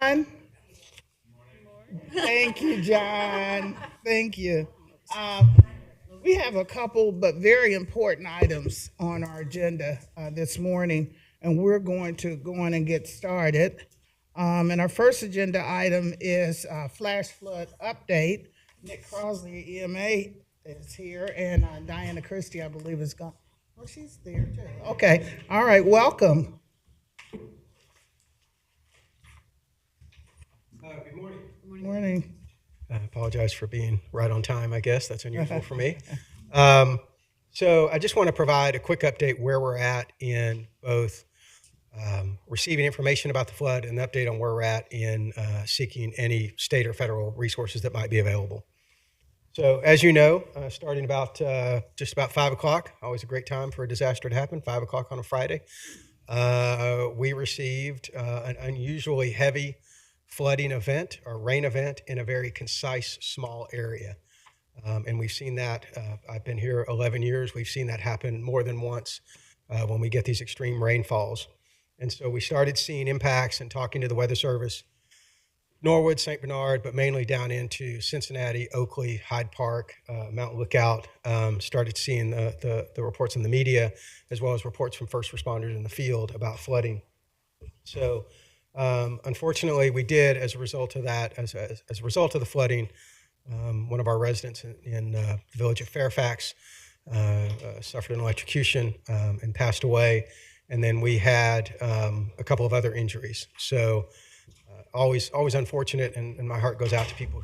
John? Thank you, John. Thank you. Um, we have a couple but very important items on our agenda this morning, and we're going to go on and get started. And our first agenda item is flash flood update. Nick Crosley, EMA, is here, and Diana Christie, I believe, is gone. Oh, she's there too. Okay. All right. Welcome. Good morning. Morning. I apologize for being right on time, I guess. That's unusual for me. Um, so I just want to provide a quick update where we're at in both receiving information about the flood and an update on where we're at in seeking any state or federal resources that might be available. So as you know, starting about just about 5 o'clock, always a great time for a disaster to happen, 5 o'clock on a Friday, we received an unusually heavy flooding event or rain event in a very concise, small area. And we've seen that, I've been here 11 years, we've seen that happen more than once when we get these extreme rainfalls. And so we started seeing impacts and talking to the Weather Service, Norwood, St. Bernard, but mainly down into Cincinnati, Oakley, Hyde Park, Mountain Lookout. Started seeing the reports in the media, as well as reports from first responders in the field about flooding. So unfortunately, we did, as a result of that, as a result of the flooding, one of our residents in the village of Fairfax suffered an electrocution and passed away. And then we had a couple of other injuries. So always unfortunate, and my heart goes out to people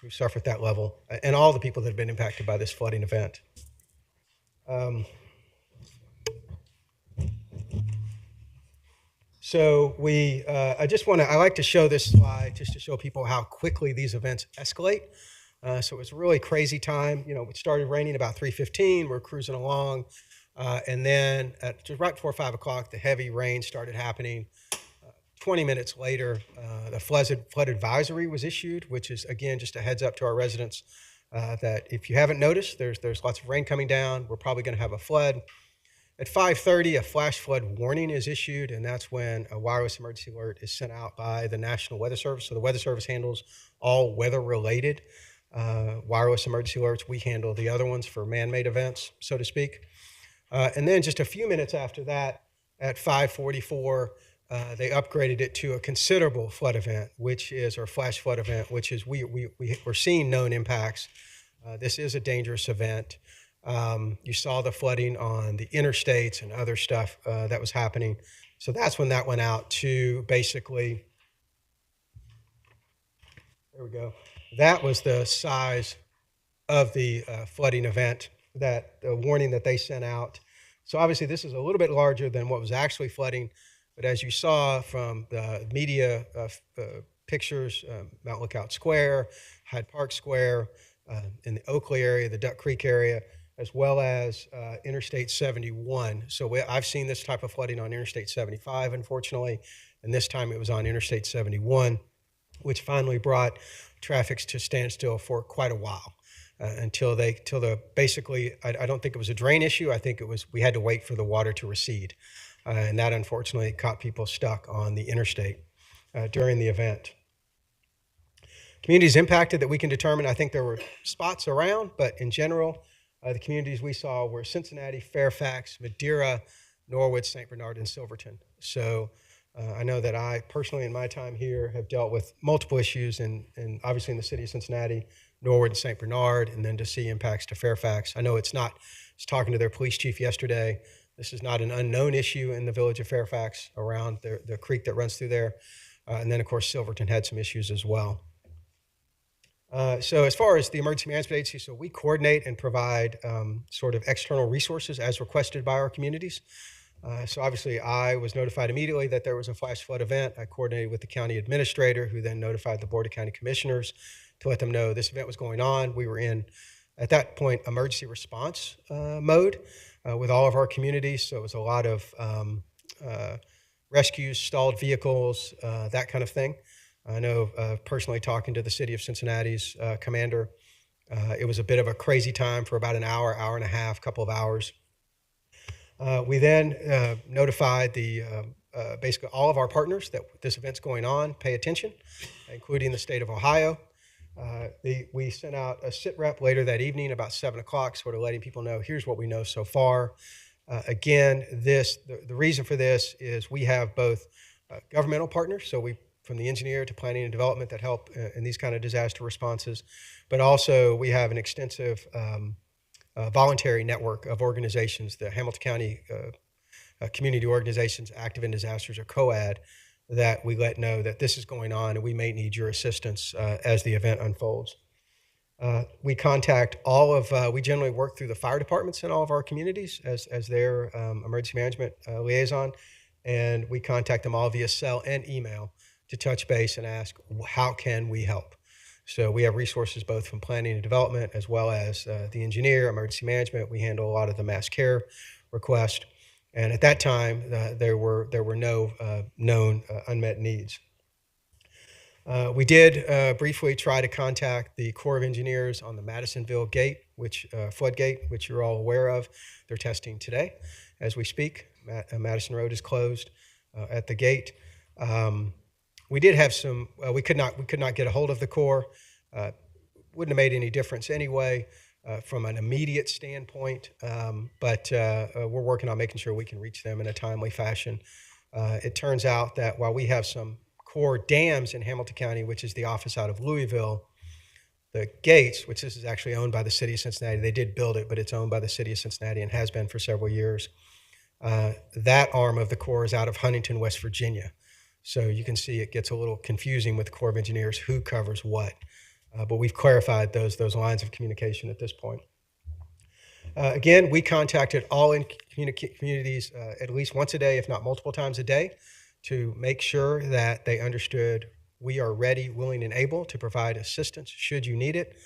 who suffer at that level, and all the people that have been impacted by this flooding event. So I like to show this slide just to show people how quickly these events escalate. So it was a really crazy time. You know, it started raining about 3:15. We're cruising along, and then just right before 5 o'clock, the heavy rain started happening. 20 minutes later, the flood advisory was issued, which is, again, just a heads up to our residents that if you haven't noticed, there's lots of rain coming down. We're probably going to have a flood. At 5:30, a flash flood warning is issued, and that's when a wireless emergency alert is sent out by the National Weather Service. So the Weather Service handles all weather-related wireless emergency alerts. We handle the other ones for man-made events, so to speak. And then just a few minutes after that, at 5:44, they upgraded it to a considerable flood event, or flash flood event, which is we're seeing known impacts. This is a dangerous event. You saw the flooding on the interstates and other stuff that was happening. So that's when that went out to basically, there we go. That was the size of the flooding event, that the warning that they sent out. So obviously this is a little bit larger than what was actually flooding. But as you saw from the media pictures, Mount Lookout Square, Hyde Park Square, in the Oakley area, the Duck Creek area, as well as Interstate 71. So I've seen this type of flooding on Interstate 75, unfortunately, and this time it was on Interstate 71, which finally brought traffic to standstill for quite a while. Until basically, I don't think it was a drain issue. I think it was, we had to wait for the water to recede. And that unfortunately caught people stuck on the interstate during the event. Communities impacted that we can determine, I think there were spots around, but in general, the communities we saw were Cincinnati, Fairfax, Madeira, Norwood, St. Bernard, and Silverton. So I know that I personally, in my time here, have dealt with multiple issues, and obviously in the city of Cincinnati, Norwood, and St. Bernard, and then to see impacts to Fairfax. I know it's not, I was talking to their police chief yesterday. This is not an unknown issue in the village of Fairfax around the creek that runs through there. And then, of course, Silverton had some issues as well. So as far as the emergency management agency, so we coordinate and provide sort of external resources as requested by our communities. So obviously I was notified immediately that there was a flash flood event. I coordinated with the county administrator, who then notified the Board of County Commissioners to let them know this event was going on. We were in, at that point, emergency response mode with all of our communities. So it was a lot of rescues, stalled vehicles, that kind of thing. I know personally talking to the city of Cincinnati's commander, it was a bit of a crazy time for about an hour, hour and a half, couple of hours. We then notified the basically all of our partners that this event's going on pay attention, including the state of Ohio. We sent out a sit rep later that evening about 7 o'clock, sort of letting people know, here's what we know so far. Again, the reason for this is we have both governmental partners, so from the engineer to planning and development that help in these kind of disaster responses, but also we have an extensive voluntary network of organizations, the Hamilton County Community Organizations Active in Disasters, or COAD, that we let know that this is going on and we may need your assistance as the event unfolds. We contact we generally work through the fire departments in all of our communities as their emergency management liaison, and we contact them all via cell and email to touch base and ask, how can we help? So we have resources both from planning and development as well as the engineer, emergency management. We handle a lot of the mass care requests. And at that time, there were no known unmet needs. We did briefly try to contact the Corps of Engineers on the Madisonville gate, floodgate, which you're all aware of. They're testing today as we speak. Madison Road is closed at the gate. We did have we could not get a hold of the Corps. Wouldn't have made any difference anyway from an immediate standpoint, but we're working on making sure we can reach them in a timely fashion. It turns out that while we have some Corps dams in Hamilton County, which is the office out of Louisville, the gates, which this is actually owned by the city of Cincinnati, they did build it, but it's owned by the city of Cincinnati and has been for several years. That arm of the Corps is out of Huntington, West Virginia. So you can see it gets a little confusing with the Corps of Engineers, who covers what. But we've clarified those lines of communication at this point. Again, we contacted all communities at least once a day, if not multiple times a day, to make sure that they understood we are ready, willing, and able to provide assistance should you need it.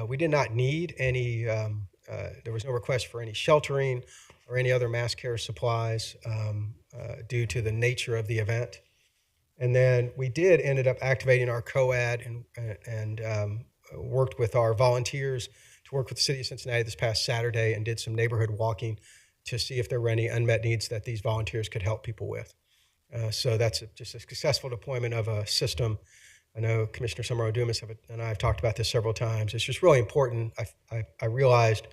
We did not need any, there was no request for any sheltering or any other mass care supplies due to the nature of the event. And then we ended up activating our COAD and worked with our volunteers to work with the city of Cincinnati this past Saturday and did some neighborhood walking to see if there were any unmet needs that these volunteers could help people with. So that's just a successful deployment of a system. I know Commissioner Summer-Odumas and I have talked about this several times. It's just really important. I realized,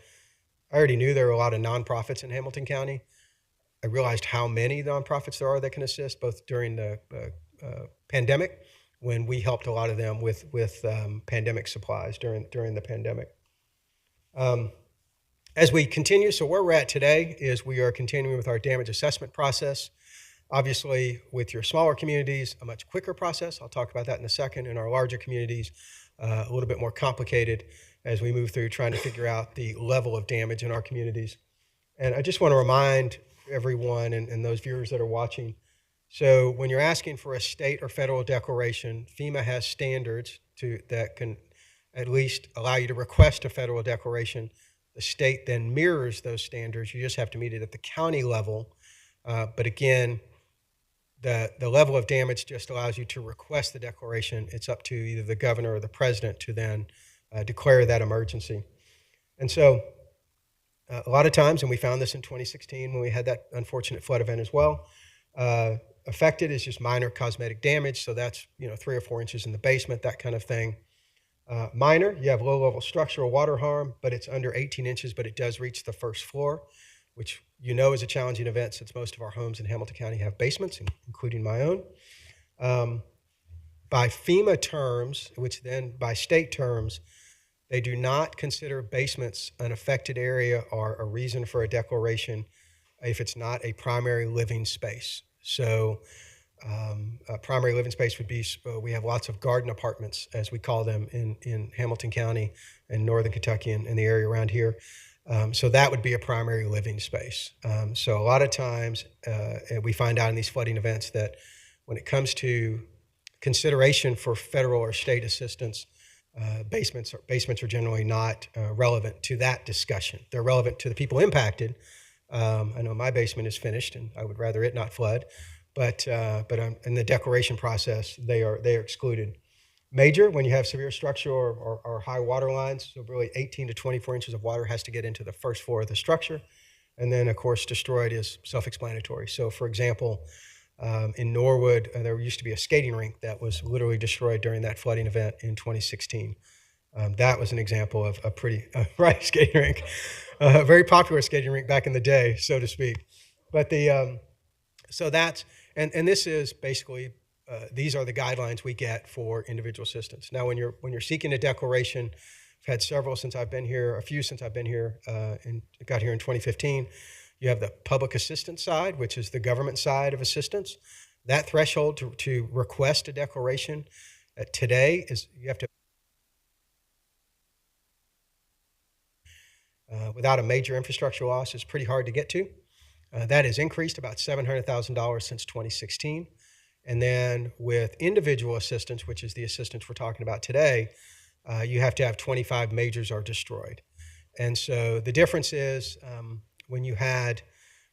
I already knew there were a lot of nonprofits in Hamilton County. I realized how many nonprofits there are that can assist, both during the pandemic, when we helped a lot of them with pandemic supplies during the pandemic. As we continue, so where we're at today is we are continuing with our damage assessment process. Obviously, with your smaller communities, a much quicker process. I'll talk about that in a second. In our larger communities, a little bit more complicated as we move through trying to figure out the level of damage in our communities. And I just want to remind everyone and those viewers that are watching, so when you're asking for a state or federal declaration, FEMA has standards that can at least allow you to request a federal declaration. The state then mirrors those standards. You just have to meet it at the county level. But again, the level of damage just allows you to request the declaration. It's up to either the governor or the president to then declare that emergency. And so a lot of times, and we found this in 2016 when we had that unfortunate flood event as well, affected is just minor cosmetic damage. So that's 3 or 4 inches in the basement, that kind of thing. Minor, you have low-level structural water harm, but it's under 18 inches, but it does reach the first floor, which is a challenging event since most of our homes in Hamilton County have basements, including my own. By FEMA terms, which then by state terms, they do not consider basements an affected area or a reason for a declaration if it's not a primary living space. So a primary living space would be, we have lots of garden apartments, as we call them, in Hamilton County and northern Kentucky and the area around here. So that would be a primary living space. So a lot of times we find out in these flooding events that when it comes to consideration for federal or state assistance, basements are generally not relevant to that discussion. They're relevant to the people impacted. I know my basement is finished, and I would rather it not flood. But in the declaration process, they are excluded. Major, when you have severe structure or high water lines, so really 18 to 24 inches of water has to get into the first floor of the structure. And then, of course, destroyed is self-explanatory. So, for example, In Norwood, there used to be a skating rink that was literally destroyed during that flooding event in 2016. That was an example of a pretty right skating rink, a very popular skating rink back in the day, so to speak. But so that's and this is basically these are the guidelines we get for individual assistance. Now, when you're seeking a declaration, I've had several since I've been here, a few since I've been here, and got here in 2015. You have the public assistance side, which is the government side of assistance. That threshold to request a declaration today is you have to without a major infrastructure loss is pretty hard to get to. That has increased about $700,000 since 2016. And then with individual assistance, which is the assistance we're talking about today, you have to have 25 majors are destroyed. And so the difference is when you have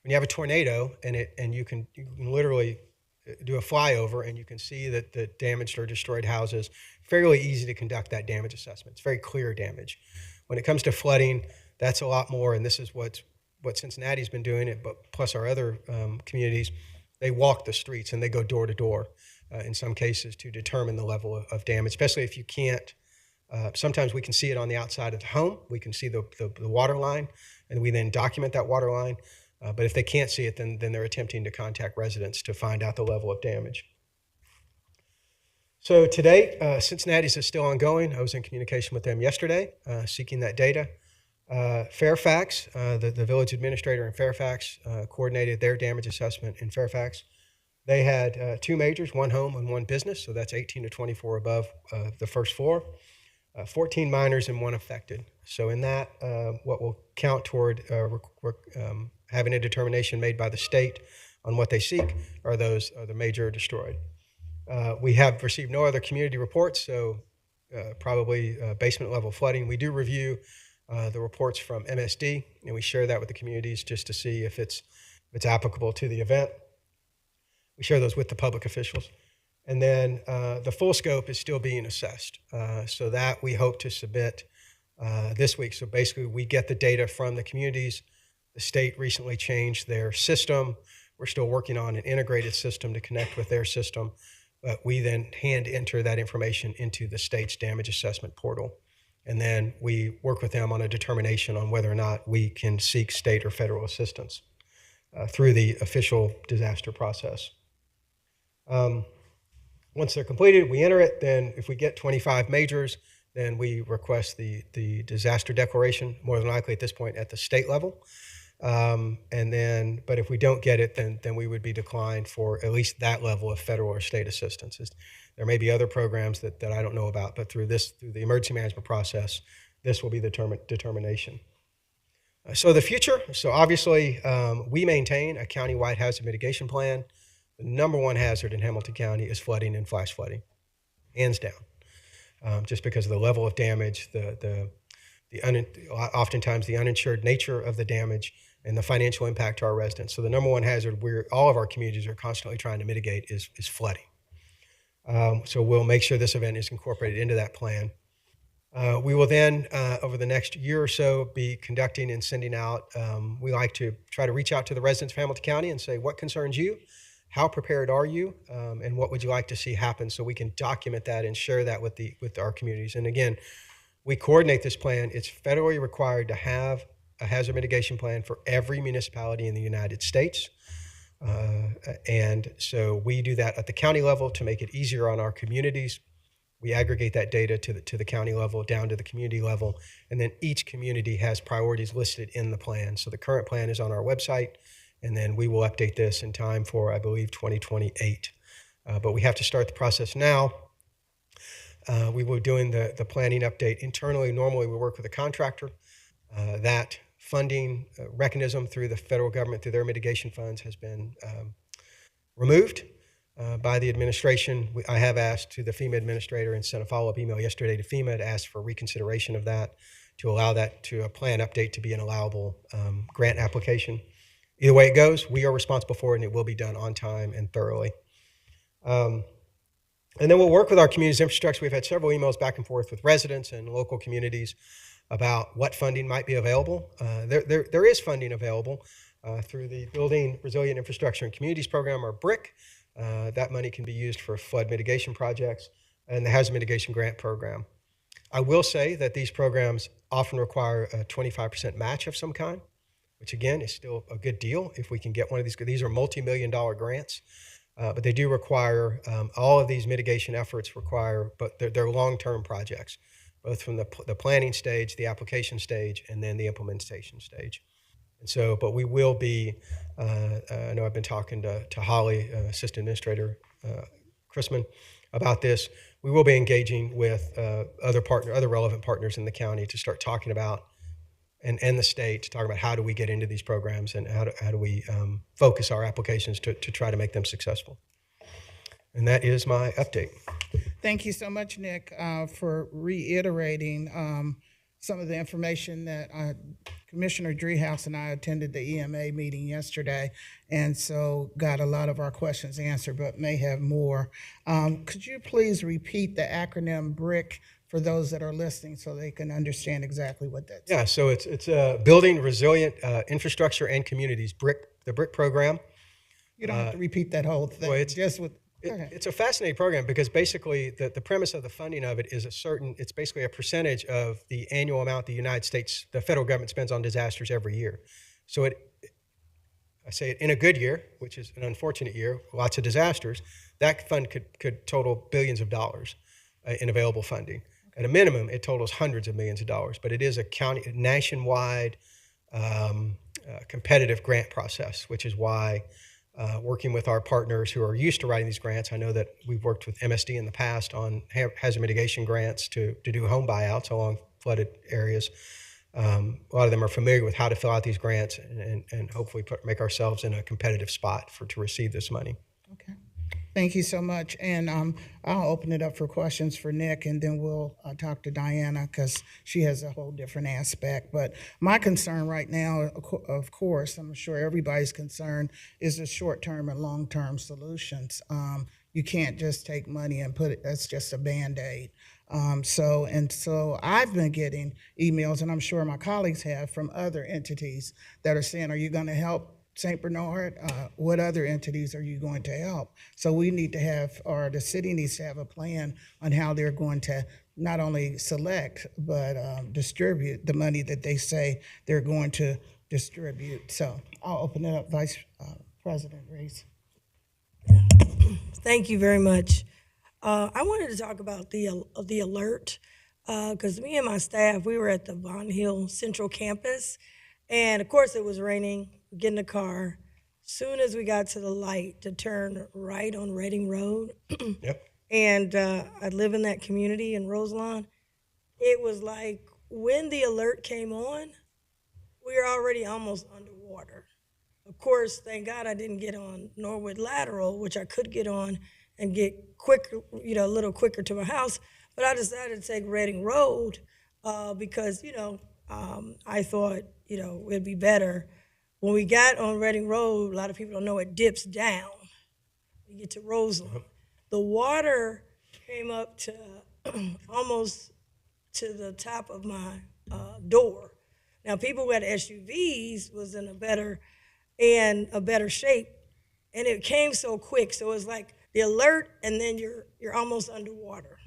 a tornado and you can literally do a flyover and you can see that the damaged or destroyed houses, fairly easy to conduct that damage assessment. It's very clear damage. When it comes to flooding, that's a lot more, and this is what Cincinnati's been doing, it, but plus our other communities, they walk the streets and they go door to door in some cases to determine the level of damage, especially if you can't. Sometimes we can see it on the outside of the home. We can see the water line, and we then document that water line. But if they can't see it, then they're attempting to contact residents to find out the level of damage. So today, Cincinnati's is still ongoing. I was in communication with them yesterday, seeking that data. Fairfax, the village administrator in Fairfax, coordinated their damage assessment in Fairfax. They had 2 majors, 1 home and 1 business, so that's 18 to 24 above the first floor, 14 minors and 1 affected. So in that, what will count toward having a determination made by the state on what they seek are the major destroyed. We have received no other community reports, so probably basement level flooding. We do review the reports from MSD, and we share that with the communities just to see if it's applicable to the event. We share those with the public officials. And then the full scope is still being assessed. So that we hope to submit this week. So basically we get the data from the communities. The state recently changed their system. We're still working on an integrated system to connect with their system. But we then hand enter that information into the state's damage assessment portal. And then we work with them on a determination on whether or not we can seek state or federal assistance through the official disaster process. Once they're completed, we enter it. Then if we get 25 majors, then we request the disaster declaration, more than likely at this point at the state level. But if we don't get it, then we would be declined for at least that level of federal or state assistance. There may be other programs that I don't know about, but through the emergency management process, this will be the determination. So the future, so obviously we maintain a countywide hazard mitigation plan. The number 1 hazard in Hamilton County is flooding and flash flooding, hands down, just because of the level of damage, oftentimes the uninsured nature of the damage, and the financial impact to our residents. So the number 1 hazard all of our communities are constantly trying to mitigate is flooding. So we'll make sure this event is incorporated into that plan. We will then, over the next year or so, be conducting and sending out, we like to try to reach out to the residents of Hamilton County and say, what concerns you? How prepared are you? And what would you like to see happen so we can document that and share that with our communities? And again, we coordinate this plan. It's federally required to have a hazard mitigation plan for every municipality in the United States. And so we do that at the county level to make it easier on our communities. We aggregate that data to the county level, down to the community level, and then each community has priorities listed in the plan. So the current plan is on our website, and then we will update this in time for, I believe, 2028. But we have to start the process now. We were doing the planning update internally. Normally, we work with a contractor. That funding mechanism through the federal government, through their mitigation funds, has been removed by the administration. I have asked to the FEMA administrator and sent a follow-up email yesterday to FEMA to ask for reconsideration of that, to allow that to a plan update to be an allowable grant application. Either way it goes, we are responsible for it, and it will be done on time and thoroughly. And then we'll work with our community's infrastructure. We've had several emails back and forth with residents and local communities about what funding might be available. There is funding available through the Building Resilient Infrastructure and Communities program, or BRIC. That money can be used for flood mitigation projects and the hazard mitigation grant program. I will say that these programs often require a 25% match of some kind, which again is still a good deal if we can get one of these. These are multi-million-dollar grants, but they do require, all of these mitigation efforts require, but they're long-term projects, both from the planning stage, the application stage, and then the implementation stage. And so, but we will be, I know I've been talking to Holly, Assistant Administrator Chrisman, about this. We will be engaging with other relevant partners in the county to start talking about, and the state to talk about how do we get into these programs and how do we focus our applications to try to make them successful. And that is my update. Thank you so much, Nick, for reiterating some of the information that Commissioner Driehaus and I attended the EMA meeting yesterday, and so got a lot of our questions answered, but may have more. Could you please repeat the acronym BRIC for those that are listening so they can understand exactly what that's? Yeah, so it's Building Resilient Infrastructure and Communities, the BRIC program. You don't have to repeat that whole thing. Well, it's a fascinating program because basically the premise of the funding of it is it's basically a percentage of the annual amount the United States, the federal government spends on disasters every year. So I say it in a good year, which is an unfortunate year, lots of disasters, that fund could total billions of dollars in available funding. At a minimum, it totals hundreds of millions of dollars, but it is a nationwide competitive grant process, which is why working with our partners who are used to writing these grants, I know that we've worked with MSD in the past on hazard mitigation grants to do home buyouts along flooded areas. A lot of them are familiar with how to fill out these grants and hopefully make ourselves in a competitive spot to receive this money. Okay. Thank you so much. And I'll open it up for questions for Nick, and then we'll talk to Diana because she has a whole different aspect. But my concern right now, of course, I'm sure everybody's concern, is the short-term and long-term solutions. You can't just take money and put it, that's just a Band-Aid. So I've been getting emails, and I'm sure my colleagues have, from other entities that are saying, are you going to help St. Bernard? What other entities are you going to help? So we need to have, or the city needs to have a plan on how they're going to not only select, but distribute the money that they say they're going to distribute. So I'll open it up, Vice President Reese. Thank you very much. I wanted to talk about the alert, because me and my staff, we were at the Bond Hill Central Campus, and of course it was raining. Get in the car. Soon as we got to the light to turn right on Reading Road, Yep. And I live in that community in Roselawn, it was like when the alert came on, we were already almost underwater. Of course, thank God I didn't get on Norwood Lateral, which I could get on and get quicker, a little quicker to my house, but I decided to take Reading Road because, I thought, it'd be better. When we got on Reading Road, a lot of people don't know it dips down. You get to Roseland. The water came up to almost to the top of my door. Now, people who had SUVs was in a better shape, and it came so quick. So it was like the alert, and then you're almost underwater.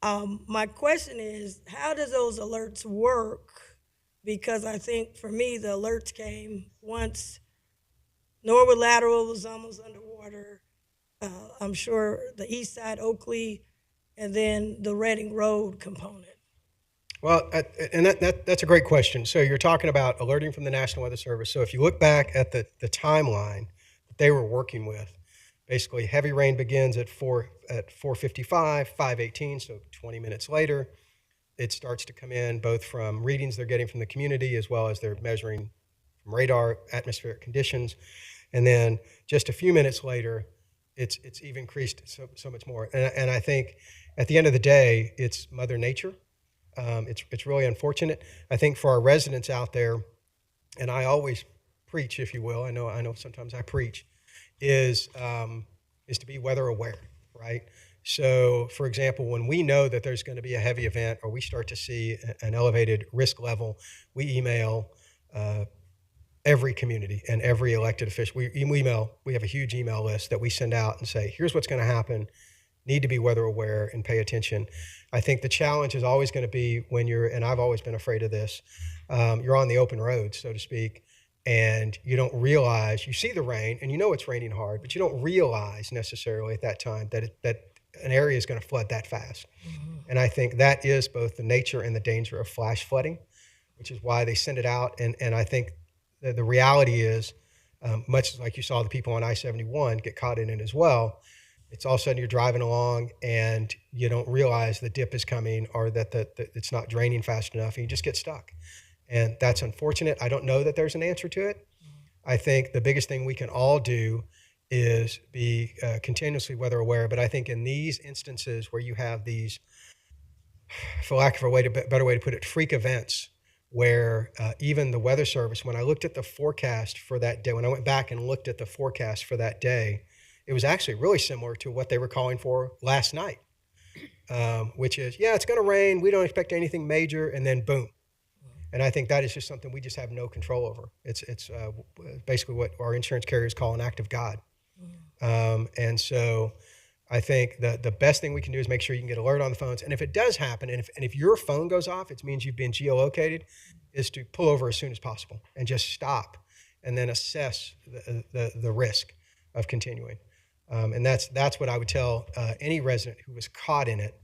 My question is, how does those alerts work? Because I think for me, the alerts came once Norwood Lateral was almost underwater. I'm sure the East Side Oakley, and then the Reading Road component. Well, and that's a great question. So you're talking about alerting from the National Weather Service. So if you look back at the timeline that they were working with, basically heavy rain begins at 4:55, 5:18, so 20 minutes later. It starts to come in both from readings they're getting from the community as well as they're measuring from radar atmospheric conditions. And then just a few minutes later, it's even increased so much more. And I think at the end of the day, it's Mother Nature. It's really unfortunate. I think for our residents out there, and I always preach, if you will, I know sometimes I preach, is to be weather aware, right? So, for example, when we know that there's going to be a heavy event or we start to see an elevated risk level, we email every community and every elected official. We have a huge email list that we send out and say, here's what's going to happen. Need to be weather aware and pay attention. I think the challenge is always going to be when you're, and I've always been afraid of this, you're on the open road, so to speak, and you don't realize, you see the rain and you know it's raining hard, but you don't realize necessarily at that time that an area is going to flood that fast. Mm-hmm. And I think that is both the nature and the danger of flash flooding, which is why they send it out. And I think the reality is, much like you saw the people on I-71 get caught in it as well, it's all of a sudden you're driving along and you don't realize the dip is coming or that it's not draining fast enough and you just get stuck. And that's unfortunate. I don't know that there's an answer to it. I think the biggest thing we can all do is be continuously weather aware. But I think in these instances where you have these, for lack of a better way to put it, freak events, where even the Weather Service, when I looked at the forecast for that day, when I went back and looked at the forecast for that day, it was actually really similar to what they were calling for last night, which is, yeah, it's going to rain. We don't expect anything major. And then boom. And I think that is just something we just have no control over. It's basically what our insurance carriers call an act of God. And so I think the best thing we can do is make sure you can get alert on the phones. And if it does happen, and if your phone goes off, it means you've been geolocated, is to pull over as soon as possible and just stop and then assess the risk of continuing. And that's what I would tell any resident who was caught in it.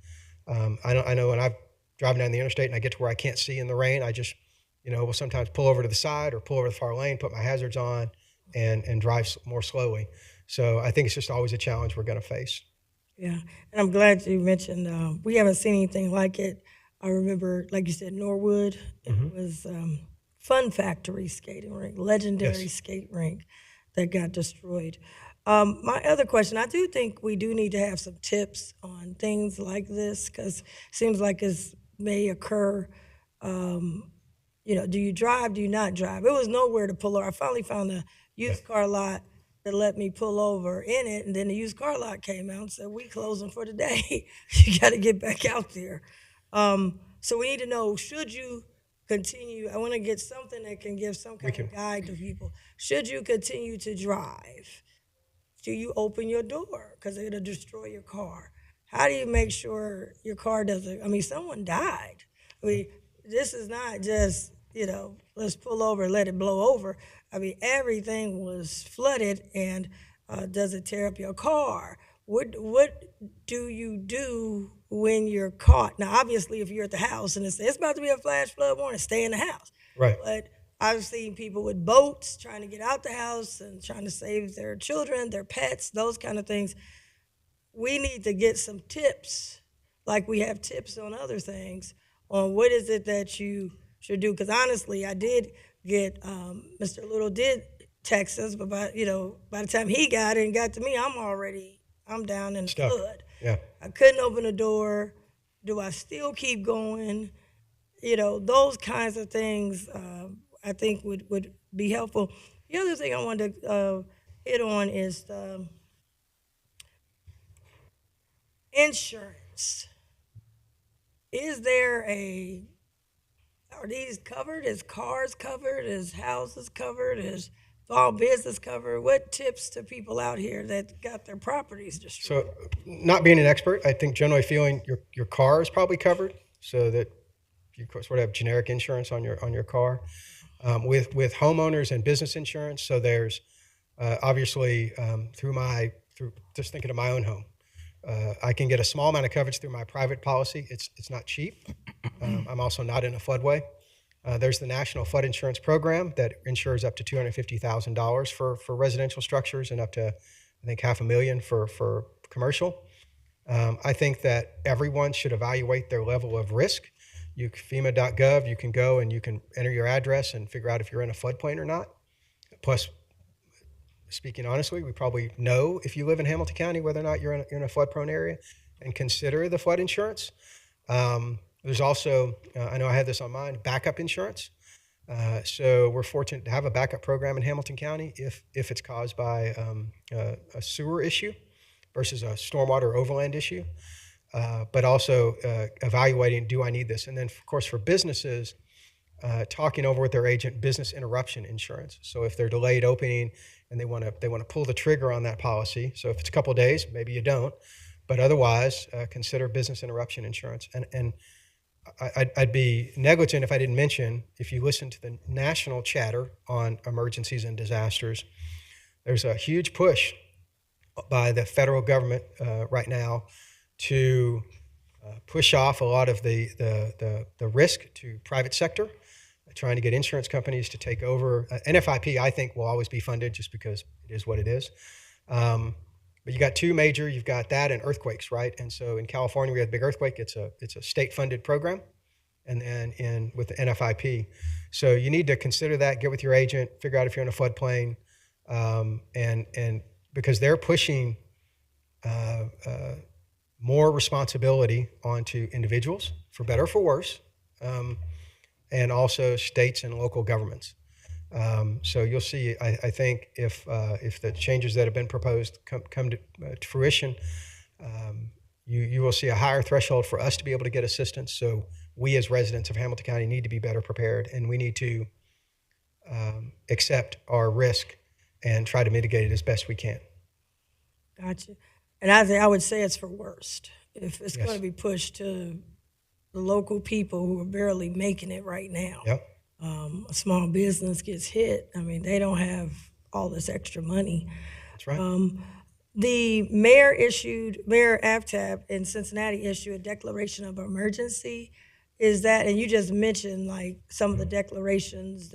I know when I'm driving down the interstate and I get to where I can't see in the rain, I just, will sometimes pull over to the side or pull over the far lane, put my hazards on, and drive more slowly. So I think it's just always a challenge we're going to face. Yeah, and I'm glad you mentioned we haven't seen anything like it. I remember, like you said, Norwood. It was Fun Factory skating rink, legendary skate rink that got destroyed. My other question, I do think we do need to have some tips on things like this because it seems like it may occur. Do you drive? Do you not drive? It was nowhere to pull over. I finally found a used car lot that let me pull over in it, and then the used car lot came out and said, "We closing for the day. You got to get back out there." So we need to know, should you continue? I want to get something that can give some kind of guide to people. Should you continue to drive? Do you open your door? Because it'll destroy your car. How do you make sure your car doesn't, someone died. This is not just, let's pull over and let it blow over. Everything was flooded, and does it tear up your car? What do you do when you're caught? Now, obviously, if you're at the house and it's about to be a flash flood warning, stay in the house. Right. But I've seen people with boats trying to get out the house and trying to save their children, their pets, those kind of things. We need to get some tips, like we have tips on other things, on what is it that you should do. Because honestly, I did get, Mr. Little did text us, but by the time he got it and got to me, I'm down in the flood. Yeah. I couldn't open the door. Do I still keep going? Those kinds of things I think would be helpful. The other thing I wanted to hit on is insurance. Are these covered? Is cars covered? Is houses covered? Is small business covered? What tips to people out here that got their properties destroyed? So, not being an expert, I think generally feeling your car is probably covered, so that you sort of have generic insurance on your car. With homeowners and business insurance, so there's obviously through just thinking of my own home, I can get a small amount of coverage through my private policy. It's not cheap. I'm also not in a floodway. There's the National Flood Insurance Program that insures up to $250,000 for residential structures and up to, I think, $500,000 for commercial. I think that everyone should evaluate their level of risk. FEMA.gov, you can go and you can enter your address and figure out if you're in a floodplain or not. Plus, speaking honestly, we probably know if you live in Hamilton County whether or not you're in a flood-prone area, and consider the flood insurance. There's also, I know I had this on mine, backup insurance. So we're fortunate to have a backup program in Hamilton County if it's caused by a sewer issue versus a stormwater overland issue. But also evaluating, do I need this? And then, of course, for businesses, talking over with their agent business interruption insurance. So if they're delayed opening and they want to pull the trigger on that policy, so if it's a couple of days, maybe you don't, but otherwise consider business interruption insurance. And I'd be negligent if I didn't mention, if you listen to the national chatter on emergencies and disasters, there's a huge push by the federal government right now to push off a lot of the risk to private sector, trying to get insurance companies to take over. NFIP, I think, will always be funded just because it is what it is. But you got two major, you've got that and earthquakes, right? And so in California, we had a big earthquake. It's a state-funded program, and then with the NFIP. So you need to consider that, get with your agent, figure out if you're in a floodplain, and because they're pushing more responsibility onto individuals, for better or for worse, and also states and local governments. So you'll see, I think, if the changes that have been proposed come to fruition, you will see a higher threshold for us to be able to get assistance. So we as residents of Hamilton County need to be better prepared, and we need to accept our risk and try to mitigate it as best we can. Gotcha. And I would say it's for worst. If it's going to be pushed to the local people who are barely making it right now. Yep. A small business gets hit. I mean, they don't have all this extra money. That's right. The mayor Aftab in Cincinnati issued a declaration of emergency. Is that, and you just mentioned like some of the declarations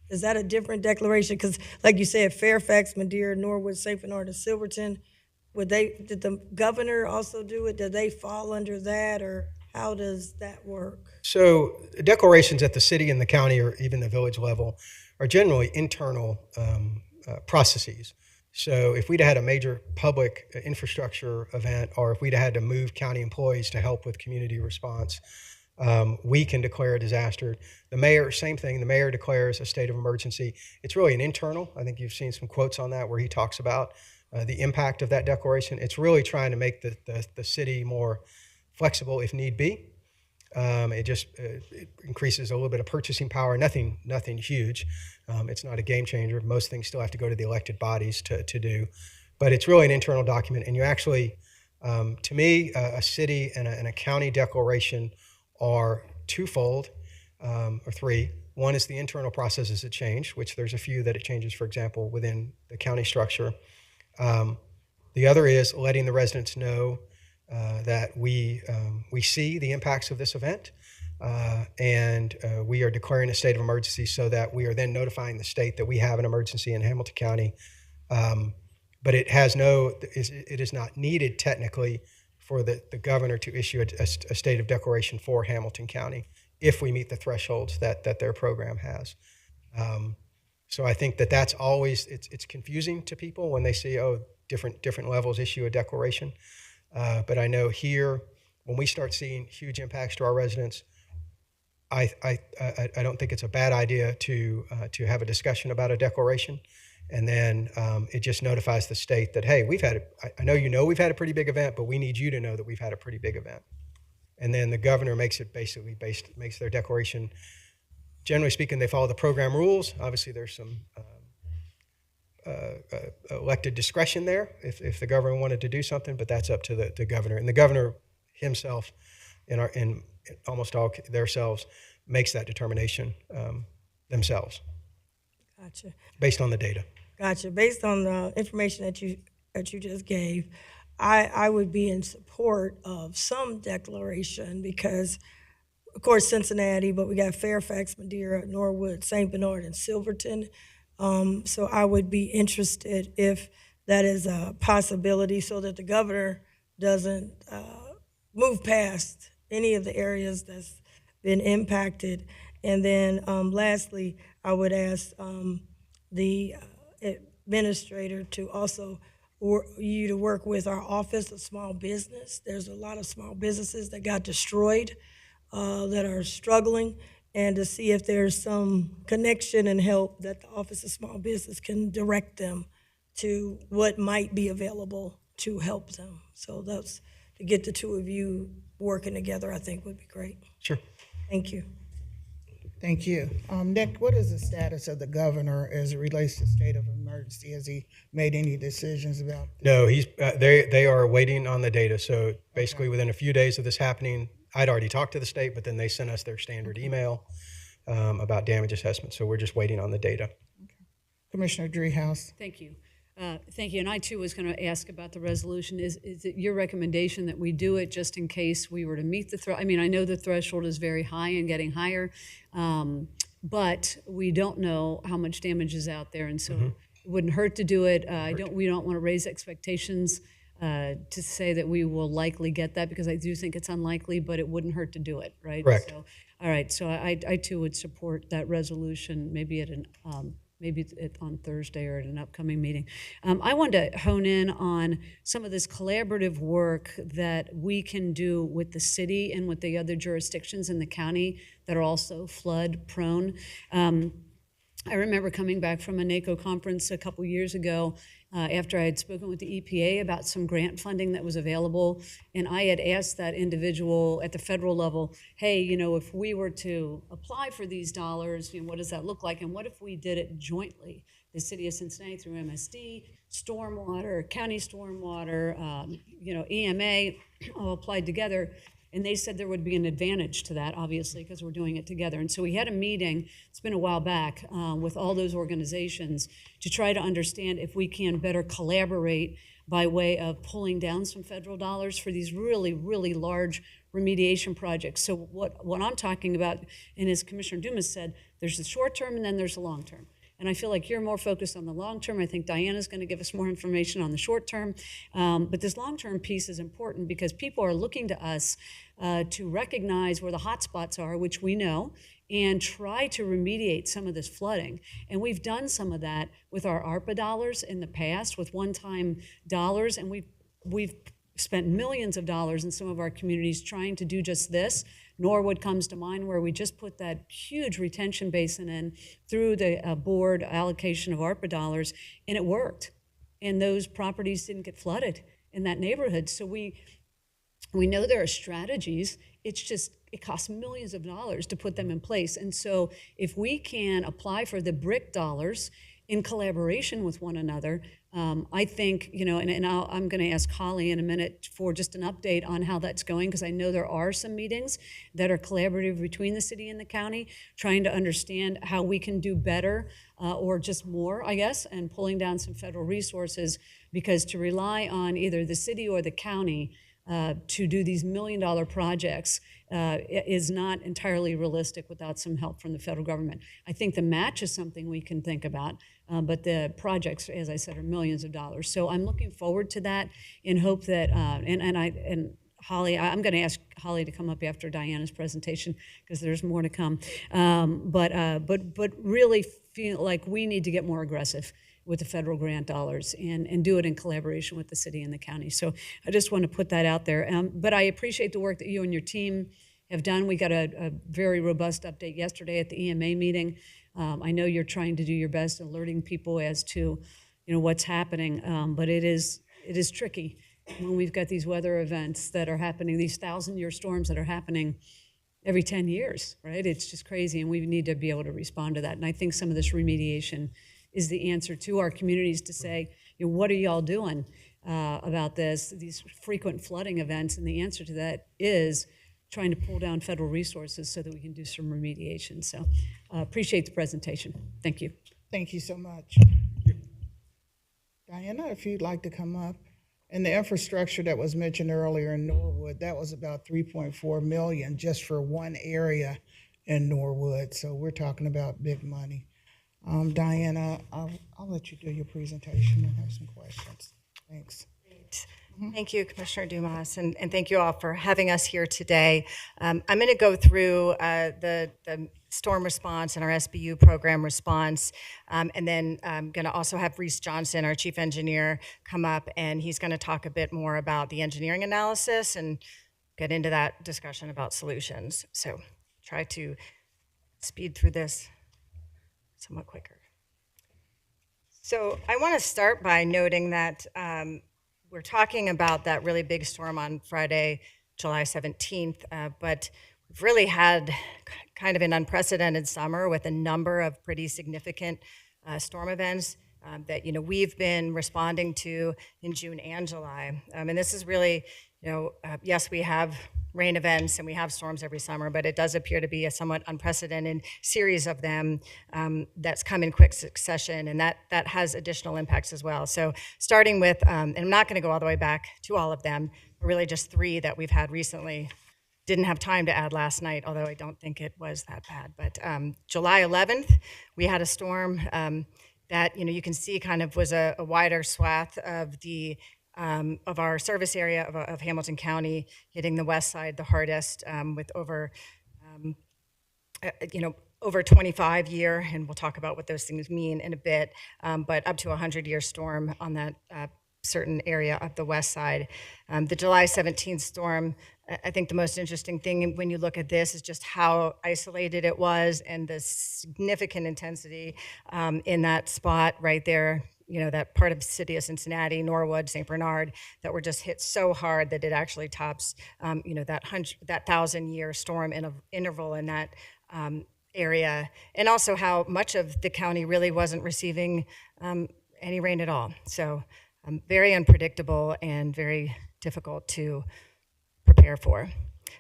is that a different declaration? Because like you said, Fairfax, Madeira, Norwood, St. Bernard, and Silverton, did the governor also do it? Did they fall under that, or how does that work? So declarations at the city and the county or even the village level are generally internal processes. So if we'd had a major public infrastructure event, or if we'd had to move county employees to help with community response, we can declare a disaster. The mayor, same thing, the mayor declares a state of emergency. It's really an internal. I think you've seen some quotes on that where he talks about the impact of that declaration. It's really trying to make the city more flexible if need be. It increases a little bit of purchasing power, nothing huge. It's not a game changer. Most things still have to go to the elected bodies to do. But it's really an internal document. And you actually, to me, a city and a county declaration are twofold, or three. One is the internal processes that change, which there's a few that it changes, for example, within the county structure. The other is letting the residents know that we see the impacts of this event, and we are declaring a state of emergency so that we are then notifying the state that we have an emergency in Hamilton County. But it is not needed technically for the governor to issue a state of declaration for Hamilton County if we meet the thresholds that their program has. So I think that's always, it's confusing to people when they see, different levels issue a declaration. But I know here, when we start seeing huge impacts to our residents, I don't think it's a bad idea to have a discussion about a declaration, and then it just notifies the state that, hey, I know we've had a pretty big event, but we need you to know that we've had a pretty big event. And then the governor makes their declaration. Generally speaking, they follow the program rules. Obviously, there's some elected discretion there if the governor wanted to do something, but that's up to the governor. And the governor himself, in almost all themselves, makes that determination themselves. Gotcha. Based on the data. Gotcha. Based on the information that you just gave, I would be in support of some declaration because, of course, Cincinnati, but we got Fairfax, Madeira, Norwood, St. Bernard, and Silverton. So I would be interested if that is a possibility so that the governor doesn't move past any of the areas that's been impacted. And then lastly, I would ask the administrator to also work with our Office of Small Business. There's a lot of small businesses that got destroyed that are struggling, and to see if there's some connection and help that the Office of Small Business can direct them to what might be available to help them. So that's, to get the two of you working together, I think would be great. Sure. Thank you. Thank you. Nick, what is the status of the governor as it relates to state of emergency? Has he made any decisions about this? No, they are waiting on the data. So basically, within a few days of this happening, I'd already talked to the state, but then they sent us their standard email about damage assessment. So we're just waiting on the data. Commissioner Dreehouse? Thank you. Thank you. And I too was going to ask about the resolution. Is it your recommendation that we do it just in case we were to meet the threshold? I mean, I know the threshold is very high and getting higher, but we don't know how much damage is out there, and so it wouldn't hurt to do it. We don't want to raise expectations to say that we will likely get that, because I do think it's unlikely, but it wouldn't hurt to do it, right? Correct. So, all right. So I too would support that resolution. Maybe at an on Thursday or at an upcoming meeting. I wanted to hone in on some of this collaborative work that we can do with the city and with the other jurisdictions in the county that are also flood prone. I remember coming back from a NACO conference a couple years ago after I had spoken with the EPA about some grant funding that was available, and I had asked that individual at the federal level, hey, if we were to apply for these dollars, what does that look like? And what if we did it jointly? The city of Cincinnati through MSD, stormwater, county stormwater, EMA, all applied together. And they said there would be an advantage to that, obviously, because we're doing it together. And so we had a meeting, it's been a while back, with all those organizations to try to understand if we can better collaborate by way of pulling down some federal dollars for these really, really large remediation projects. So what I'm talking about, and as Commissioner Dumas said, there's the short term and then there's the long term. And I feel like you're more focused on the long term. I think Diana's going to give us more information on the short term. But this long term piece is important because people are looking to us to recognize where the hot spots are, which we know, and try to remediate some of this flooding. And we've done some of that with our ARPA dollars in the past, with one-time dollars, and we've spent millions of dollars in some of our communities trying to do just this. Norwood comes to mind, where we just put that huge retention basin in through the board allocation of ARPA dollars, and it worked. And those properties didn't get flooded in that neighborhood. So we know there are strategies. It's just, it costs millions of dollars to put them in place. And so if we can apply for the BRIC dollars in collaboration with one another, I think, I'm going to ask Holly in a minute for just an update on how that's going, because I know there are some meetings that are collaborative between the city and the county, trying to understand how we can do better or just more, I guess, and pulling down some federal resources, because to rely on either the city or the county to do these million-dollar projects is not entirely realistic without some help from the federal government. I think the match is something we can think about, but the projects, as I said, are millions of dollars. So I'm looking forward to that in hope that, and Holly, I'm going to ask Holly to come up after Diana's presentation, because there's more to come. But really feel like we need to get more aggressive with the federal grant dollars and do it in collaboration with the city and the county. So I just want to put that out there. But I appreciate the work that you and your team have done. We got a very robust update yesterday at the EMA meeting. I know you're trying to do your best alerting people as to what's happening, but it is tricky when we've got these weather events that are happening, these 1,000-year storms that are happening every 10 years, right? It's just crazy, and we need to be able to respond to that. And I think some of this remediation is the answer to our communities to say, what are y'all doing about these frequent flooding events? And the answer to that is trying to pull down federal resources so that we can do some remediation. So appreciate the presentation. Thank you. Thank you so much. Diana, if you'd like to come up. And the infrastructure that was mentioned earlier in Norwood, that was about $3.4 million just for one area in Norwood. So we're talking about big money. Diana, I'll let you do your presentation and have some questions. Thanks. Thank you, Commissioner Dumas, and thank you all for having us here today. I'm going to go through the storm response and our SBU program response, and then I'm going to also have Reese Johnson, our chief engineer, come up, and he's going to talk a bit more about the engineering analysis and get into that discussion about solutions. So try to speed through this somewhat quicker. So I want to start by noting that we're talking about that really big storm on Friday, July 17th, but we've really had kind of an unprecedented summer with a number of pretty significant storm events that we've been responding to in June and July. And this is really, yes, we have rain events and we have storms every summer, but it does appear to be a somewhat unprecedented series of them that's come in quick succession, and that has additional impacts as well. So starting with, and I'm not going to go all the way back to all of them, but really just 3 that we've had recently. Didn't have time to add last night, although I don't think it was that bad. But July 11th, we had a storm that you can see kind of was a wider swath of the of our service area of Hamilton County, hitting the west side the hardest, with over over 25-year, and we'll talk about what those things mean in a bit, but up to a 100-year storm on that certain area of the west side. The July 17th storm, I think the most interesting thing when you look at this is just how isolated it was and the significant intensity in that spot right there, that part of the city of Cincinnati, Norwood, St. Bernard, that were just hit so hard that it actually tops, that 1,000-year storm interval in that area, and also how much of the county really wasn't receiving any rain at all. So very unpredictable and very difficult to prepare for.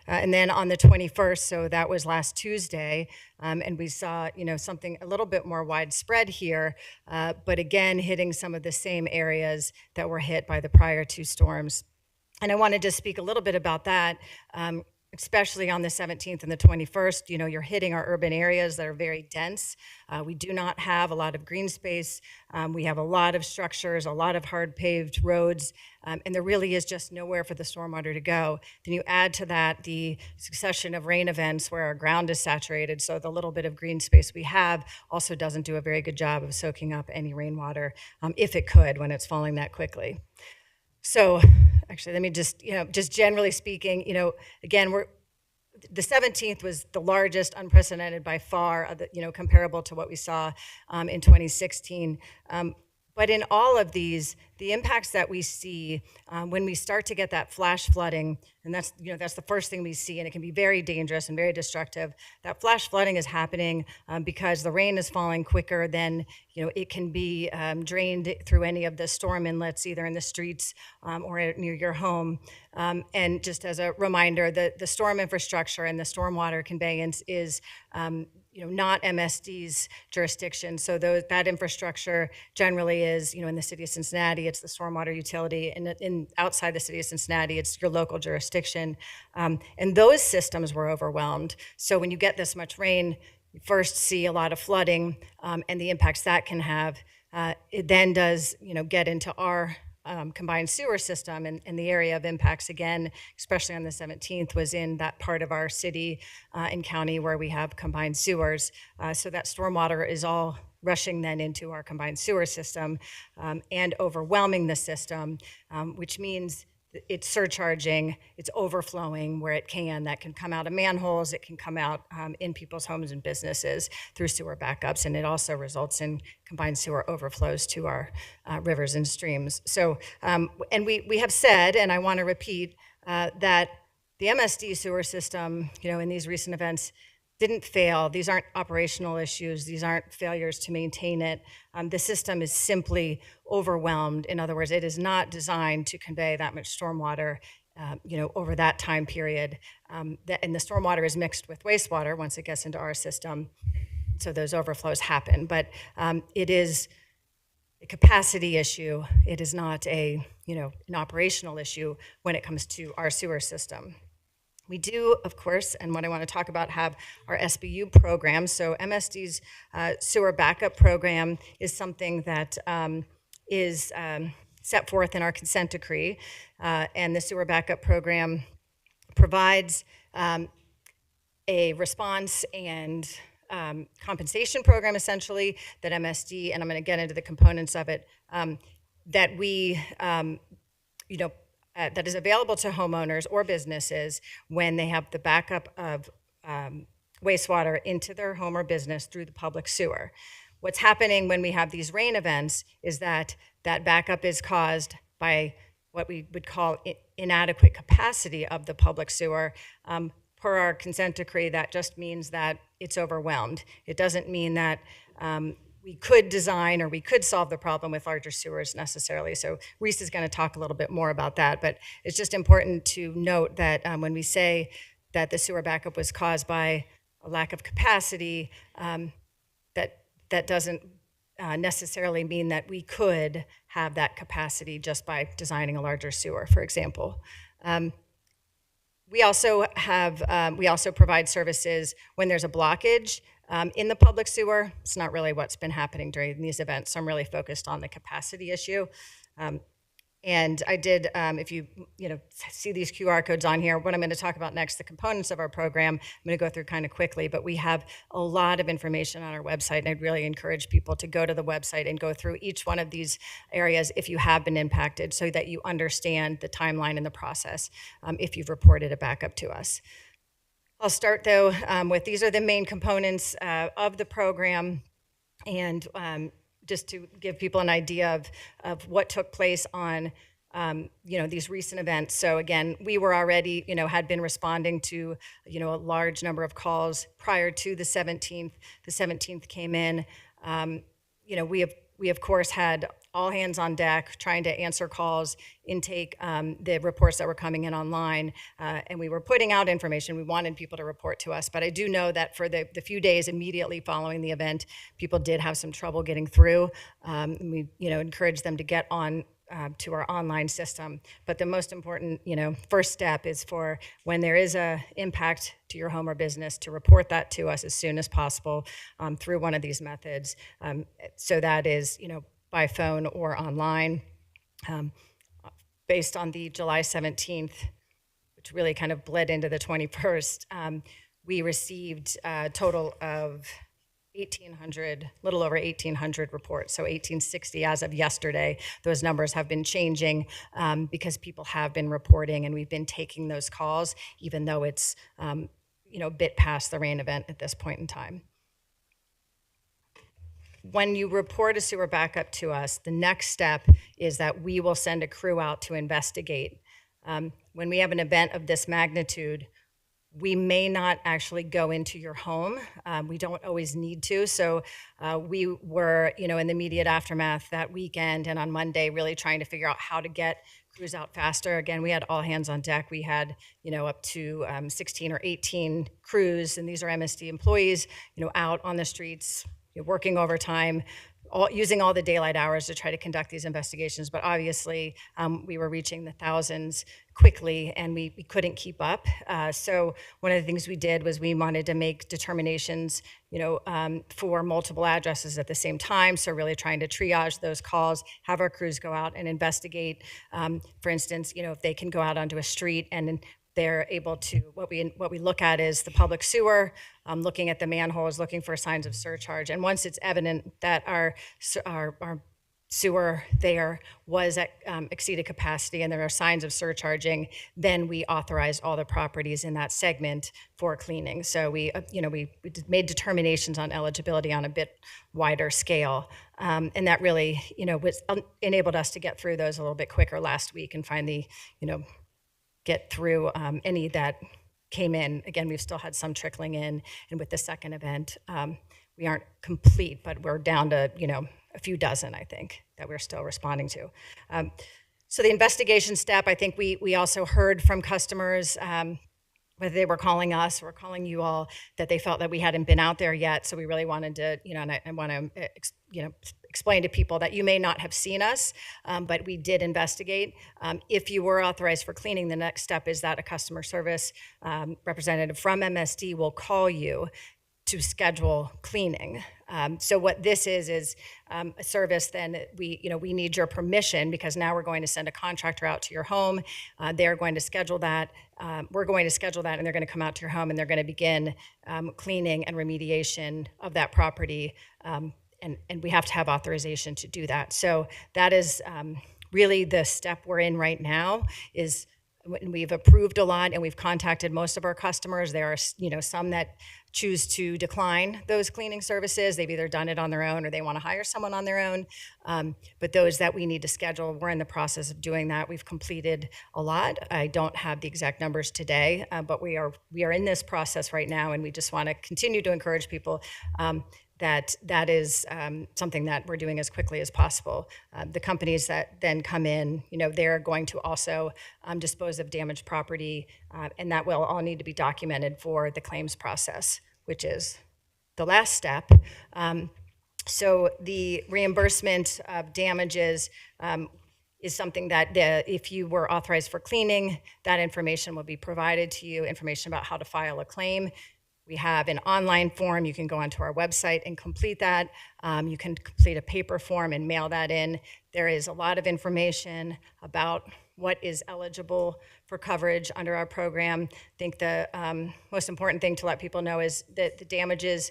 And then on the 21st, so that was last Tuesday, and we saw, something a little bit more widespread here, but again, hitting some of the same areas that were hit by the prior 2 storms. And I wanted to speak a little bit about that, especially on the 17th and the 21st. You're hitting our urban areas that are very dense. We do not have a lot of green space. We have a lot of structures, a lot of hard paved roads, and there really is just nowhere for the stormwater to go. Then you add to that the succession of rain events where our ground is saturated, so the little bit of green space we have also doesn't do a very good job of soaking up any rainwater, if it could, when it's falling that quickly. So actually, let me just generally speaking, again, the 17th was the largest, unprecedented by far, comparable to what we saw in 2016. But in all of these, the impacts that we see when we start to get that flash flooding, and that's the first thing we see, and it can be very dangerous and very destructive. That flash flooding is happening because the rain is falling quicker than it can be drained through any of the storm inlets, either in the streets or near your home. And just as a reminder, the storm infrastructure and the stormwater conveyance is not MSD's jurisdiction. So that infrastructure generally is, in the city of Cincinnati, it's the stormwater utility, and outside the city of Cincinnati, it's your local jurisdiction. And those systems were overwhelmed. So when you get this much rain, you first see a lot of flooding and the impacts that can have. It then does, get into our combined sewer system, and the area of impacts, again, especially on the 17th, was in that part of our city and county where we have combined sewers. So that stormwater is all rushing then into our combined sewer system and overwhelming the system, which means it's surcharging, it's overflowing where it can. That can come out of manholes, it can come out in people's homes and businesses through sewer backups, and it also results in combined sewer overflows to our rivers and streams. So, and we have said, and I want to repeat, that the MSD sewer system, in these recent events, didn't fail. These aren't operational issues. These aren't failures to maintain it. The system is simply overwhelmed. In other words, it is not designed to convey that much stormwater, over that time period. And the stormwater is mixed with wastewater once it gets into our system, so those overflows happen. But it is a capacity issue. It is not an operational issue when it comes to our sewer system. We do, of course, and what I want to talk about, have our SBU program. So MSD's sewer backup program is something that is set forth in our consent decree. And the sewer backup program provides a response and compensation program, essentially, that MSD, and I'm going to get into the components of it, that we, that is available to homeowners or businesses when they have the backup of wastewater into their home or business through the public sewer. What's happening when we have these rain events is that backup is caused by what we would call inadequate capacity of the public sewer, per our consent decree, that just means that it's overwhelmed. It doesn't mean that we could design or we could solve the problem with larger sewers necessarily. So Reese is going to talk a little bit more about that, but it's just important to note that when we say that the sewer backup was caused by a lack of capacity, that doesn't necessarily mean that we could have that capacity just by designing a larger sewer, for example. We also provide services when there's a blockage in the public sewer. It's not really what's been happening during these events, so I'm really focused on the capacity issue. And I did, if you see these QR codes on here, what I'm going to talk about next, the components of our program, I'm going to go through kind of quickly, but we have a lot of information on our website, and I'd really encourage people to go to the website and go through each one of these areas if you have been impacted, so that you understand the timeline and the process if you've reported a backup to us. I'll start though with these are the main components of the program, and just to give people an idea of what took place on these recent events. So again, we were already, had been responding to, a large number of calls prior to the 17th. The 17th came in. We of course had all hands on deck trying to answer calls, intake the reports that were coming in online, and we were putting out information. We wanted people to report to us, but I do know that for the few days immediately following the event, people did have some trouble getting through. We encouraged them to get on to our online system. But the most important, first step is for when there is a impact to your home or business to report that to us as soon as possible through one of these methods. So that is, by phone or online. Based on the July 17th, which really kind of bled into the 21st, we received a total of 1,800, little over 1,800 reports, so 1,860 as of yesterday. Those numbers have been changing because people have been reporting, and we've been taking those calls, even though it's a bit past the rain event at this point in time. When you report a sewer backup to us, the next step is that we will send a crew out to investigate. When we have an event of this magnitude, we may not actually go into your home. We don't always need to. So we were, in the immediate aftermath that weekend and on Monday, really trying to figure out how to get crews out faster. Again, we had all hands on deck. We had, up to 16 or 18 crews, and these are MSD employees, out on the streets, working overtime, using all the daylight hours to try to conduct these investigations. But obviously, we were reaching the thousands quickly, and we couldn't keep up. So one of the things we did was we wanted to make determinations, for multiple addresses at the same time. So really trying to triage those calls, have our crews go out and investigate. For instance, if they can go out onto a street and they're able to, what we look at is the public sewer, looking at the manholes, looking for signs of surcharge. And once it's evident that our sewer there was at exceeded capacity and there are signs of surcharging, then we authorize all the properties in that segment for cleaning. So we made determinations on eligibility on a bit wider scale. And that really, enabled us to get through those a little bit quicker last week and finally, get through any that came in. Again, we've still had some trickling in, and with the second event, we aren't complete, but we're down to, a few dozen, I think, that we're still responding to. So the investigation step, I think we also heard from customers, whether they were calling us or calling you all, that they felt that we hadn't been out there yet. So we really wanted to, and I want to, explain to people that you may not have seen us, but we did investigate. If you were authorized for cleaning, the next step is that a customer service representative from MSD will call you to schedule cleaning. So what this is a service. Then we need your permission, because now we're going to send a contractor out to your home. They're going to schedule that. We're going to schedule that, and they're going to come out to your home, and they're going to begin cleaning and remediation of that property. And we have to have authorization to do that. So that is really the step we're in right now, is We've approved a lot, and we've contacted most of our customers. There are, some that choose to decline those cleaning services. They've either done it on their own or they want to hire someone on their own. But those that we need to schedule, we're in the process of doing that. We've completed a lot. I don't have the exact numbers today, but we are in this process right now, and we just want to continue to encourage people that is something that we're doing as quickly as possible. The companies that then come in, they're going to also dispose of damaged property, and that will all need to be documented for the claims process, which is the last step. So the reimbursement of damages is something that if you were authorized for cleaning, that information will be provided to you, information about how to file a claim. We have an online form. You can go onto our website and complete that. You can complete a paper form and mail that in. There is a lot of information about what is eligible for coverage under our program. I think the most important thing to let people know is that the damages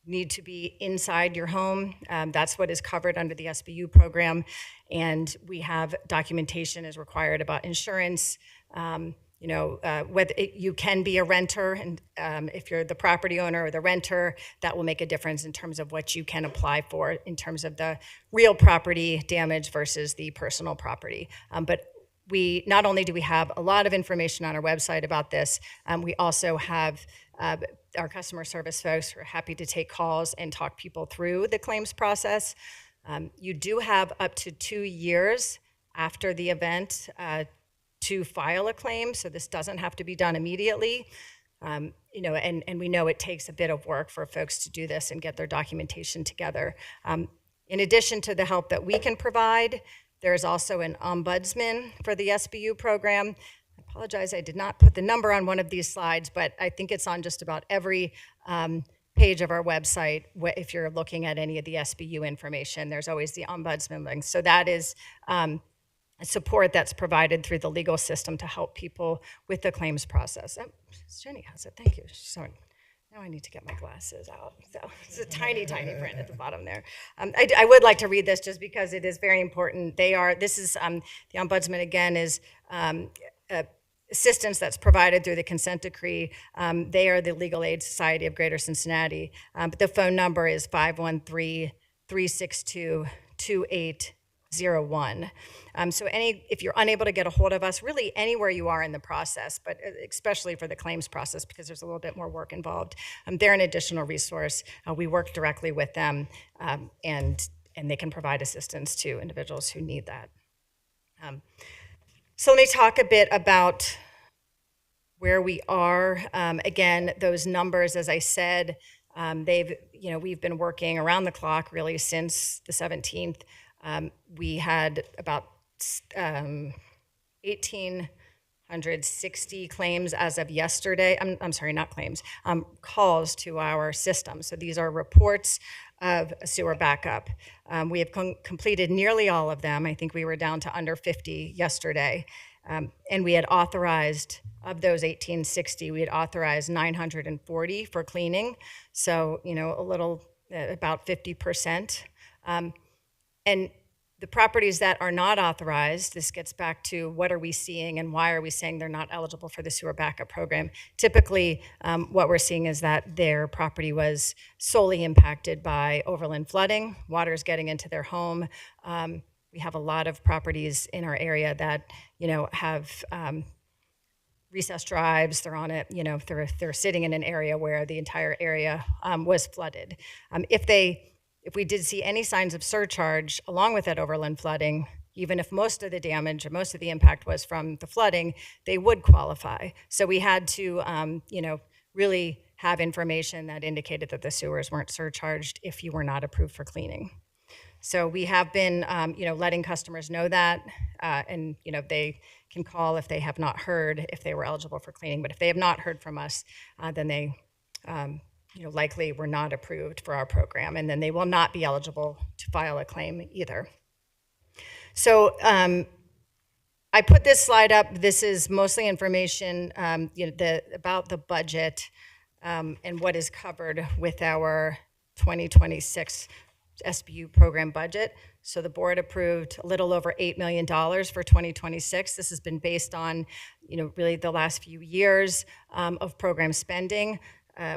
need to be inside your home. That's what is covered under the SBU program. And we have documentation is required about insurance, whether you can be a renter, and if you're the property owner or the renter, that will make a difference in terms of what you can apply for in terms of the real property damage versus the personal property. But we not only do we have a lot of information on our website about this, we also have our customer service folks who are happy to take calls and talk people through the claims process. You do have up to 2 years after the event to file a claim, so this doesn't have to be done immediately. And we know it takes a bit of work for folks to do this and get their documentation together. In addition to the help that we can provide, there's also an ombudsman for the SBU program. I apologize, I did not put the number on one of these slides, but I think it's on just about every page of our website. If you're looking at any of the SBU information, there's always the ombudsman link. So that is support that's provided through the legal system to help people with the claims process. Jenny has it, thank you. Sorry. Now I need to get my glasses out. So it's a tiny, tiny print at the bottom there. I would like to read this just because it is very important. The ombudsman again is assistance that's provided through the consent decree. They are the Legal Aid Society of Greater Cincinnati. But the phone number is 513-362-2801. So if you're unable to get a hold of us, really anywhere you are in the process, but especially for the claims process because there's a little bit more work involved, they're an additional resource. We work directly with them, and they can provide assistance to individuals who need that. So let me talk a bit about where we are. Again, those numbers, as I said, we've been working around the clock really since the 17th. We had about 1,860 claims as of yesterday. I'm sorry, not claims, calls to our system. So these are reports of a sewer backup. We have completed nearly all of them. I think we were down to under 50 yesterday. And we had authorized, of those 1,860, we had authorized 940 for cleaning. So, a little, about 50%. And the properties that are not authorized, this gets back to what are we seeing and why are we saying they're not eligible for the sewer backup program. Typically, what we're seeing is that their property was solely impacted by overland flooding, water's getting into their home. We have a lot of properties in our area that, have recessed drives. They're on it, they're sitting in an area where the entire area was flooded. If we did see any signs of surcharge along with that overland flooding, even if most of the damage or most of the impact was from the flooding, they would qualify. So we had to, really have information that indicated that the sewers weren't surcharged if you were not approved for cleaning. So we have been, letting customers know that, and, they can call if they have not heard if they were eligible for cleaning. But if they have not heard from us, then they, likely were not approved for our program, and then they will not be eligible to file a claim either. So I put this slide up. This is mostly information about the budget and what is covered with our 2026 SBU program budget. So the board approved a little over $8 million for 2026. This has been based on, really the last few years of program spending.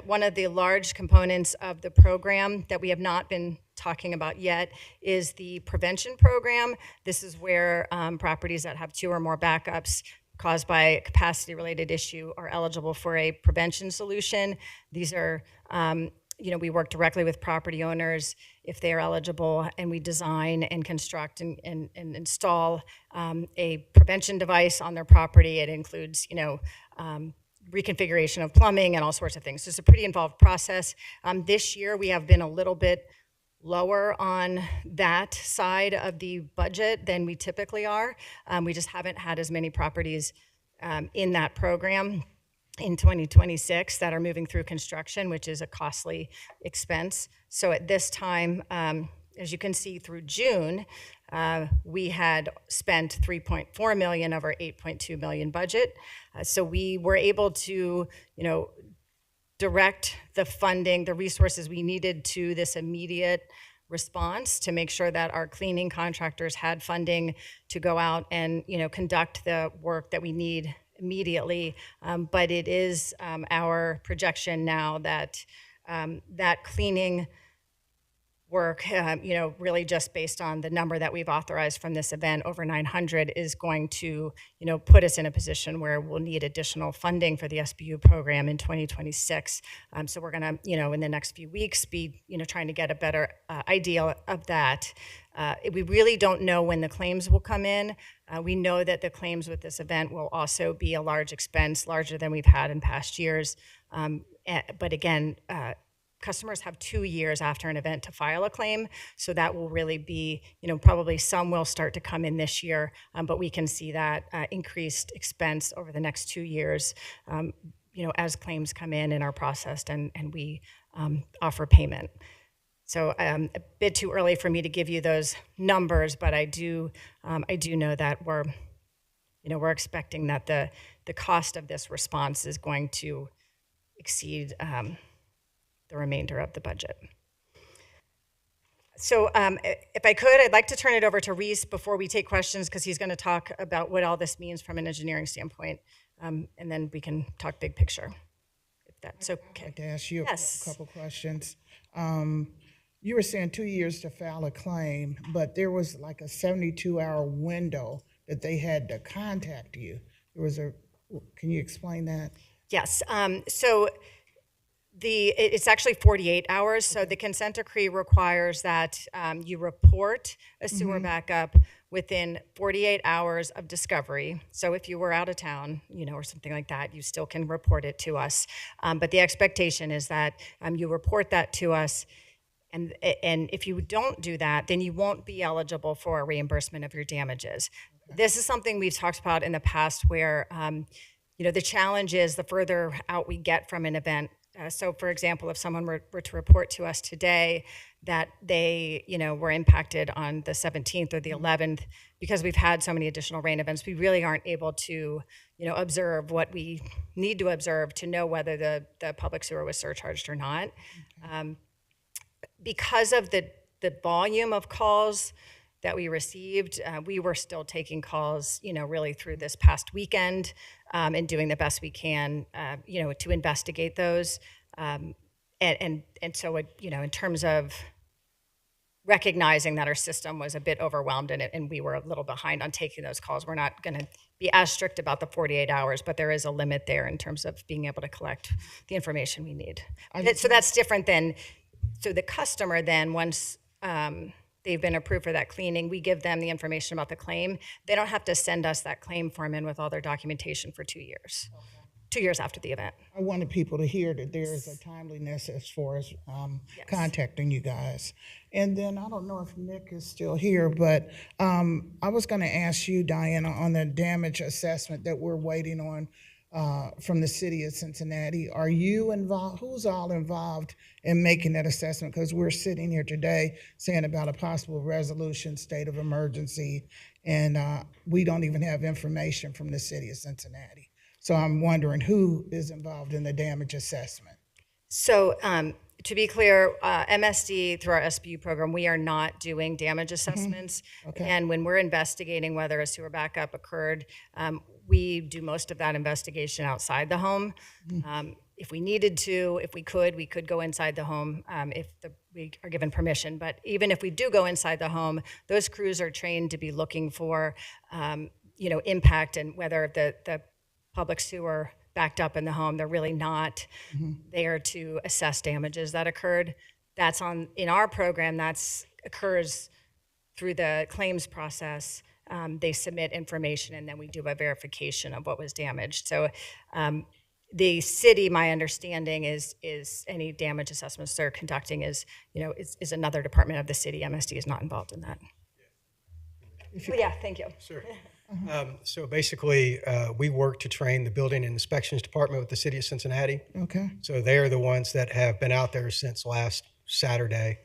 One of the large components of the program that we have not been talking about yet is the prevention program. This is where properties that have 2 or more backups caused by a capacity-related issue are eligible for a prevention solution. These are, we work directly with property owners if they are eligible, and we design and construct and install a prevention device on their property. It includes, reconfiguration of plumbing and all sorts of things. So it's a pretty involved process. This year, we have been a little bit lower on that side of the budget than we typically are. We just haven't had as many properties in that program in 2026 that are moving through construction, which is a costly expense. So at this time, as you can see through June, we had spent $3.4 million of our $8.2 million budget. So we were able to, direct the funding, the resources we needed to this immediate response to make sure that our cleaning contractors had funding to go out and, conduct the work that we need immediately. But it is our projection now that that cleaning work, really just based on the number that we've authorized from this event, over 900, is going to, put us in a position where we'll need additional funding for the SBU program in 2026. So we're gonna, in the next few weeks, be, trying to get a better idea of that. We really don't know when the claims will come in. We know that the claims with this event will also be a large expense, larger than we've had in past years. But again, customers have 2 years after an event to file a claim, so that will really be, probably some will start to come in this year, but we can see that increased expense over the next 2 years, as claims come in and are processed and we offer payment. So a bit too early for me to give you those numbers, but I do know that we're expecting that the cost of this response is going to exceed the remainder of the budget. So if I could, I'd like to turn it over to Reese before we take questions, because he's going to talk about what all this means from an engineering standpoint, and then we can talk big picture, if that's okay. I'd like to ask you Yes. a couple questions. You were saying 2 years to file a claim, but there was like a 72-hour window that they had to contact you. Can you explain that? Yes. So it's actually 48 hours. So the consent decree requires that you report a sewer backup within 48 hours of discovery. So if you were out of town, or something like that, you still can report it to us. But the expectation is that you report that to us. And if you don't do that, then you won't be eligible for a reimbursement of your damages. Okay. This is something we've talked about in the past where, the challenge is the further out we get from an event. So, for example, if someone were to report to us today that they, were impacted on the 17th or the 11th, because we've had so many additional rain events, we really aren't able to, observe what we need to observe to know whether the public sewer was surcharged or not. Okay. Because of the volume of calls that we received, we were still taking calls, really through this past weekend, and doing the best we can, to investigate those. And so, in terms of recognizing that our system was a bit overwhelmed and we were a little behind on taking those calls, we're not going to be as strict about the 48 hours, but there is a limit there in terms of being able to collect the information we need. So that's different than, so the customer then, once they've been approved for that cleaning, we give them the information about the claim. They don't have to send us that claim form in with all their documentation for 2 years. Okay. 2 years after the event. I wanted people to hear that there is a timeliness as far as Yes. contacting you guys. And then I don't know if Nick is still here, but I was going to ask you, Diana, on the damage assessment that we're waiting on from the city of Cincinnati. Are you involved? Who's all involved in making that assessment? Because we're sitting here today saying about a possible resolution, state of emergency, and we don't even have information from the city of Cincinnati. So I'm wondering who is involved in the damage assessment. So to be clear, MSD, through our SBU program, we are not doing damage assessments. Okay. And when we're investigating whether a sewer backup occurred, we do most of that investigation outside the home. If we needed to, if we could go inside the home we are given permission. But even if we do go inside the home, those crews are trained to be looking for, impact and whether the public sewer backed up in the home. They're really not there to assess damages that occurred. That's in our program, occurs through the claims process. They submit information and then we do a verification of what was damaged. So the city, my understanding is any damage assessments they're conducting is another department of the city. MSD is not involved in that. But yeah, thank you. Sure. So basically, we work to train the Building and Inspections Department with the City of Cincinnati. Okay. So they're the ones that have been out there since last Saturday,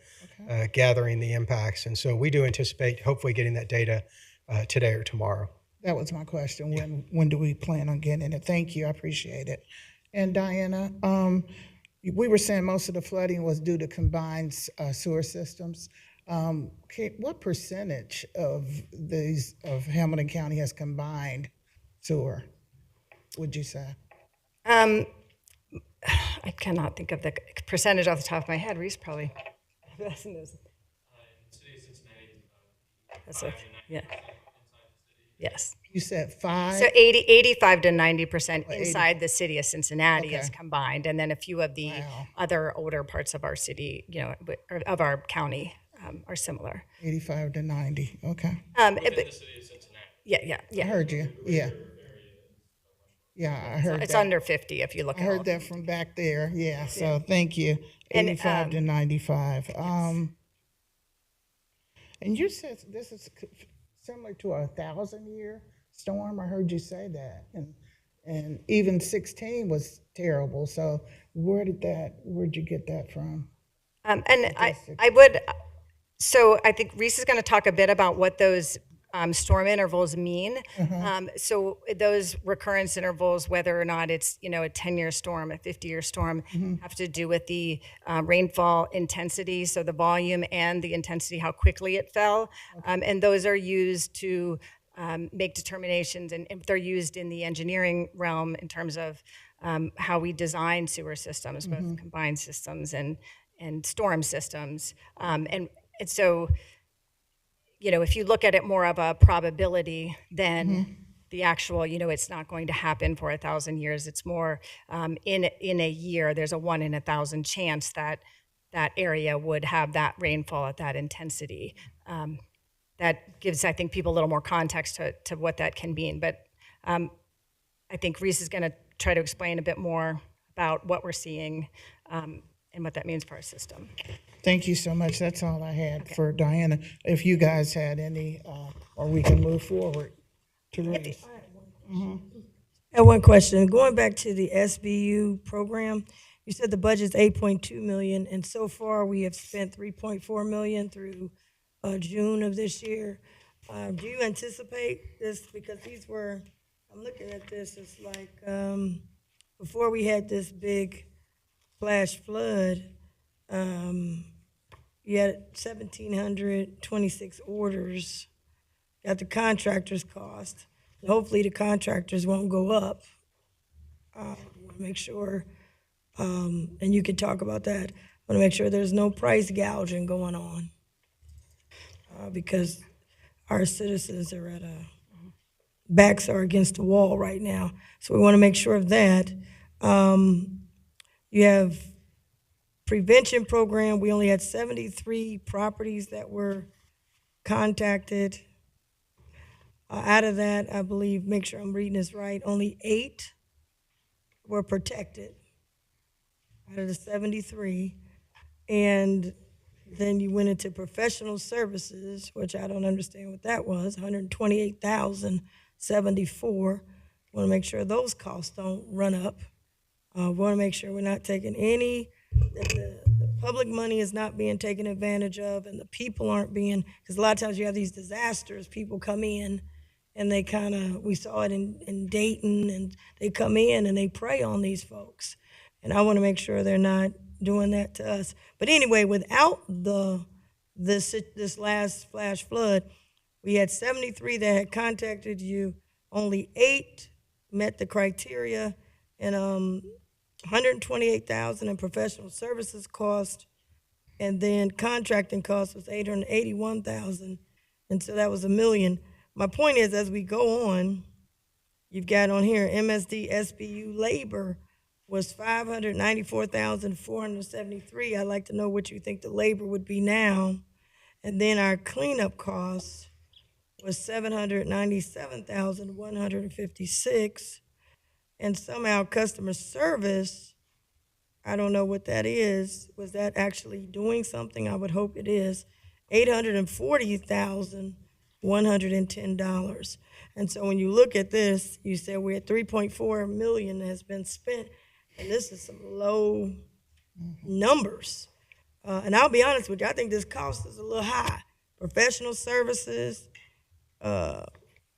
gathering the impacts. And so we do anticipate hopefully getting that data today or tomorrow. That was my question. When do we plan on getting it? Thank you. I appreciate it. And Diana, we were saying most of the flooding was due to combined sewer systems. What percentage of Hamilton County has combined sewer, would you say? I cannot think of the percentage off the top of my head. Reese probably. That's yeah. Yes. You said 5? So 85 to 90% 80. inside the city of Cincinnati is Okay. combined, and then a few of the Wow. other older parts of our city, or of our county, are similar. 85 to 90. Okay. Yeah. I heard you. Yeah. Yeah, I heard It's that. under 50 if you look I at all. heard that from back there. Yeah. So thank you. And, 85 to 95. And you said this is similar to a 1,000-year storm. I heard you say that, and even 16 was terrible. So where'd you get that from? And I would, so I think Reese is going to talk a bit about what those storm intervals mean. So those recurrence intervals, whether or not it's, a 10-year storm, a 50-year storm, have to do with the rainfall intensity, so the volume and the intensity, how quickly it fell. And those are used to make determinations, and they're used in the engineering realm in terms of how we design sewer systems, both combined systems and storm systems. And so, if you look at it more of a probability than the actual, it's not going to happen for 1,000 years. It's more in a year, there's a 1 in 1,000 chance that that area would have that rainfall at that intensity. That gives, I think, people a little more context to what that can mean. But I think Reese is going to try to explain a bit more about what we're seeing and what that means for our system. Thank you so much. That's all I had for Diana. If you guys had any, or we can move forward to Reese. I have one question. Going back to the SBU program, you said the budget's $8.2 million, and so far we have spent $3.4 million through June of this year. Do you anticipate this? Because I'm looking at this, it's like before we had this big flash flood, you had 1,726 orders, got the contractor's cost. Hopefully the contractors won't go up. I want to make sure, and you can talk about that, I want to make sure there's no price gouging going on because our citizens are backs are against the wall right now. So we want to make sure of that. You have prevention program. We only had 73 properties that were contacted. Out of that, I believe, make sure I'm reading this right, only 8 were protected out of the 73. And then you went into professional services, which I don't understand what that was, 128,074. Want to make sure those costs don't run up. Want to make sure we're not taking that the public money is not being taken advantage of, and the people aren't being, because a lot of times you have these disasters, people come in and they we saw it in Dayton, and they come in and they prey on these folks. And I want to make sure they're not doing that to us. But anyway, without this last flash flood, we had 73 that had contacted you. Only 8 met the criteria, and 128,000 in professional services cost, and then contracting cost was 881,000, and so that was $1 million. My point is, as we go on, you've got on here MSD SBU labor was 594,473. I'd like to know what you think the labor would be now, and then our cleanup cost was 797,156, and somehow customer service, I don't know what that is. Was that actually doing something? I would hope it is. $840,110. And so when you look at this, you said we're at 3.4 million has been spent, and this is some low numbers. And I'll be honest with you, I think this cost is a little high. Professional services, I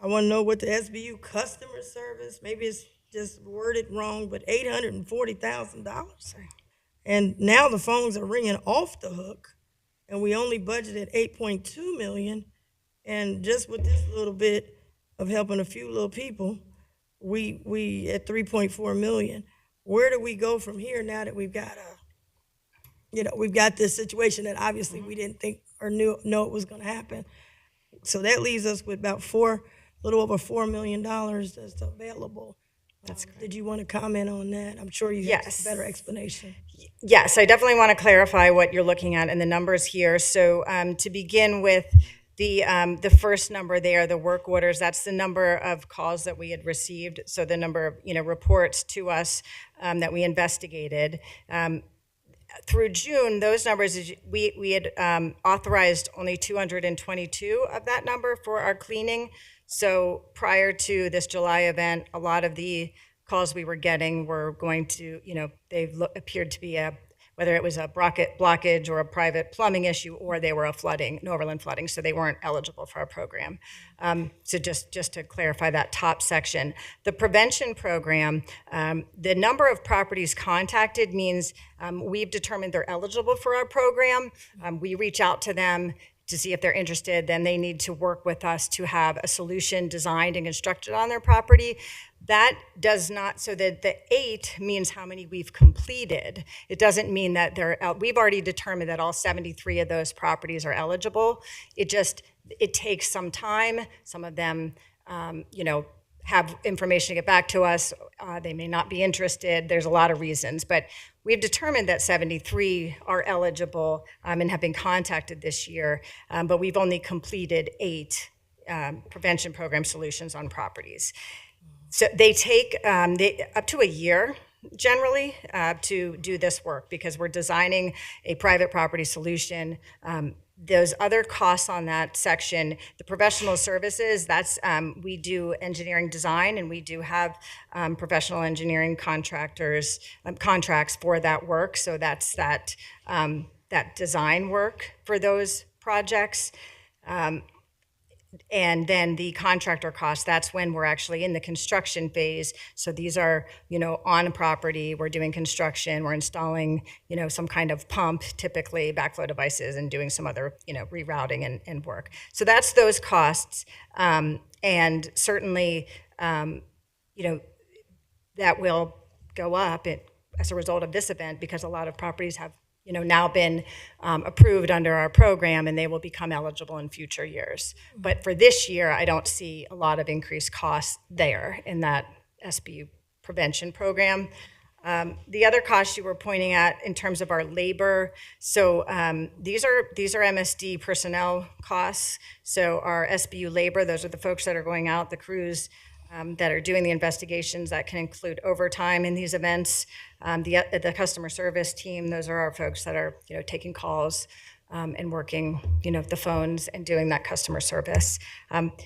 want to know what the SBU customer service, maybe it's just worded wrong, but $840,000. And now the phones are ringing off the hook, and we only budgeted 8.2 million. And just with this little bit of helping a few little people, we at 3.4 million. Where do we go from here now that we've got we've got this situation that obviously we didn't think or know it was going to happen? So that leaves us with about a little over $4 million that's available. That's correct. Did you want to comment on that? I'm sure you have a better explanation. Yes, I definitely want to clarify what you're looking at and the numbers here. So to begin with, the first number there, the work orders, that's the number of calls that we had received. So the number of reports to us that we investigated. Through June, those numbers, we had authorized only 222 of that number for our cleaning. So prior to this July event, a lot of the calls we were getting were going to, they appeared to be whether it was a blockage or a private plumbing issue, or they were an overland flooding, so they weren't eligible for our program. So just to clarify that top section. The prevention program, the number of properties contacted means we've determined they're eligible for our program. We reach out to them to see if they're interested, then they need to work with us to have a solution designed and constructed on their property. That does not, so that the 8 means how many we've completed. It doesn't mean that we've already determined that all 73 of those properties are eligible. It takes some time. Some of them, have information to get back to us. They may not be interested. There's a lot of reasons, but we've determined that 73 are eligible and have been contacted this year, but we've only completed 8 prevention program solutions on properties. So they take up to a year generally to do this work because we're designing a private property solution. Those other costs on that section, the professional services, that's we do engineering design, and we do have professional engineering contractors contracts for that work. So that's that design work for those projects. And then the contractor cost, that's when we're actually in the construction phase. So these are, on property, we're doing construction, we're installing, some kind of pump, typically backflow devices, and doing some other, rerouting and work. So that's those costs. And certainly, that will go up as a result of this event, because a lot of properties have now been approved under our program, and they will become eligible in future years. But for this year, I don't see a lot of increased costs there in that SBU prevention program. The other costs you were pointing at in terms of our labor, so these are MSD personnel costs. So our SBU labor, those are the folks that are going out, the crews that are doing the investigations. That can include overtime in these events. The customer service team, those are our folks that are taking calls and working the phones and doing that customer service.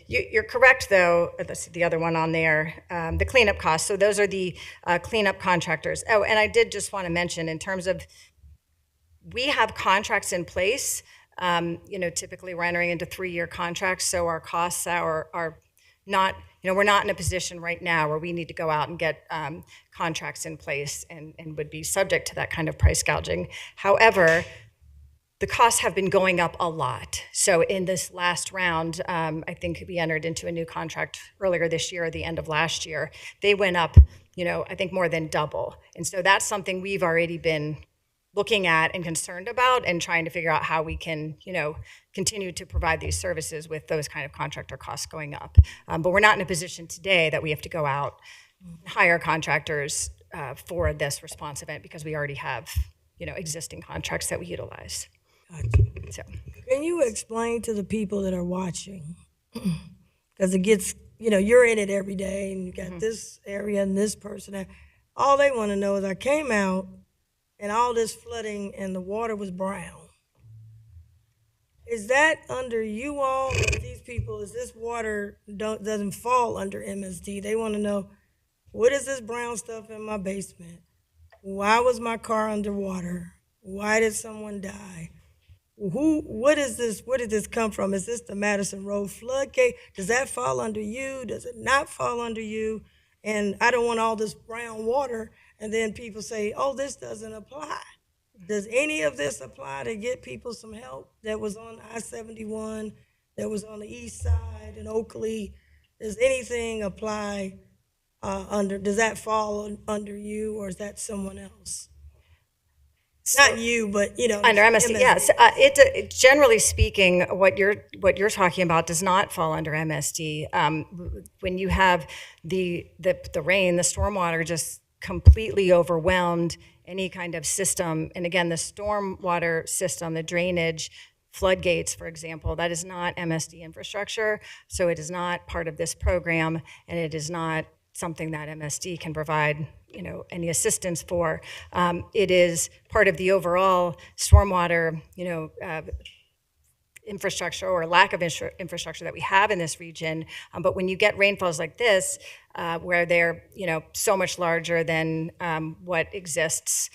You're correct though, the other one on there, the cleanup costs. So those are the cleanup contractors. Oh, and I did just want to mention, in terms of, we have contracts in place. Typically we're entering into 3-year contracts, so our costs are not, we're not in a position right now where we need to go out and get contracts in place and would be subject to that kind of price gouging. However, the costs have been going up a lot. So in this last round, I think we entered into a new contract earlier this year, or the end of last year. They went up, I think more than double. And so that's something we've already been looking at and concerned about, and trying to figure out how we can, continue to provide these services with those kind of contractor costs going up. But we're not in a position today that we have to go out and hire contractors for this response event, because we already have, existing contracts that we utilize. So, Can you explain to the people that are watching, because it gets, you're in it every day, and you got this area and this person. All they want to know is, I came out and all this flooding and the water was brown. Is that under you all, or these people? Is this water doesn't fall under MSD? They want to know, what is this brown stuff in my basement? Why was my car underwater? Why did someone die? What is this? Where did this come from? Is this the Madison Road floodgate? Does that fall under you? Does it not fall under you? And I don't want all this brown water, and then people say, oh, this doesn't apply. Does any of this apply to get people some help that was on I-71, that was on the east side in Oakley? Does anything apply does that fall under you, or is that someone else? Not you, but under MSD, yes. Generally speaking, what you're talking about does not fall under MSD. When you have the rain, the stormwater just completely overwhelmed any kind of system, and again, the stormwater system, the drainage, floodgates, for example, that is not MSD infrastructure, so it is not part of this program, and it is not something that MSD can provide any assistance for. It is part of the overall stormwater, infrastructure, or lack of infrastructure that we have in this region. But when you get rainfalls like this, where they're, so much larger than what exists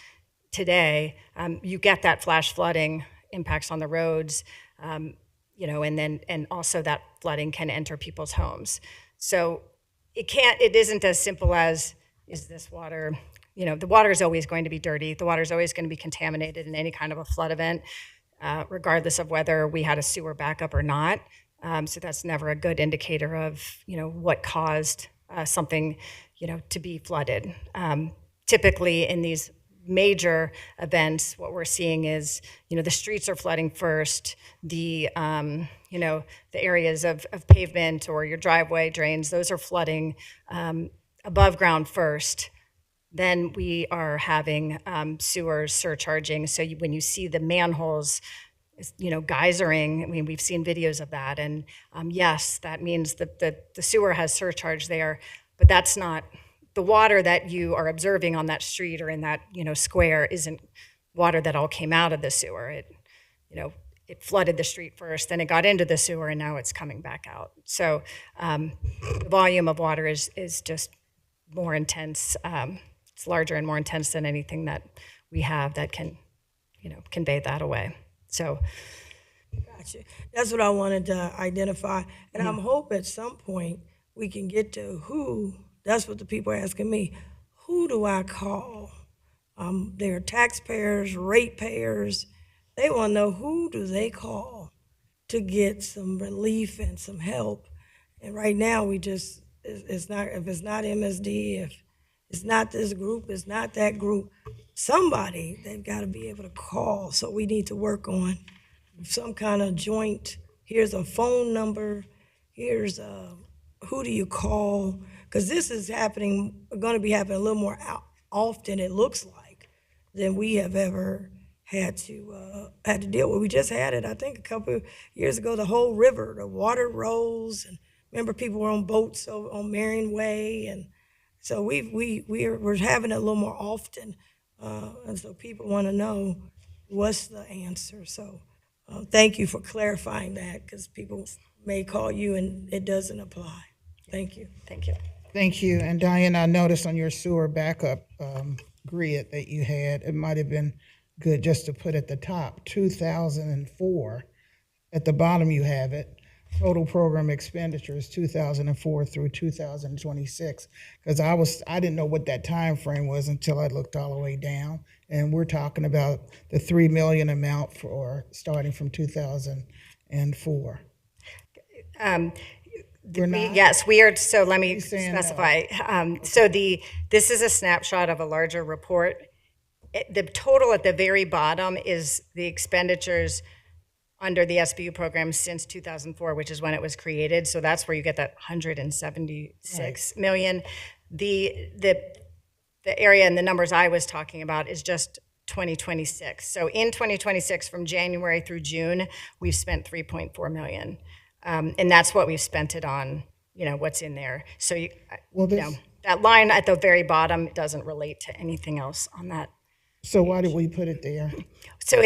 today, you get that flash flooding impacts on the roads, and also that flooding can enter people's homes. So it isn't as simple as, is this water, the water is always going to be dirty. The water is always going to be contaminated in any kind of a flood event, regardless of whether we had a sewer backup or not. So that's never a good indicator of, what caused something, to be flooded. Typically in these major events, what we're seeing is, the streets are flooding first, the areas of pavement or your driveway drains, those are flooding above ground first. Then we are having sewers surcharging. So when you see the manholes, geysering, I mean, we've seen videos of that. And yes, that means that the sewer has surcharge there, but that's not, the water that you are observing on that street or in that, square isn't water that all came out of the sewer. It flooded the street first, then it got into the sewer, and now it's coming back out. So the volume of water is just more intense. It's larger and more intense than anything that we have that can, convey that away. So, gotcha. That's what I wanted to identify, and I'm hoping at some point we can get to who. That's what the people are asking me. Who do I call? They're taxpayers, ratepayers. They want to know, who do they call to get some relief and some help. And right now, it's not, if it's not MSD, if it's not this group, it's not that group, somebody they've got to be able to call. So we need to work on some kind of joint, here's a phone number, here's who do you call? Because this is going to be happening a little more often, it looks like, than we have ever had to deal with. We just had it, I think, a couple of years ago. The whole river, the water rose, and remember people were on boats on Marion Way, and so we're having it a little more often, and so people want to know what's the answer. So thank you for clarifying that, because people may call you and it doesn't apply. Thank you. Thank you. Thank you. And Diane, I noticed on your sewer backup grid that you had, it might have been good just to put at the top 2004. At the bottom you have it. total program expenditures 2004 through 2026, because I didn't know what that time frame was until I looked all the way down, and we're talking about the 3 million amount for starting from 2004. We're not? Yes, we are. So let me saying no. specify. This is a snapshot of a larger report. The total at the very bottom is the expenditures under the SBU program since 2004, which is when it was created. So that's where you get that 176 million. The area and the numbers I was talking about is just 2026. So in 2026, from January through June, we've spent 3.4 million. And that's what we've spent it on, what's in there. So that line at the very bottom doesn't relate to anything else on that. So why did we put it there? So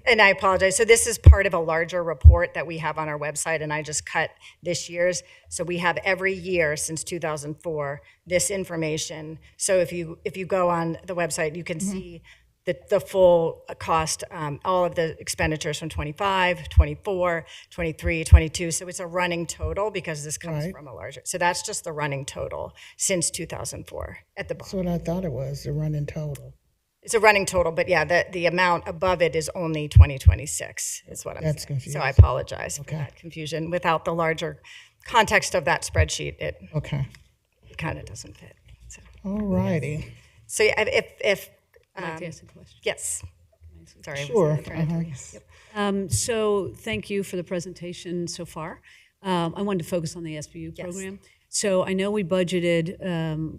and I apologize. So this is part of a larger report that we have on our website, and I just cut this year's. So we have every year since 2004 this information. So if you go on the website, you can see the full cost, all of the expenditures from 25, 24, 23, 22. So it's a running total because this comes from a larger. So that's just the running total since 2004 at the bottom. That's what I thought it was, the running total. It's a running total, but yeah, the amount above it is only 2026 is what I'm saying. That's confusing. So I apologize for that confusion. Without the larger context of that spreadsheet, it kind of doesn't fit. So. All righty. So yeah, if I'd like to ask a question. yes. Sorry. Sure. So thank you for the presentation so far. I wanted to focus on the SBU program. So I know we budgeted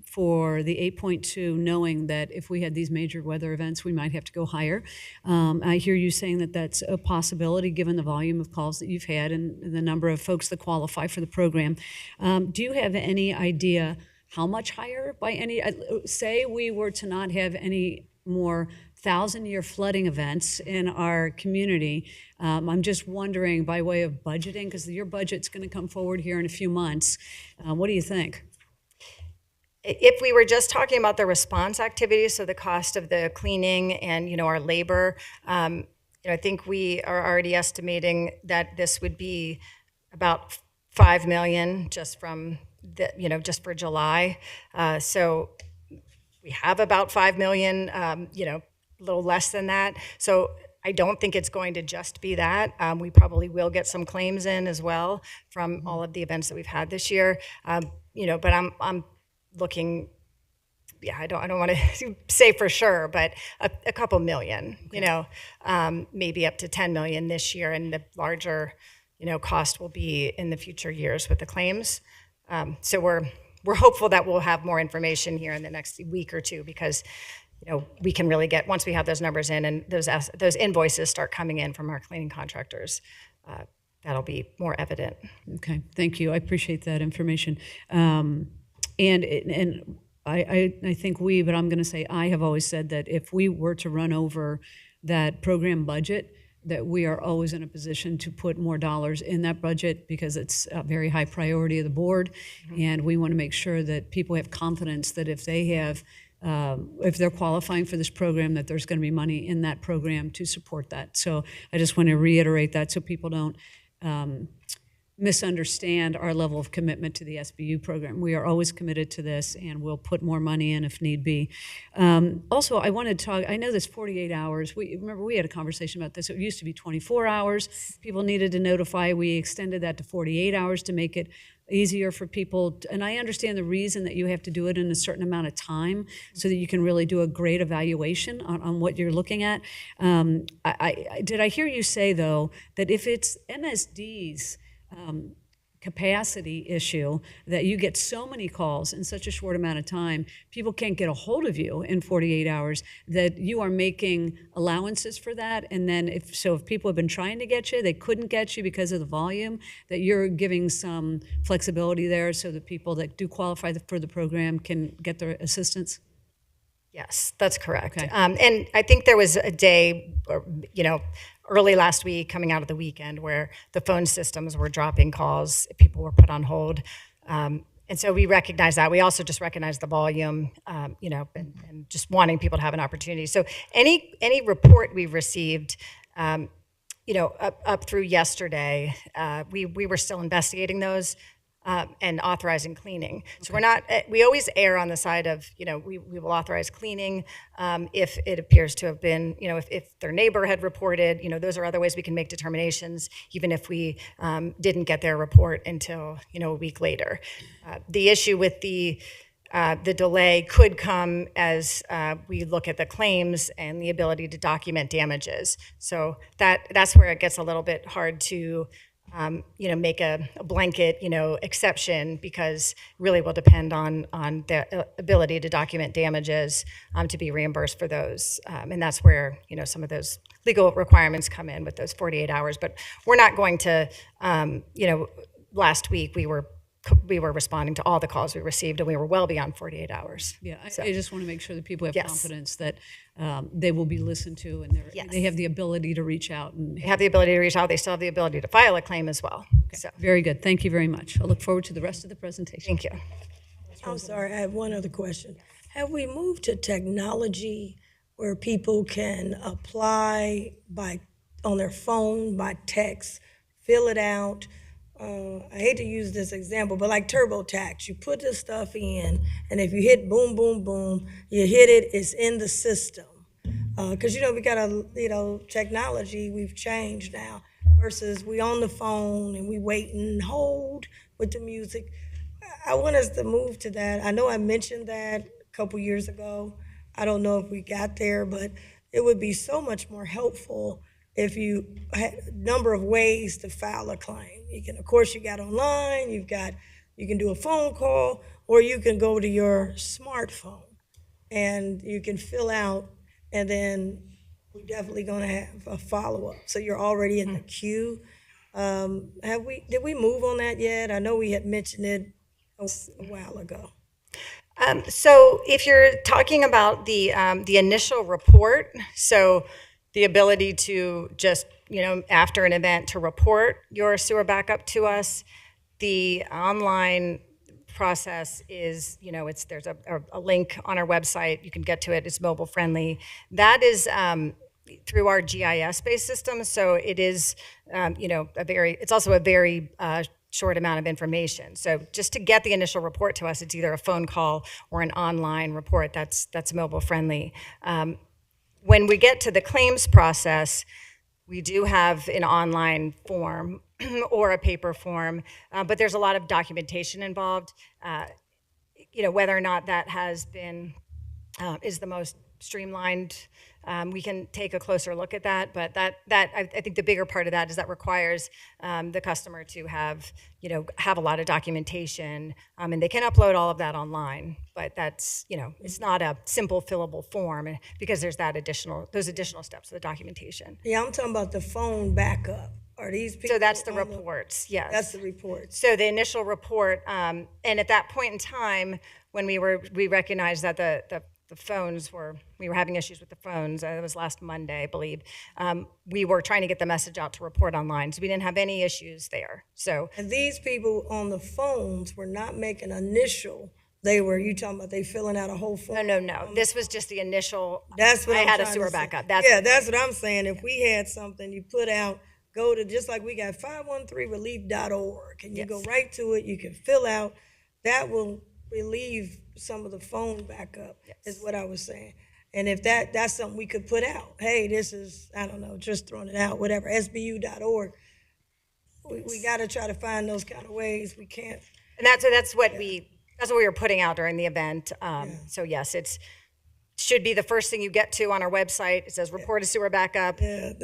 for the 8.2, knowing that if we had these major weather events, we might have to go higher. I hear you saying that that's a possibility given the volume of calls that you've had and the number of folks that qualify for the program. Do you have any idea how much higher by any, say we were to not have any more 1,000-year flooding events in our community. I'm just wondering, by way of budgeting, because your budget's going to come forward here in a few months, what do you think? If we were just talking about the response activities, so the cost of the cleaning and our labor, I think we are already estimating that this would be about 5 million just from just for July. So we have about 5 million, a little less than that. So I don't think it's going to just be that. We probably will get some claims in as well from all of the events that we've had this year. But I'm looking, I don't want to say for sure, but a couple million, maybe up to 10 million this year, and the larger, cost will be in the future years with the claims. So we're hopeful that we'll have more information here in the next week or two, because we can really get, once we have those numbers in and those invoices start coming in from our cleaning contractors, that'll be more evident. Okay, thank you. I appreciate that information. And I think but I'm going to say I have always said that if we were to run over that program budget, that we are always in a position to put more dollars in that budget because it's a very high priority of the board. And we want to make sure that people have confidence that if they have if they're qualifying for this program, that there's going to be money in that program to support that. So I just want to reiterate that so people don't misunderstand our level of commitment to the SBU program. We are always committed to this, and we'll put more money in if need be. Also, I want to talk, I know this 48 hours, remember we had a conversation about this. It used to be 24 hours. People needed to notify. We extended that to 48 hours to make it easier for people. And I understand the reason that you have to do it in a certain amount of time so that you can really do a great evaluation on what you're looking at. Did I hear you say, though, that if it's MSD's capacity issue, that you get so many calls in such a short amount of time, people can't get a hold of you in 48 hours, that you are making allowances for that? And then if people have been trying to get you, they couldn't get you because of the volume, that you're giving some flexibility there so that people that do qualify for the program can get their assistance? Yes, that's correct. Okay. And I think there was a day, early last week, coming out of the weekend, where the phone systems were dropping calls, people were put on hold. And so we recognize that. We also just recognize the volume, and just wanting people to have an opportunity. So any report we've received, up through yesterday, we were still investigating those and authorizing cleaning. So we're not, we always err on the side of, we will authorize cleaning if it appears to have been, if their neighbor had reported, those are other ways we can make determinations, even if we didn't get their report until, a week later. The issue with the delay could come as we look at the claims and the ability to document damages. So that's where it gets a little bit hard to, make a blanket, exception, because really will depend on the ability to document damages to be reimbursed for those. And that's where, some of those legal requirements come in with those 48 hours. But we're not going to, last week we were responding to all the calls we received, and we were well beyond 48 hours. Yeah, I just want to make sure that people have Yes. confidence that they will be listened to, and Yes. they have the ability to reach out. And They have the ability to reach out. They still have the ability to file a claim as well. So, very good. Thank you very much. I look forward to the rest of the presentation. thank you. I'm sorry, I have one other question. Have we moved to technology where people can apply on their phone, by text, fill it out? I hate to use this example, but like TurboTax, you put this stuff in, and if you hit boom, boom, boom, you hit it, it's in the system. Because, we got technology, we've changed now, versus we on the phone and we wait and hold with the music. I want us to move to that. I know I mentioned that a couple years ago. I don't know if we got there, but it would be so much more helpful if you had a number of ways to file a claim. You can, of course, you got online, you can do a phone call, or you can go to your smartphone and you can fill out, and then we're definitely going to have a follow-up. So you're already in the queue. Did we move on that yet? I know we had mentioned it a while ago. So if you're talking about the initial report, so the ability to just, after an event, to report your sewer backup to us, the online process is, there's a link on our website. You can get to it. It's mobile friendly. That is through our GIS-based system. So it is, it's also a very short amount of information. So just to get the initial report to us, it's either a phone call or an online report that's mobile friendly. When we get to the claims process, we do have an online form or a paper form, but there's a lot of documentation involved. Whether or not that has been, is the most streamlined, we can take a closer look at that. But I think the bigger part of that is that requires the customer to have a lot of documentation, and they can upload all of that online. But that's, it's not a simple fillable form because there's those additional steps of the documentation. Yeah, I'm talking about the phone backup. Are these people? So that's the reports, yes. That's the reports. So the initial report, and at that point in time, when we recognized that the phones we were having issues with the phones. It was last Monday, I believe. We were trying to get the message out to report online, so we didn't have any issues there. So, and these people on the phones were not making initial. You talking about they filling out a whole form? No. This was just the initial. That's what I I'm had a trying sewer to say. backup. That's what I'm saying. If we had something you put out, go to, just like we got 513relief.org, and you go right to it. You can fill out. That will relieve some of the phone backup, is what I was saying. And if that's something we could put out, hey, this is, I don't know, just throwing it out, whatever, sbu.org. We got to try to find those kind of ways. We can't. And that's what we were putting out during the event. So yes, it should be the first thing you get to on our website. It says report a sewer backup. We're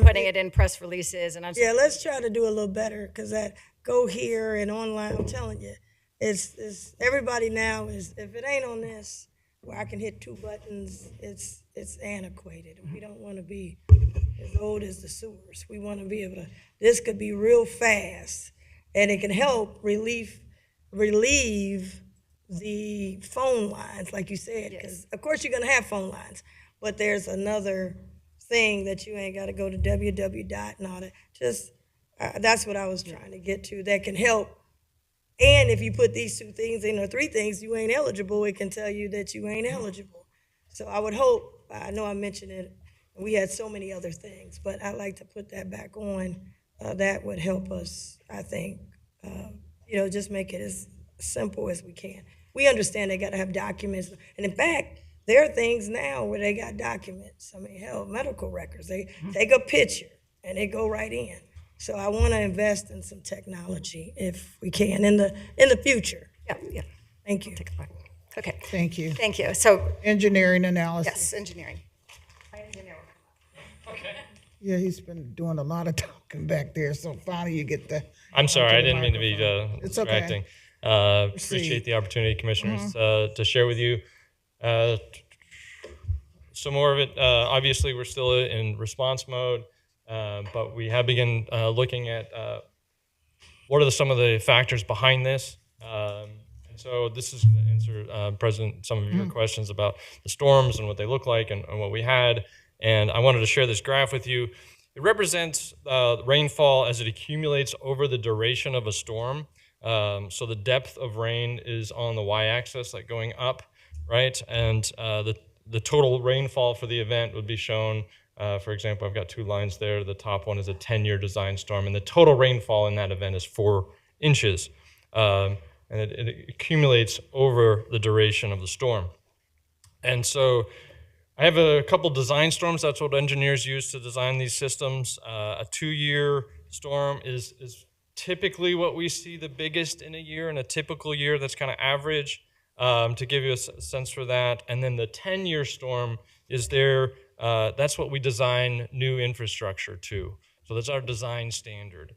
putting it in press releases, and let's try to do a little better, because that go here and online. I'm telling you, it's everybody now is, if it ain't on this where I can hit two buttons, it's antiquated. We don't want to be as old as the sewers. We want to be able to. This could be real fast, and it can help relieve the phone lines, like you said, because of course you're gonna have phone lines, but there's another thing that you ain't got to go to www. and all that. Just that's what I was trying to get to. That can help. And if you put these two things in, or three things, you ain't eligible, it can tell you that you ain't eligible. So I would hope, I know I mentioned it We had so many other things, but I'd like to put that back on. That would help us, I think, just make it as simple as we can. We understand they got to have documents. And in fact, there are things now where they got documents. I mean, hell, medical records. They take a picture and they go right in. So I want to invest in some technology if we can in the future. Yeah. Thank you. Take a look. Okay. Thank you. Thank you. So, Engineering analysis. yes, engineering. My engineer. Yeah, he's been doing a lot of talking back there, so finally you get the. I'm sorry, onto I the didn't mean to be microphone. It's okay. distracting. Proceed. Appreciate the opportunity, Commissioners, to share with you some more of it. Obviously, we're still in response mode, but we have begun looking at what are some of the factors behind this. And so this is going to answer, President, some of your questions about the storms and what they look like and what we had. And I wanted to share this graph with you. It represents rainfall as it accumulates over the duration of a storm. So the depth of rain is on the y-axis, like going up, right? And the total rainfall for the event would be shown. For example, I've got two lines there. The top one is a 10-year design storm, and the total rainfall in that event is 4 inches. And it accumulates over the duration of the storm. And so I have a couple design storms. That's what engineers use to design these systems. A 2-year storm is typically what we see the biggest in a year. In a typical year, that's kind of average, to give you a sense for that. And then the 10-year storm is there. That's what we design new infrastructure to. So that's our design standard.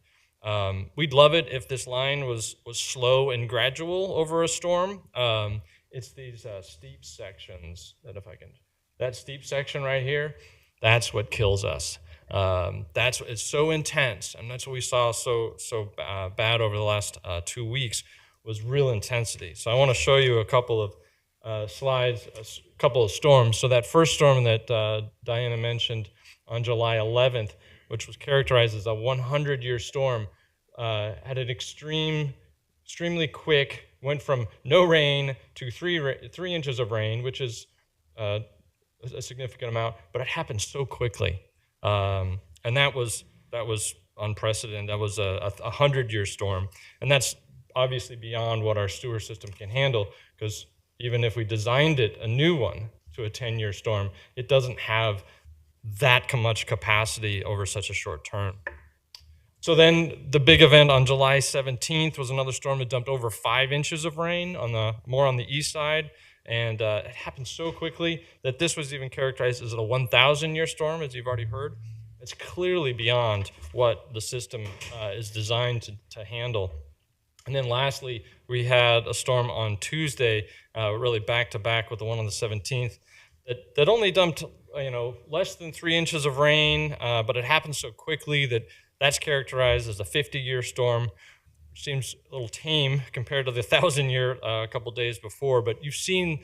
We'd love it if this line was slow and gradual over a storm. It's these steep sections that steep section right here, that's what kills us. It's so intense, and that's what we saw so bad over the last 2 weeks was real intensity. So I want to show you a couple of slides, a couple of storms. So that first storm that Diana mentioned on July 11th, which was characterized as a 100-year storm, had an extremely quick, went from no rain to 3 inches of rain, which is a significant amount, but it happened so quickly. And that was unprecedented. That was a 100-year storm. And that's obviously beyond what our sewer system can handle, because even if we designed it, a new one, to a 10-year storm, it doesn't have that much capacity over such a short term. So then the big event on July 17th was another storm that dumped over 5 inches of rain more on the east side. And it happened so quickly that this was even characterized as a 1,000-year storm, as you've already heard. It's clearly beyond what the system is designed to handle. And then lastly, we had a storm on Tuesday, really back-to-back with the one on the 17th, that only dumped less than 3 inches of rain, but it happened so quickly that's characterized as a 50-year storm. Seems a little tame compared to the 1,000-year a couple days before, but you've seen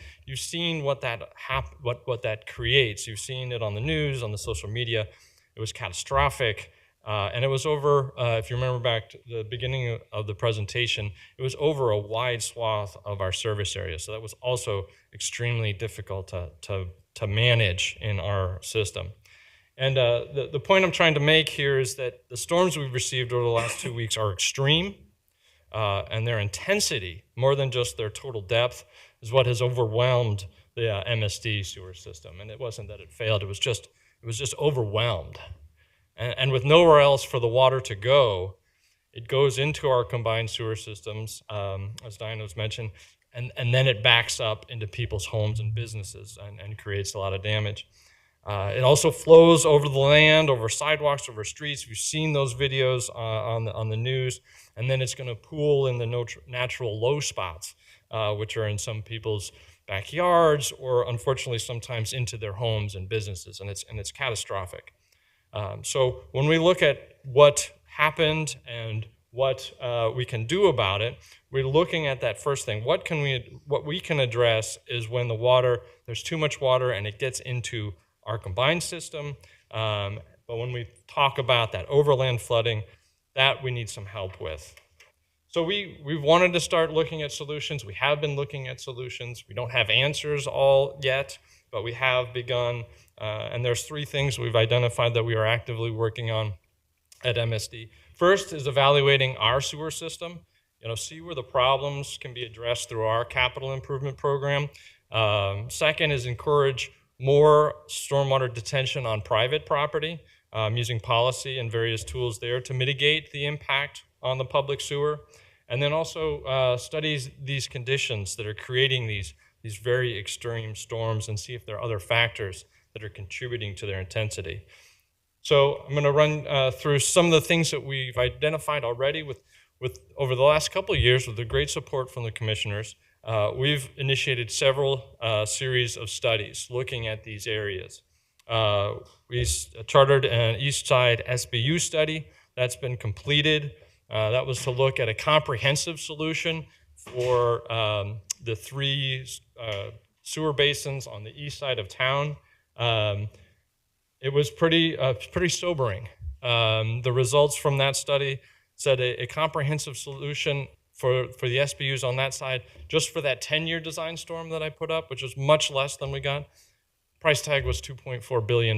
what that creates. You've seen it on the news, on the social media. It was catastrophic, and it was over. If you remember back to the beginning of the presentation, it was over a wide swath of our service area. So that was also extremely difficult to manage in our system. And the point I'm trying to make here is that the storms we've received over the last 2 weeks are extreme. And their intensity, more than just their total depth, is what has overwhelmed the MSD sewer system. And it wasn't that it failed; it was just overwhelmed. And with nowhere else for the water to go, it goes into our combined sewer systems, as Diana was mentioned, and then it backs up into people's homes and businesses and creates a lot of damage. It also flows over the land, over sidewalks, over streets. We've seen those videos on the news. And then it's going to pool in the natural low spots, which are in some people's backyards or, unfortunately, sometimes into their homes and businesses. And it's catastrophic. So when we look at what happened and what we can do about it, we're looking at that first thing. What we can address is when there's too much water and it gets into our combined system. But when we talk about that overland flooding, that we need some help with. So we've wanted to start looking at solutions. We have been looking at solutions. We don't have answers all yet, but we have begun, and there's 3 things we've identified that we are actively working on at MSD. First is evaluating our sewer system, see where the problems can be addressed through our capital improvement program. Second is encourage more stormwater detention on private property, using policy and various tools there to mitigate the impact on the public sewer. And then also studies these conditions that are creating these very extreme storms and see if there are other factors that are contributing to their intensity. So I'm going to run through some of the things that we've identified already with over the last couple of years with the great support from the commissioners. We've initiated several series of studies looking at these areas. We chartered an East Side SBU study that's been completed. That was to look at a comprehensive solution for the 3 sewer basins on the east side of town. It was pretty sobering. The results from that study said a comprehensive solution for the SBUs on that side, just for that 10-year design storm that I put up, which was much less than we got. Price tag was $2.4 billion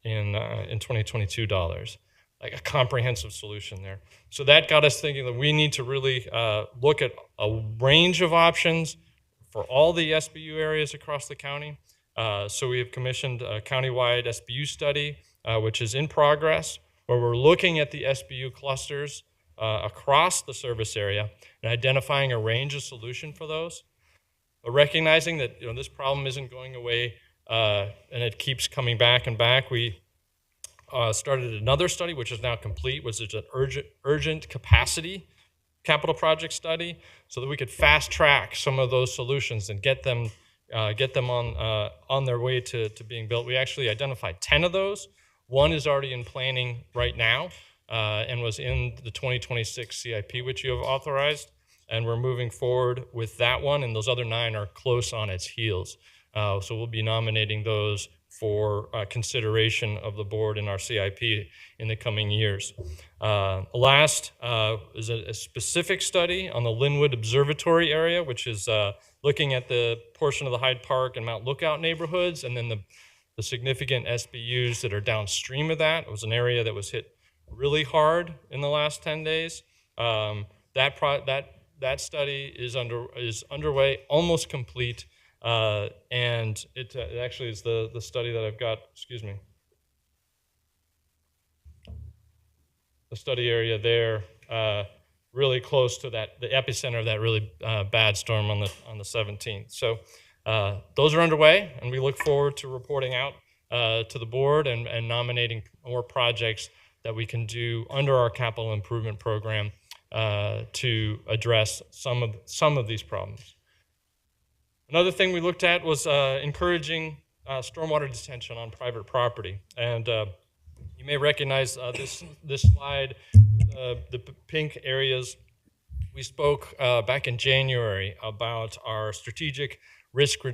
in 2022 dollars, like a comprehensive solution there. So that got us thinking that we need to really look at a range of options for all the SBU areas across the county. So we have commissioned a countywide SBU study, which is in progress, where we're looking at the SBU clusters across the service area and identifying a range of solution for those. But recognizing that this problem isn't going away and it keeps coming back and back, we started another study, which is now complete, which is an urgent capacity capital project study, so that we could fast track some of those solutions and get them on their way to being built. We actually identified 10 of those. One is already in planning right now and was in the 2026 CIP, which you have authorized, and we're moving forward with that one, and those other 9 are close on its heels. So we'll be nominating those for consideration of the board in our CIP in the coming years. Last is a specific study on the Linwood Observatory area, which is looking at the portion of the Hyde Park and Mount Lookout neighborhoods, and then the significant SBUs that are downstream of that. It was an area that was hit really hard in the last 10 days. That study is underway, almost complete, and it actually is the study that I've got. Excuse me. The study area there, really close to the epicenter of that really bad storm on the 17th. So those are underway, and we look forward to reporting out to the board and nominating more projects that we can do under our capital improvement program to address some of these problems. Another thing we looked at was encouraging stormwater detention on private property, and you may recognize this slide, the pink areas. We spoke back in January about our strategic risk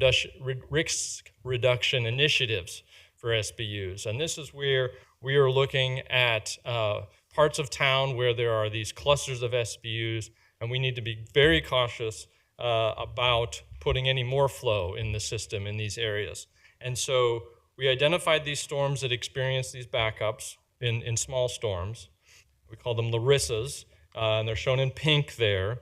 reduction initiatives for SBUs, and this is where we are looking at parts of town where there are these clusters of SBUs, and we need to be very cautious about putting any more flow in the system in these areas. And so we identified these storms that experience these backups in small storms. We call them Larissas, and they're shown in pink there.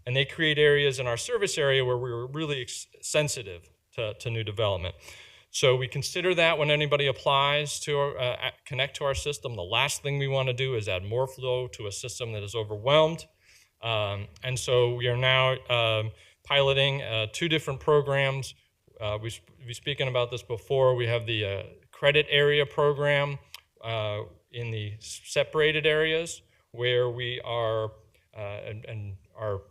And they create areas in our service area where we were really sensitive to new development. So we consider that when anybody applies to connect to our system. The last thing we want to do is add more flow to a system that is overwhelmed. And so we are now piloting 2 different programs. We've spoken about this before. We have the credit area program in the separated areas where we are, and our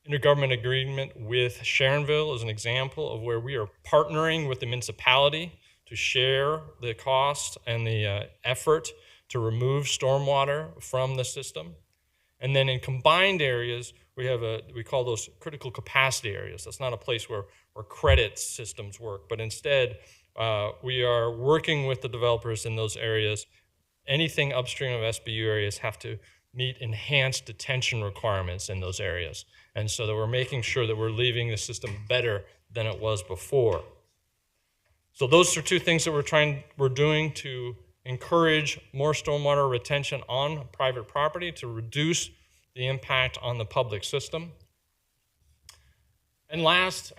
intergovernment agreement with Sharonville is an example of where we are partnering with the municipality to share the cost and the effort to remove stormwater from the system. And then in combined areas, we call those critical capacity areas. That's not a place where credit systems work, but instead we are working with the developers in those areas. Anything upstream of SBU areas have to meet enhanced detention requirements in those areas. And so that we're making sure that we're leaving the system better than it was before. So those are two things that we're doing to encourage more stormwater retention on private property to reduce the impact on the public system. And last,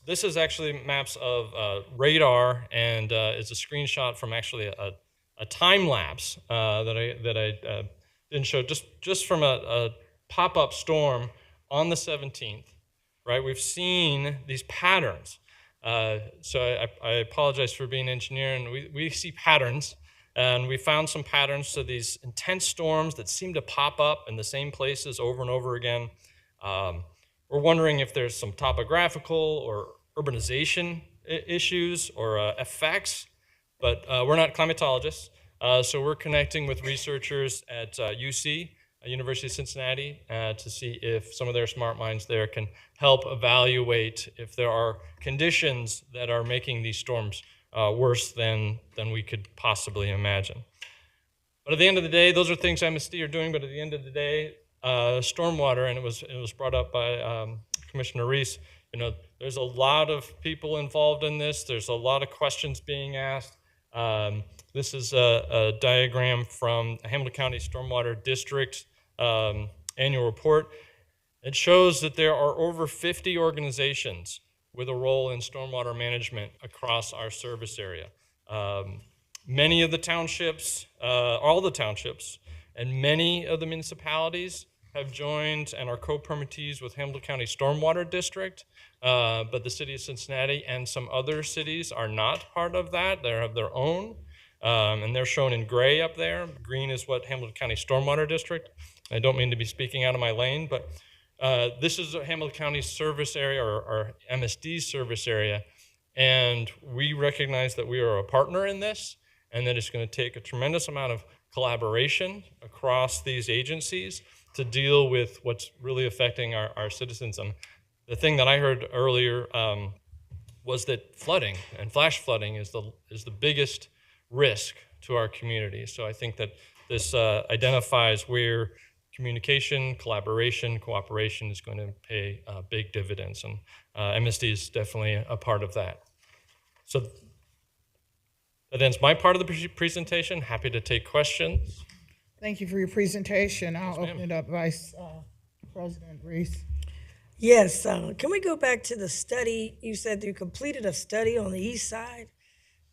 this is actually maps of radar, and it's a screenshot from actually a time lapse that I didn't show, just from a pop-up storm on the 17th, right? We've seen these patterns. So I apologize for being an engineer, and we see patterns, and we found some patterns to these intense storms that seem to pop up in the same places over and over again. We're wondering if there's some topographical or urbanization issues or effects, but we're not climatologists, so we're connecting with researchers at UC, University of Cincinnati, to see if some of their smart minds there can help evaluate if there are conditions that are making these storms worse than we could possibly imagine. But at the end of the day, those are things MSD are doing, but at the end of the day, stormwater, and it was brought up by Commissioner Reese, there's a lot of people involved in this. There's a lot of questions being asked. This is a diagram from Hamilton County Stormwater District annual report. It shows that there are over 50 organizations with a role in stormwater management across our service area. Many of the townships, all the townships, and many of the municipalities have joined and are co-permittees with Hamilton County Stormwater District, but the city of Cincinnati and some other cities are not part of that. They have their own, and they're shown in gray up there. Green is what Hamilton County Stormwater District. I don't mean to be speaking out of my lane, but this is a Hamilton County service area, or MSD service area, and we recognize that we are a partner in this, and that it's going to take a tremendous amount of collaboration across these agencies to deal with what's really affecting our citizens. And the thing that I heard earlier was that flooding and flash flooding is the biggest risk to our community. So I think that this identifies where communication, collaboration, cooperation is going to pay big dividends, and MSD is definitely a part of that. So that ends my part of the presentation. Happy to take questions. Thank you for your presentation. I'll open it up, Vice President Reese. Yes, can we go back to the study? You said you completed a study on the east side,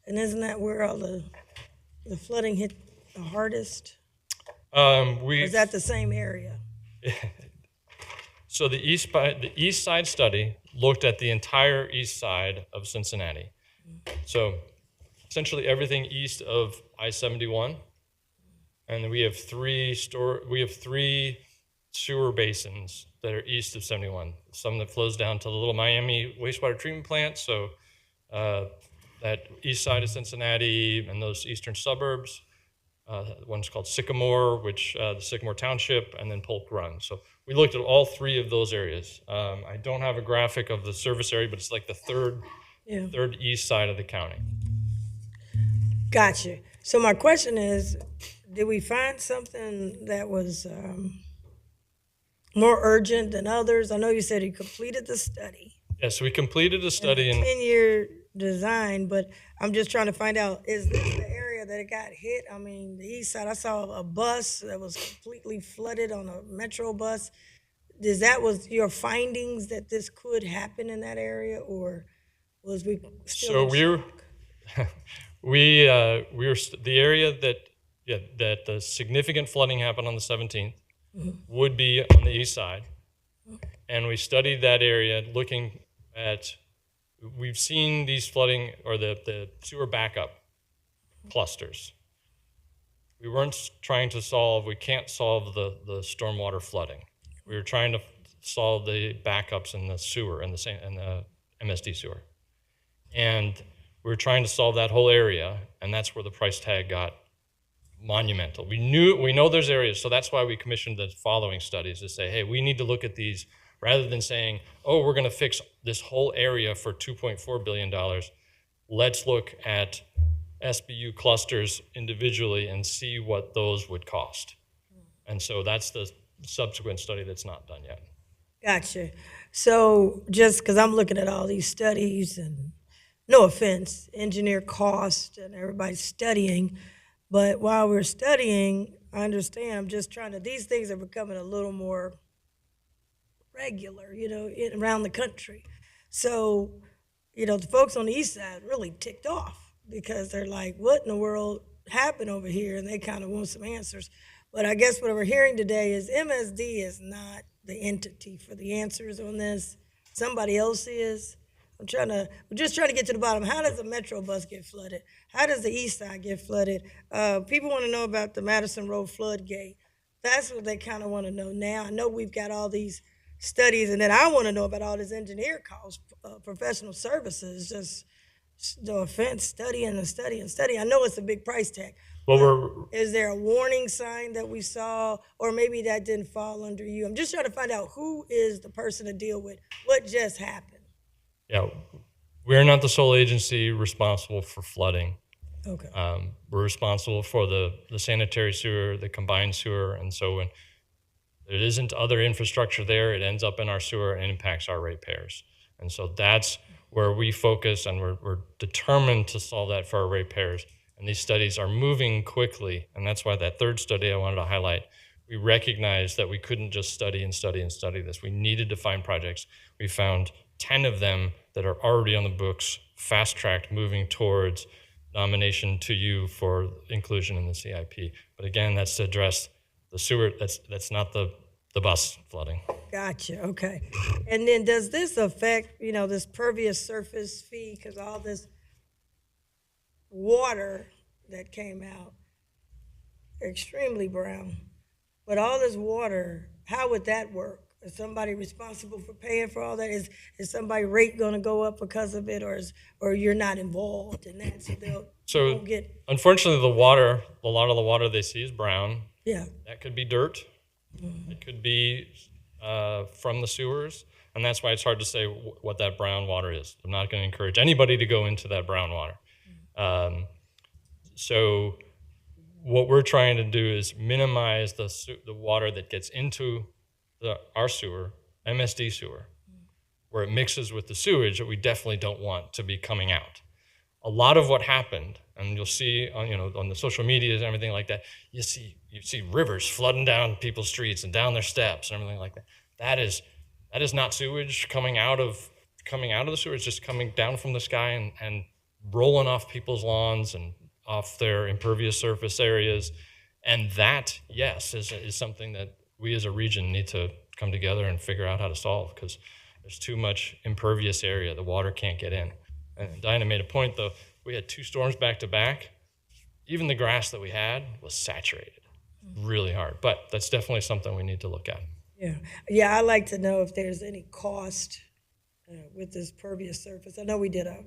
and isn't that where all the flooding hit the hardest? Or is that the same area? So the east side study looked at the entire east side of Cincinnati. So essentially everything east of I-71, and we have three sewer basins that are east of 71. Some that flows down to the Little Miami wastewater treatment plant. So that east side of Cincinnati and those eastern suburbs. One's called Sycamore, which the Sycamore Township, and then Polk Run. So we looked at all three of those areas. I don't have a graphic of the service area, but it's like the third east side of the county. Gotcha. So my question is, did we find something that was more urgent than others? I know you said you completed the study. Yes, we completed a study in 10-year design, but I'm just trying to find out, is this the area that it got hit? I mean, the east side, I saw a bus that was completely flooded on a metro bus. Was your findings that this could happen in that area, or was we still the area that the significant flooding happened on the 17th would be on the east side. And we studied that area looking at, we've seen these flooding or the sewer backup clusters. We can't solve the stormwater flooding. We were trying to solve the backups in the sewer and the MSD sewer. And we were trying to solve that whole area, and that's where the price tag got monumental. We know there's areas, so that's why we commissioned the following studies to say, hey, we need to look at these rather than saying, oh, we're going to fix this whole area for $2.4 billion. Let's look at SBU clusters individually and see what those would cost. And so that's the subsequent study that's not done yet. Gotcha. So just because I'm looking at all these studies and no offense, engineer cost and everybody's studying. But while we're studying, I understand, I'm just trying to, these things are becoming a little more regular, around the country. So, the folks on the east side really ticked off because they're like, what in the world happened over here? And they kind of want some answers. But I guess what we're hearing today is MSD is not the entity for the answers on this. Somebody else is. We're just trying to get to the bottom. How does the Metro bus get flooded? How does the east side get flooded? People want to know about the Madison Road floodgate. That's what they kind of want to know now. I know we've got all these studies, and then I want to know about all this engineer costs, professional services, just no offense, study and study and study. I know it's a big price tag. Well, Is there a warning sign that we saw, or maybe that didn't fall under you? I'm just trying to find out who is the person to deal with what just happened. yeah, we're not the sole agency responsible for flooding. Okay. We're responsible for the sanitary sewer, the combined sewer, and so when there isn't other infrastructure there, it ends up in our sewer and impacts our ratepayers. And so that's where we focus, and we're determined to solve that for our ratepayers. And these studies are moving quickly, and that's why that third study I wanted to highlight, we recognized that we couldn't just study and study and study this. We needed to find projects. We found 10 of them that are already on the books, fast-tracked, moving towards nomination to you for inclusion in the CIP. But again, that's to address the sewer, that's not the bus flooding. Gotcha. Okay. And then does this affect, this pervious surface fee? Because all this water that came out, extremely brown, but all this water, how would that work? Is somebody responsible for paying for all that? Is somebody rate going to go up because of it, or you're not involved in that, so they won't get? Unfortunately, a lot of the water they see is brown. Yeah. That could be dirt. It could be from the sewers, and that's why it's hard to say what that brown water is. I'm not going to encourage anybody to go into that brown water. So what we're trying to do is minimize the water that gets into our sewer, MSD sewer, where it mixes with the sewage that we definitely don't want to be coming out. A lot of what happened, and you'll see on the social medias and everything like that, you see rivers flooding down people's streets and down their steps and everything like that. That is not sewage coming out of the sewer. It's just coming down from the sky and rolling off people's lawns and off their impervious surface areas. And that, yes, is something that we as a region need to come together and figure out how to solve, because there's too much impervious area. The water can't get in. And Diana made a point, though. We had 2 storms back to back. Even the grass that we had was saturated really hard. But that's definitely something we need to look at. Yeah. I'd like to know if there's any cost with this pervious surface. I know we did a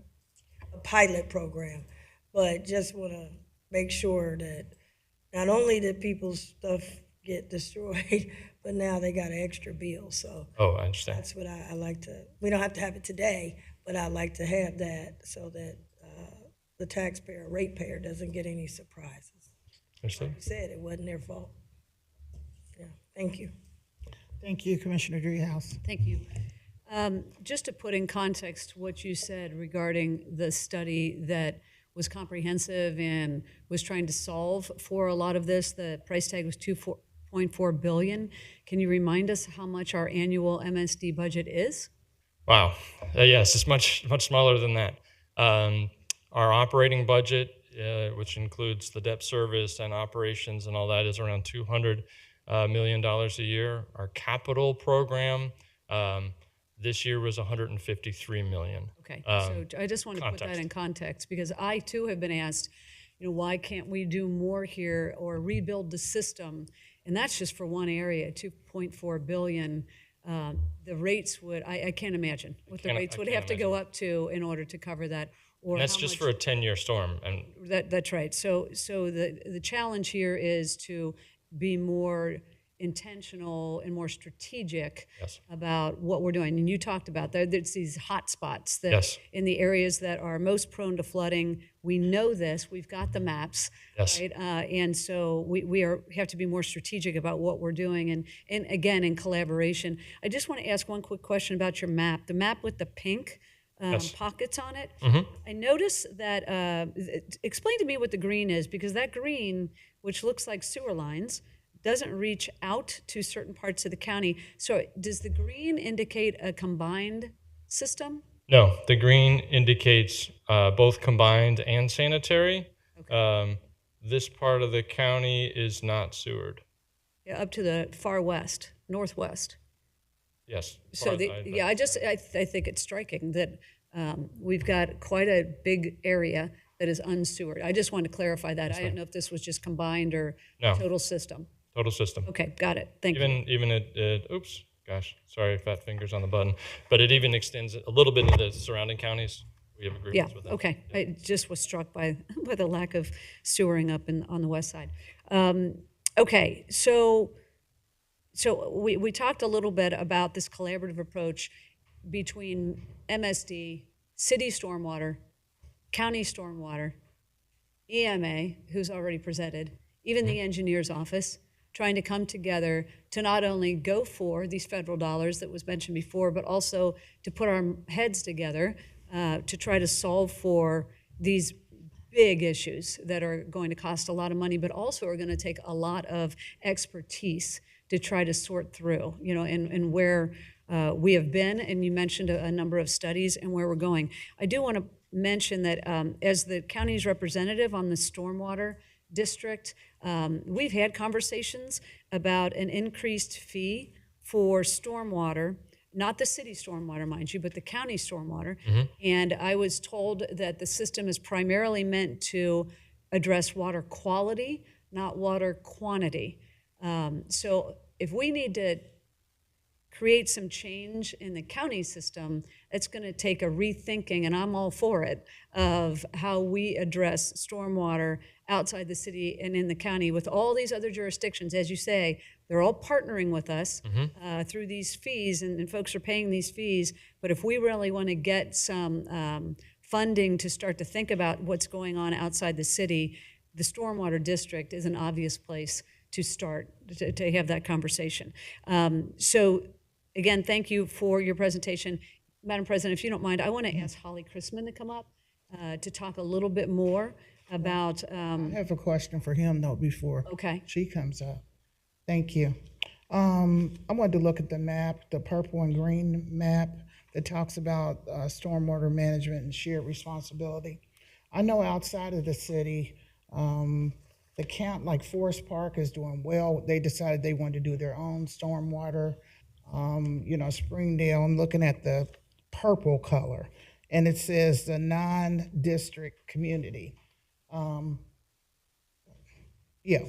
pilot program, but just want to make sure that not only did people's stuff get destroyed, but now they got an extra bill. So I understand. that's what I like to, we don't have to have it today, but I'd like to have that so that the taxpayer, ratepayer doesn't get any surprises. Understood. Like you said, it wasn't their fault. Yeah, thank you. Thank you, Commissioner Driehaus. Thank you. Just to put in context what you said regarding the study that was comprehensive and was trying to solve for a lot of this, the price tag was $2.4 billion. Can you remind us how much our annual MSD budget is? Wow. Yes, it's much smaller than that. Our operating budget, which includes the debt service and operations and all that, is around $200 million a year. Our capital program this year was $153 million. Okay, so I just want to put that in context, because I too have been asked, why can't we do more here or rebuild the system? And that's just for one area, $2.4 billion. The rates would, I can't imagine what the rates would have to go up to in order to cover that. Or and that's just for a 10-year storm. And that's right. So the challenge here is to be more intentional and more strategic about what we're doing. And you talked about there's these hot spots that in the areas that are most prone to flooding. We know this. We've got the maps, right? And so we have to be more strategic about what we're doing, and again, in collaboration. I just want to ask one quick question about your map. The map with the pink Yes. pockets on it. I noticed that, explain to me what the green is, because that green, which looks like sewer lines, doesn't reach out to certain parts of the county. So does the green indicate a combined system? No, the green indicates both combined and sanitary. This part of the county is not sewered. Yeah, up to the far west, northwest. Yes. So I think it's striking that we've got quite a big area that is unsewered. I just wanted to clarify that. I didn't know if this was just combined or No. total system. Total system. Okay, got it. Thank you. Even it oops, gosh, sorry, fat fingers on the button. But it even extends a little bit into the surrounding counties. We have Yeah, agreements with them. okay. I just was struck by the lack of sewering up on the west side. Okay, so we talked a little bit about this collaborative approach between MSD, city stormwater, county stormwater, EMA, who's already presented, even the engineer's office, trying to come together to not only go for these federal dollars that was mentioned before, but also to put our heads together to try to solve for these big issues that are going to cost a lot of money, but also are going to take a lot of expertise to try to sort through, and where we have been, and you mentioned a number of studies and where we're going. I do want to mention that as the county's representative on the stormwater district, we've had conversations about an increased fee for stormwater, not the city stormwater, mind you, but the county stormwater. And I was told that the system is primarily meant to address water quality, not water quantity. So if we need to create some change in the county system, it's going to take a rethinking, and I'm all for it, of how we address stormwater outside the city and in the county with all these other jurisdictions. As you say, they're all partnering with us through these fees, and folks are paying these fees. But if we really want to get some funding to start to think about what's going on outside the city, the stormwater district is an obvious place to start to have that conversation. So again, thank you for your presentation. Madam President, if you don't mind, I want to ask Holly Chrisman to come up to talk a little bit more about. I have a question for him though before Okay. she comes up. Thank you. I wanted to look at the map, the purple and green map that talks about stormwater management and shared responsibility. I know outside of the city, the count, like Forest Park is doing well. They decided they wanted to do their own stormwater. Springdale, I'm looking at the purple color, and it says the non-district community. Yeah.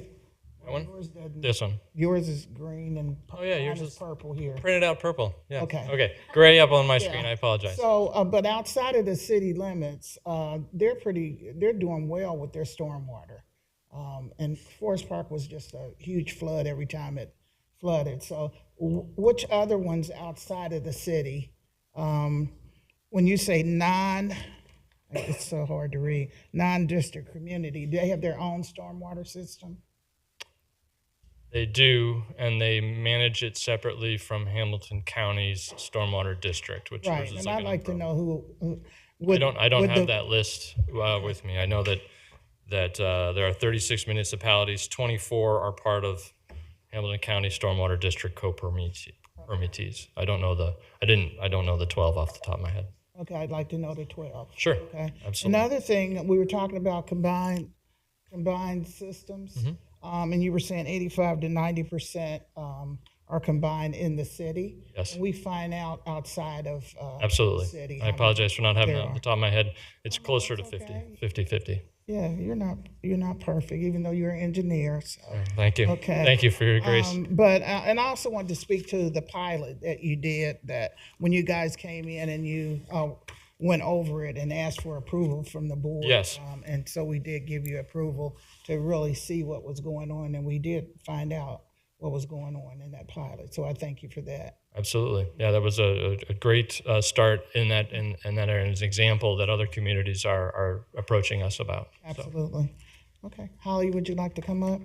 That one? Yours doesn't- This one. Yours is green and Yours mine is purple here. printed out purple. Yeah. Okay. Okay. Gray up on my screen. I apologize. So, but outside of the city limits, they're doing well with their stormwater. And Forest Park was just a huge flood every time it flooded. So which other ones outside of the city, when you say it's so hard to read, non-district community, do they have their own stormwater system? They do, and they manage it separately from Hamilton County's stormwater district, which Right, yours is and like I'd an like to umbrella. know who I don't would have the- that list with me. I know that there are 36 municipalities. 24 are part of Hamilton County Stormwater District co-permittees. I don't know the 12 off the top of my head. Okay, I'd like to know the 12. Sure. Okay. Absolutely. Another thing, we were talking about combined systems, and you were saying 85 to 90% are combined in the city. Yes. And we find out outside of Absolutely. the city. I how apologize for not having there that off the are. top of my head. It's closer to it's 50, okay. 50-50. Yeah, you're not perfect, even though you're an engineer. So. Thank you. Okay. Thank you for your grace. But and I also wanted to speak to the pilot that you did, that when you guys came in and you went over it and asked for approval from the board. Yes. And so we did give you approval to really see what was going on, and we did find out what was going on in that pilot. So I thank you for that. Absolutely. Yeah, that was a great start in that area, and an example that other communities are approaching us about. So. Absolutely. Okay. Holly, would you like to come up?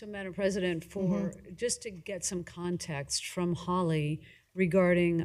So, Madam President, for just to get some context from Holly regarding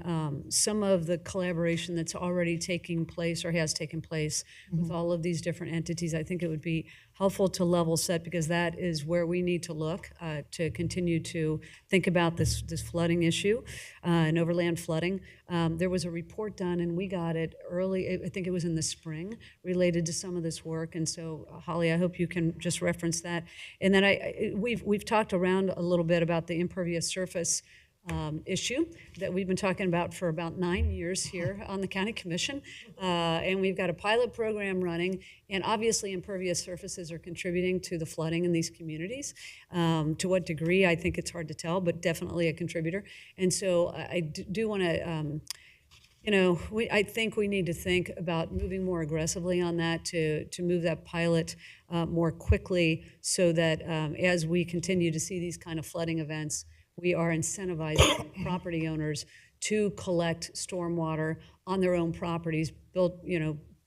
some of the collaboration that's already taking place or has taken place with all of these different entities, I think it would be helpful to level set, because that is where we need to look to continue to think about this flooding issue and overland flooding. There was a report done, and we got it early, I think it was in the spring, related to some of this work. And so, Holly, I hope you can just reference that. And then we've talked around a little bit about the impervious surface issue that we've been talking about for about 9 years here on the County Commission. And we've got a pilot program running, and obviously impervious surfaces are contributing to the flooding in these communities. To what degree, I think it's hard to tell, but definitely a contributor. And so I do want to, I think we need to think about moving more aggressively on that to move that pilot more quickly, so that as we continue to see these kind of flooding events, we are incentivizing property owners to collect stormwater on their own properties,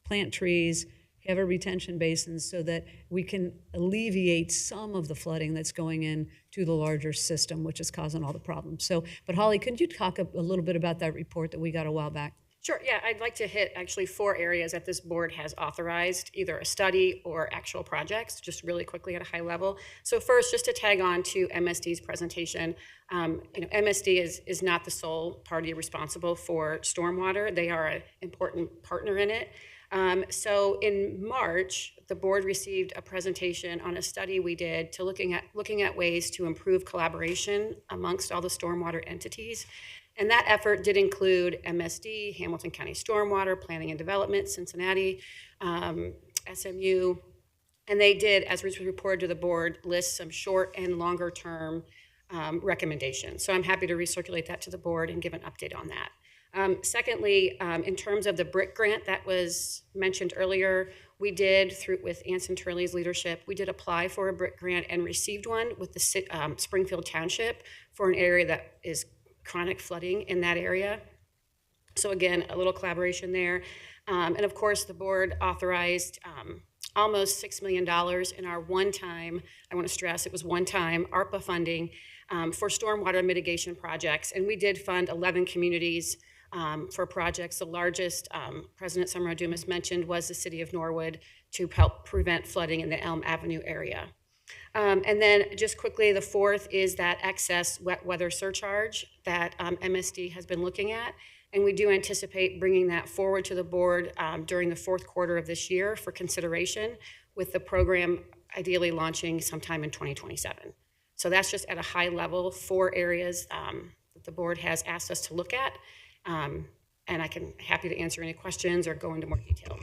plant trees, have a retention basins, so that we can alleviate some of the flooding that's going in to the larger system, which is causing all the problems. So, but Holly, could you talk a little bit about that report that we got a while back? Sure, yeah, I'd like to hit actually 4 areas that this board has authorized, either a study or actual projects, just really quickly at a high level. So first, just to tag on to MSD's presentation, MSD is not the sole party responsible for stormwater. They are an important partner in it. So in March, the board received a presentation on a study we did to looking at ways to improve collaboration amongst all the stormwater entities. And that effort did include MSD, Hamilton County Stormwater, Planning and Development, Cincinnati, SMU, and they did, as was reported to the board, list some short and longer term recommendations. So I'm happy to recirculate that to the board and give an update on that. Secondly, in terms of the BRIC grant that was mentioned earlier, we did, with Anson Turley's leadership, we did apply for a BRIC grant and received one with the Springfield Township for an area that is chronic flooding in that area. So again, a little collaboration there. And of course, the board authorized almost $6 million in our one-time, I want to stress it was one-time, ARPA funding for stormwater mitigation projects. And we did fund 11 communities for projects. The largest, President Summer Dumas mentioned, was the city of Norwood, to help prevent flooding in the Elm Avenue area. And then just quickly, the fourth is that excess wet weather surcharge that MSD has been looking at. And we do anticipate bringing that forward to the board during the fourth quarter of this year for consideration, with the program ideally launching sometime in 2027. So that's just at a high level, 4 areas that the board has asked us to look at. And I can happy to answer any questions or go into more detail.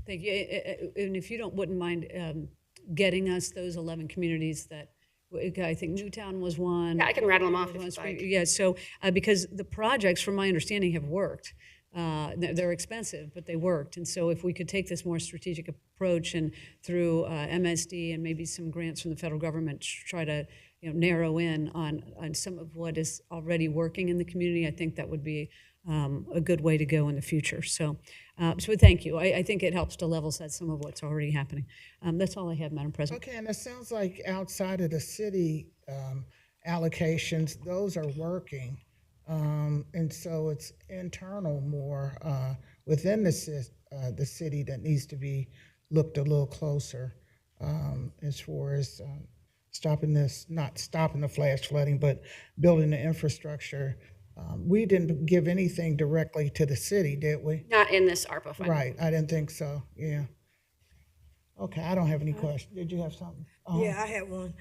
Thank you. And if you wouldn't mind getting us those 11 communities that, I think Newtown was one. Yeah, I can rattle them off if you'd like. Yeah, so because the projects, from my understanding, have worked. They're expensive, but they worked. And so if we could take this more strategic approach, and through MSD and maybe some grants from the federal government, try to narrow in on some of what is already working in the community, I think that would be a good way to go in the future. So thank you. I think it helps to level set some of what's already happening. That's all I have, Madam President. Okay, and it sounds like outside of the city allocations, those are working. And so it's internal more within the city that needs to be looked a little closer as far as not stopping the flash flooding, but building the infrastructure. We didn't give anything directly to the city, did we? Not in this ARPA fund. Right, I didn't think so, yeah. Okay, I don't have any questions. Did you have something? Yeah, I had one.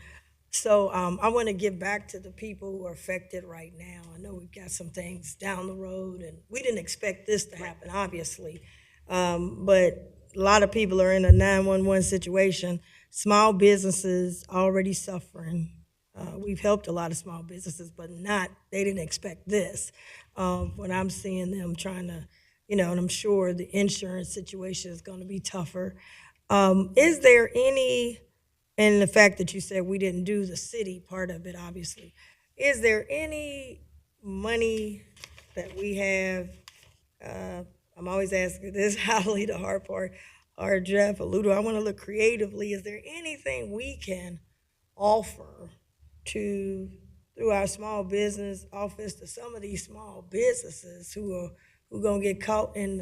So I want to give back to the people who are affected right now. I know we've got some things down the road, and we didn't expect this to happen, obviously. But a lot of people are in a 911 situation. Small businesses already suffering. We've helped a lot of small businesses, but they didn't expect this. When I'm seeing them trying to, and I'm sure the insurance situation is going to be tougher. Is there any, and the fact that you said we didn't do the city part of it, obviously, is there any money that we have, I'm always asking this, Holly, the hard part, or Jeff, or Ludo, I want to look creatively. Is there anything we can offer through our small business office to some of these small businesses who gonna get caught in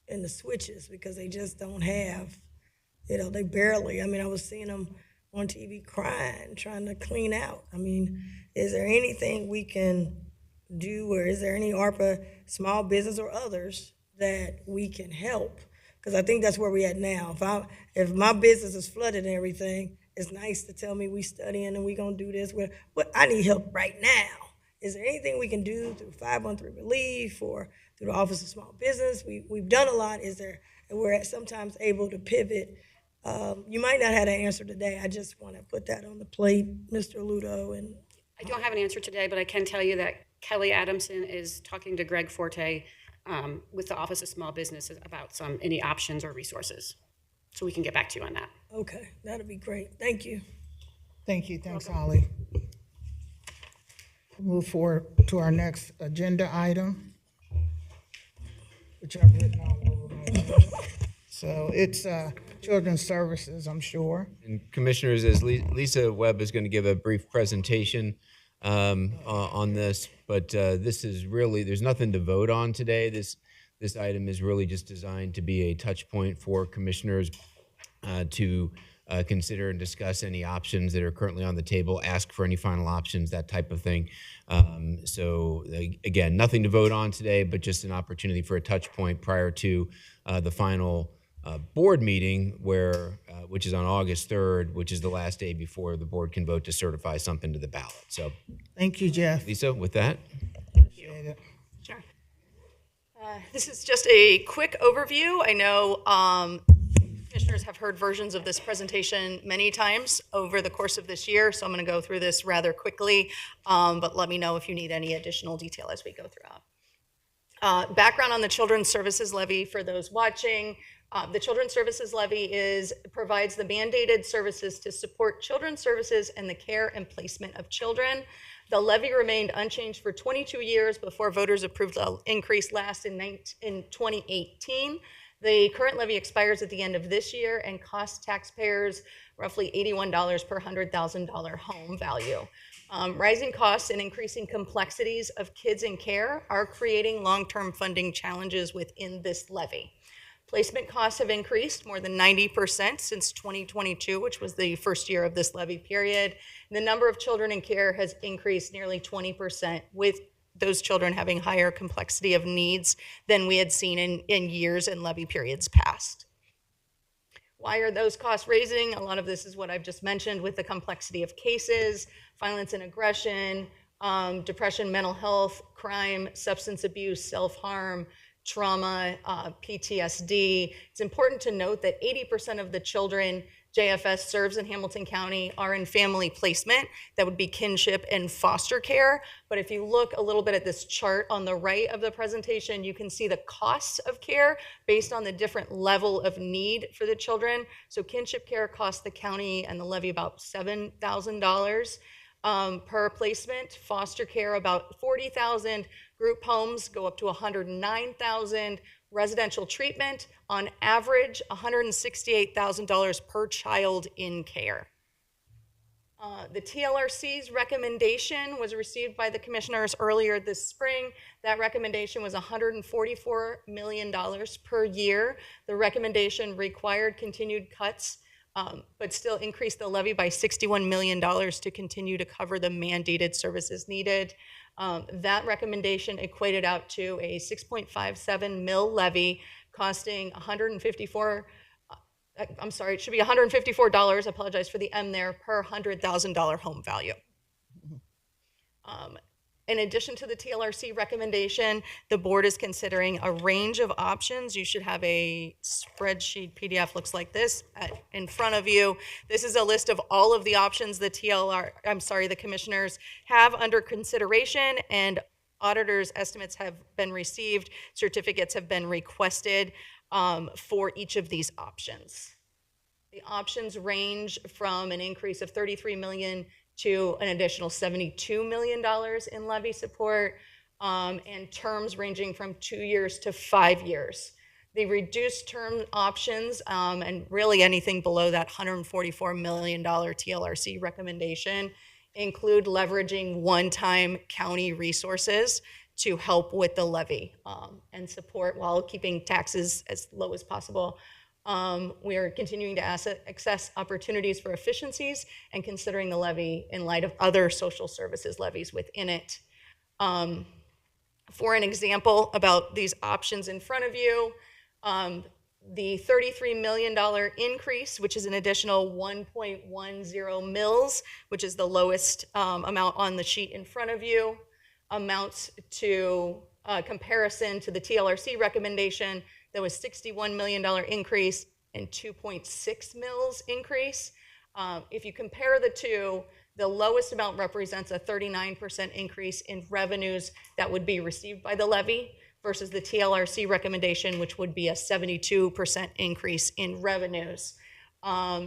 the switches because they just don't have, they barely. I mean, I was seeing them on TV crying, trying to clean out. I mean, is there anything we can do, or is there any ARPA small business or others that we can help? Because I think that's where we're at now. If my business is flooded and everything, it's nice to tell me we studying and we gonna do this. But I need help right now. Is there anything we can do through 513 relief or through the Office of Small Business? We've done a lot. And we're sometimes able to pivot. You might not have an answer today. I just want to put that on the plate, Mr. Ludo. And I don't have an answer today, but I can tell you that Kelly Adamson is talking to Greg Forte with the Office of Small Business about any options or resources. So we can get back to you on that. Okay, that'd be great. Thank you. Thank you. Thanks, Holly. Move forward to our next agenda item, which I've written all over. So it's Children's Services, I'm sure. And Commissioners, as Lisa Webb is going to give a brief presentation on this, but this is really, there's nothing to vote on today. This item is really just designed to be a touch point for commissioners to consider and discuss any options that are currently on the table, ask for any final options, that type of thing. So again, nothing to vote on today, but just an opportunity for a touch point prior to the final board meeting, which is on August 3rd, which is the last day before the board can vote to certify something to the ballot. So Thank you, Jeff. Lisa, with that. Appreciate it. Sure. This is just a quick overview. I know commissioners have heard versions of this presentation many times over the course of this year, so I'm going to go through this rather quickly, but let me know if you need any additional detail as we go throughout. Background on the Children's Services Levy for those watching. The Children's Services Levy provides the mandated services to support children's services and the care and placement of children. The levy remained unchanged for 22 years before voters approved the increase last in 2018. The current levy expires at the end of this year and costs taxpayers roughly $81 per $100,000 home value. Rising costs and increasing complexities of kids in care are creating long-term funding challenges within this levy. Placement costs have increased more than 90% since 2022, which was the first year of this levy period. The number of children in care has increased nearly 20%, with those children having higher complexity of needs than we had seen in years and levy periods past. Why are those costs raising? A lot of this is what I've just mentioned with the complexity of cases, violence and aggression, depression, mental health, crime, substance abuse, self-harm, trauma, PTSD. It's important to note that 80% of the children JFS serves in Hamilton County are in family placement. That would be kinship and foster care. But if you look a little bit at this chart on the right of the presentation, you can see the costs of care based on the different level of need for the children. So kinship care costs the county and the levy about $7,000 per placement. Foster care about $40,000. Group homes go up to $109,000. Residential treatment, on average, $168,000 per child in care. The TLRC's recommendation was received by the commissioners earlier this spring. That recommendation was $144 million per year. The recommendation required continued cuts, but still increased the levy by $61 million to continue to cover the mandated services needed. That recommendation equated out to a 6.57 mil levy costing $154, it should be $154, I apologize for the M there, per $100,000 home value. In addition to the TLRC recommendation, the board is considering a range of options. You should have a spreadsheet PDF looks like this in front of you. This is a list of all of the options the the commissioners have under consideration, and auditors' estimates have been received. Certificates have been requested for each of these options. The options range from an increase of $33 million to an additional $72 million in levy support, and terms ranging from 2 years to 5 years. The reduced term options, and really anything below that $144 million TLRC recommendation, include leveraging one-time county resources to help with the levy and support while keeping taxes as low as possible. We are continuing to assess opportunities for efficiencies and considering the levy in light of other social services levies within it. For an example about these options in front of you, the $33 million increase, which is an additional 1.10 mils, which is the lowest amount on the sheet in front of you, amounts to comparison to the TLRC recommendation that was $61 million increase and 2.6 mils increase. If you compare the two, the lowest amount represents a 39% increase in revenues that would be received by the levy versus the TLRC recommendation, which would be a 72% increase in revenues.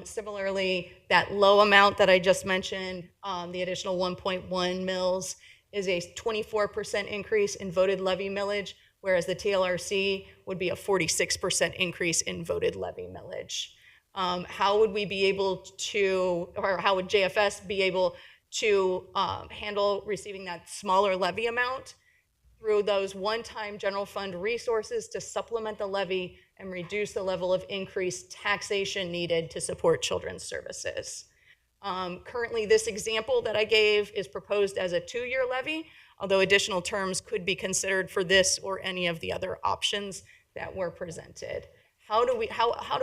Similarly, that low amount that I just mentioned, the additional 1.1 mils, is a 24% increase in voted levy millage, whereas the TLRC would be a 46% increase in voted levy millage. How would we be able to, or how would JFS be able to handle receiving that smaller levy amount? Through those one-time general fund resources to supplement the levy and reduce the level of increased taxation needed to support children's services. Currently, this example that I gave is proposed as a 2-year levy, although additional terms could be considered for this or any of the other options that were presented. How do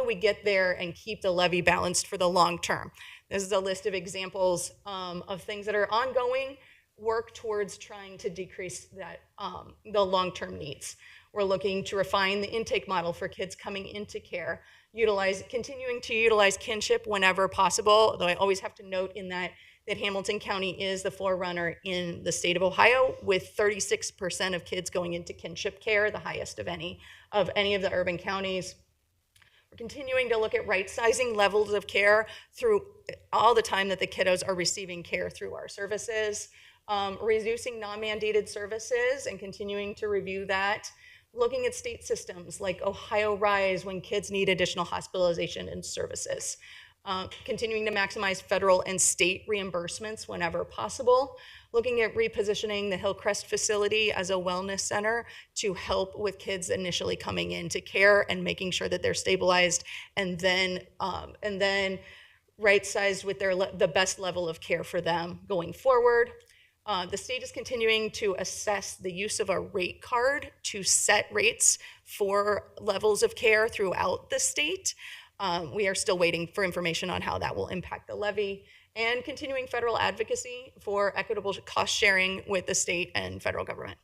we get there and keep the levy balanced for the long term? This is a list of examples of things that are ongoing work towards trying to decrease that the long-term needs. We're looking to refine the intake model for kids coming into care, continuing to utilize kinship whenever possible, though I always have to note in that Hamilton County is the forerunner in the state of Ohio, with 36% of kids going into kinship care, the highest of any of the urban counties. We're continuing to look at right-sizing levels of care through all the time that the kiddos are receiving care through our services. Reducing non-mandated services and continuing to review that, looking at state systems like Ohio Rise when kids need additional hospitalization and services, continuing to maximize federal and state reimbursements whenever possible, looking at repositioning the Hillcrest facility as a wellness center to help with kids initially coming into care and making sure that they're stabilized and then right-sized with the best level of care for them going forward. The state is continuing to assess the use of a rate card to set rates for levels of care throughout the state. We are still waiting for information on how that will impact the levy, and continuing federal advocacy for equitable cost sharing with the state and federal government.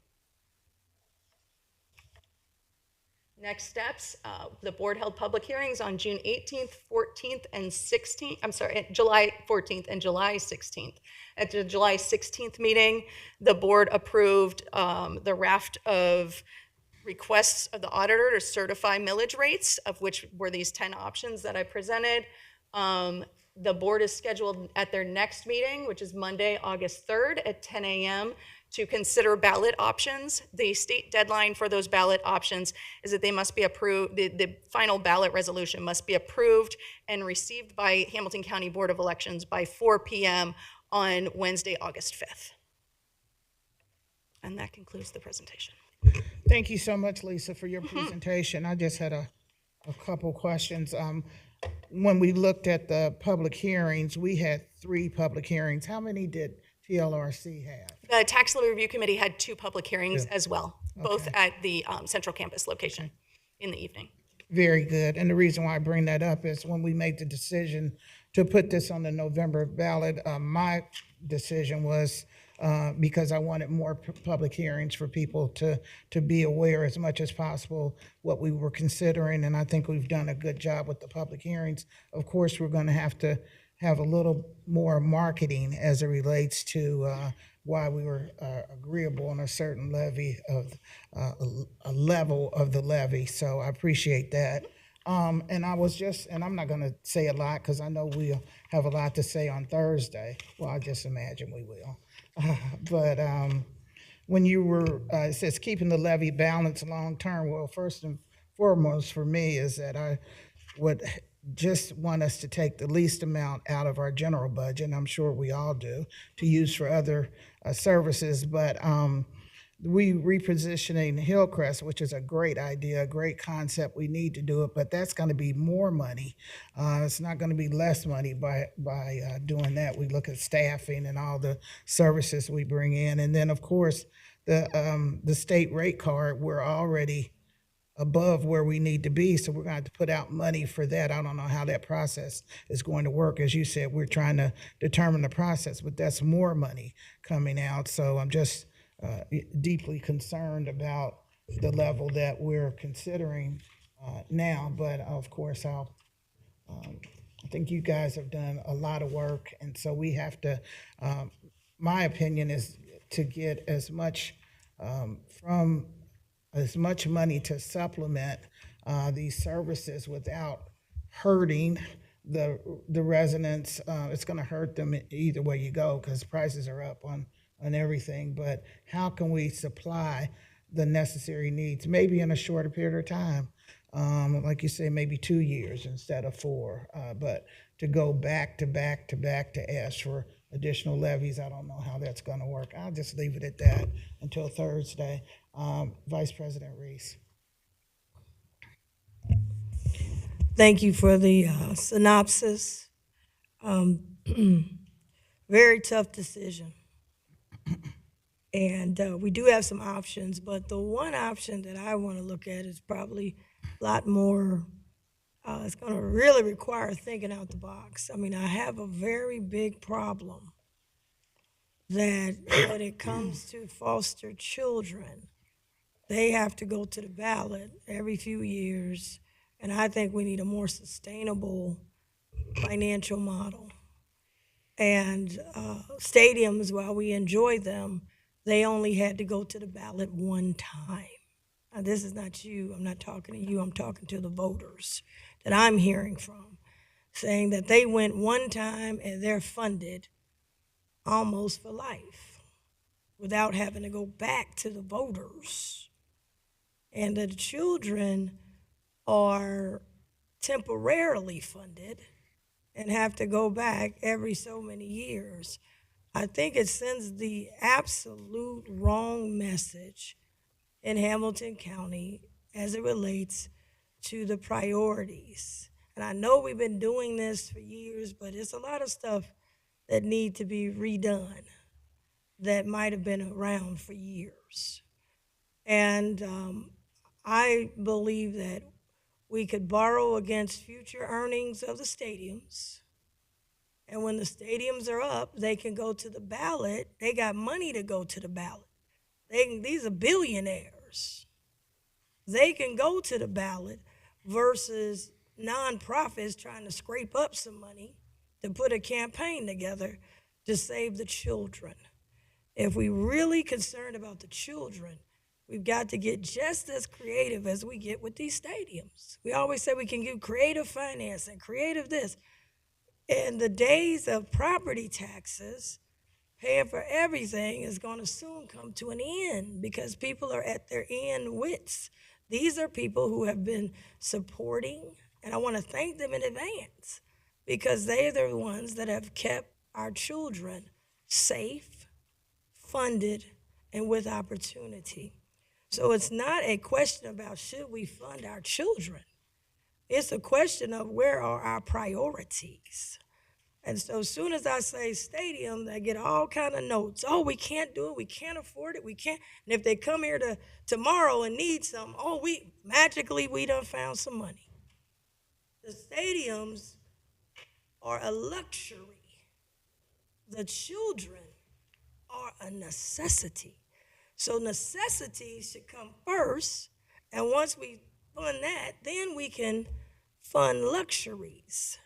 Next steps, the board held public hearings on June 18th, 14th, and 16th, July 14th and July 16th. At the July 16th meeting, the board approved the raft of requests of the auditor to certify millage rates, of which were these 10 options that I presented. The board is scheduled at their next meeting, which is Monday, August 3rd at 10 a.m. to consider ballot options. The state deadline for those ballot options is that they must be approved, the final ballot resolution must be approved and received by Hamilton County Board of Elections by 4 p.m. on Wednesday, August 5th. And that concludes the presentation. Thank you so much, Lisa, for your presentation. I just had a couple questions. When we looked at the public hearings, we had 3 public hearings. How many did TLRC have? The Tax Levy Review Committee had 2 public hearings as well, both at the Central Campus location in the evening. Very good. And the reason why I bring that up is when we made the decision to put this on the November ballot, my decision was because I wanted more public hearings for people to be aware as much as possible what we were considering, and I think we've done a good job with the public hearings. Of course, we're going to have a little more marketing as it relates to why we were agreeable on a certain levy of a level of the levy. So I appreciate that. And I'm not going to say a lot because I know we'll have a lot to say on Thursday. Well, I just imagine we will. But when you were, it says keeping the levy balanced long term, well, first and foremost for me is that I would just want us to take the least amount out of our general budget, and I'm sure we all do, to use for other services. But we repositioning Hillcrest, which is a great idea, a great concept. We need to do it, but that's going to be more money. It's not going to be less money by doing that. We look at staffing and all the services we bring in, and then of course the state rate card. We're already above where we need to be, so we're going to have to put out money for that. I don't know how that process is going to work. As you said, we're trying to determine the process, but that's more money coming out. So I'm just deeply concerned about the level that we're considering now. But of course, I think you guys have done a lot of work, and so we have to. My opinion is to get as much money to supplement these services without hurting the residents. It's going to hurt them either way you go because prices are up on everything. But how can we supply the necessary needs, maybe in a shorter period of time? Like you say, maybe 2 years instead of 4. But to go back to ask for additional levies, I don't know how that's going to work. I'll just leave it at that until Thursday. Vice President Reese. Thank you for the synopsis. Very tough decision. And we do have some options, but the one option that I want to look at is probably a lot more, it's going to really require thinking out the box. I mean, I have a very big problem that when it comes to foster children, they have to go to the ballot every few years, and I think we need a more sustainable financial model. And stadiums, while we enjoy them, they only had to go to the ballot one time. Now, this is not you. I'm not talking to you. I'm talking to the voters that I'm hearing from, saying that they went one time and they're funded almost for life without having to go back to the voters. And the children are temporarily funded and have to go back every so many years. I think it sends the absolute wrong message in Hamilton County as it relates to the priorities. And I know we've been doing this for years, but it's a lot of stuff that need to be redone that might have been around for years. And I believe that we could borrow against future earnings of the stadiums. And when the stadiums are up, they can go to the ballot. They got money to go to the ballot. These are billionaires. They can go to the ballot versus nonprofits trying to scrape up some money to put a campaign together to save the children. If we're really concerned about the children, we've got to get just as creative as we get with these stadiums. We always say we can do creative finance and creative this. And the days of property taxes, paying for everything, is going to soon come to an end because people are at their end wits. These are people who have been supporting, and I want to thank them in advance because they are the ones that have kept our children safe, funded, and with opportunity. So it's not a question about should we fund our children. It's a question of where are our priorities. And so as soon as I say stadium, they get all kind of notes. Oh, we can't do it. We can't afford it. We can't. And if they come here tomorrow and need some, we done found some money. The stadiums are a luxury. The children are a necessity. So necessity should come first, and once we fund that, then we can fund luxuries.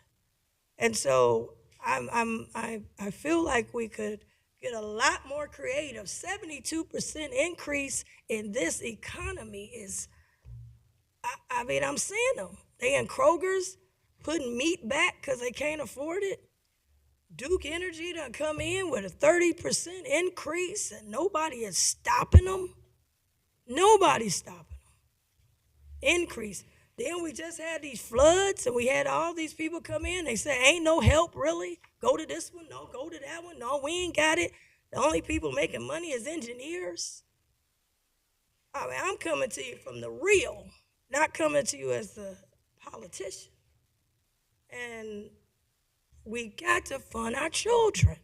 And so I feel like we could get a lot more creative. 72% increase in this economy is, I'm seeing them. They in Kroger's putting meat back because they can't afford it. Duke Energy done come in with a 30% increase and nobody is stopping them. Nobody's stopping them. Increase. Then we just had these floods, and we had all these people come in. They say, ain't no help, really. Go to this one. No, go to that one. No, we ain't got it. The only people making money is engineers. I mean, I'm coming to you from the real, not coming to you as the politician. And we got to fund our children.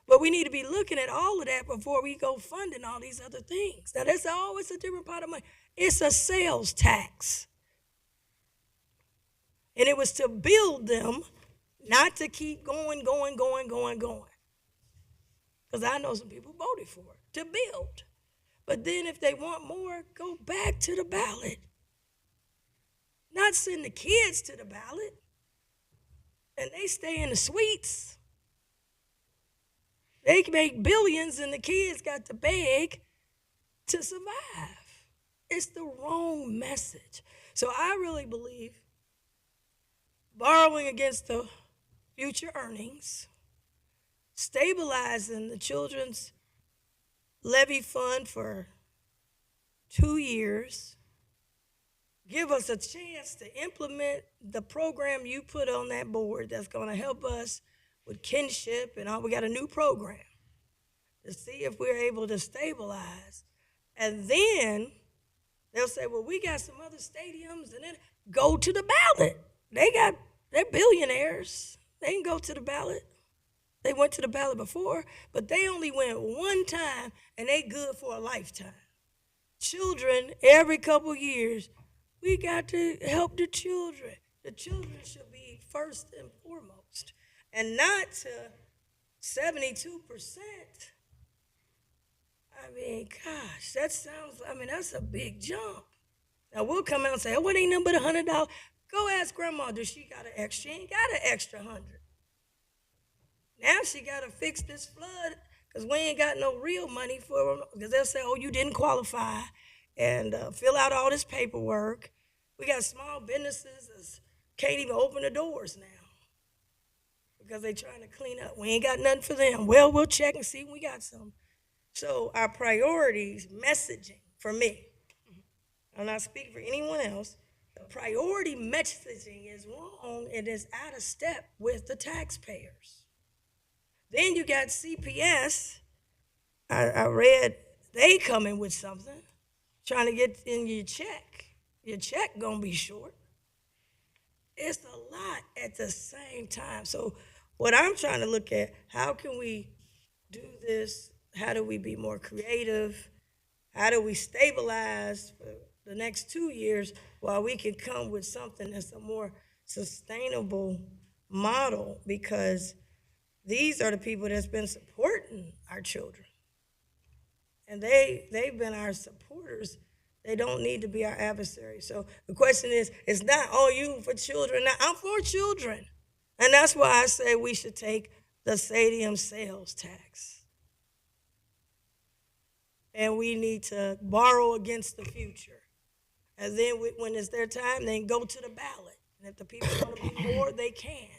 But we need to be looking at all of that before we go funding all these other things. Now, that's always a different pot of money. It's a sales tax. And it was to build them, not to keep going. Because I know some people voted for it, to build. But then if they want more, go back to the ballot. Not send the kids to the ballot. And they stay in the suites. They make billions and the kids got to beg to survive. It's the wrong message. So I really believe borrowing against the future earnings, stabilizing the children's levy fund for 2 years, give us a chance to implement the program you put on that board that's going to help us with kinship and all. We got a new program to see if we're able to stabilize. And then they'll say, well, we got some other stadiums, and then go to the ballot. They're billionaires. They can go to the ballot. They went to the ballot before, but they only went one time, and they good for a lifetime. Children, every couple years, we got to help the children. The children should be first and foremost, and not to 72%. I mean, gosh, that's a big jump. Now, we'll come out and say, oh, it ain't nothing but $100. Go ask Grandma, does she got an extra? She ain't got an extra 100. Now she got to fix this flood because we ain't got no real money for them. Because they'll say, oh, you didn't qualify, and fill out all this paperwork. We got small businesses that can't even open the doors now because they trying to clean up. We ain't got nothing for them. Well, we'll check and see if we got some. So our priorities, messaging for me, I'm not speaking for anyone else, the priority messaging is wrong and is out of step with the taxpayers. Then you got CPS. I read they coming with something, trying to get in your check. Your check gonna be short. It's a lot at the same time. So what I'm trying to look at, how can we do this? How do we be more creative? How do we stabilize for the next 2 years while we can come with something that's a more sustainable model? Because these are the people that's been supporting our children. And they've been our supporters. They don't need to be our adversaries. So the question is, it's not, oh, you for children. Now, I'm for children. And that's why I say we should take the stadium sales tax. And we need to borrow against the future. And then when it's their time, they can go to the ballot. And if the people want to be more, they can.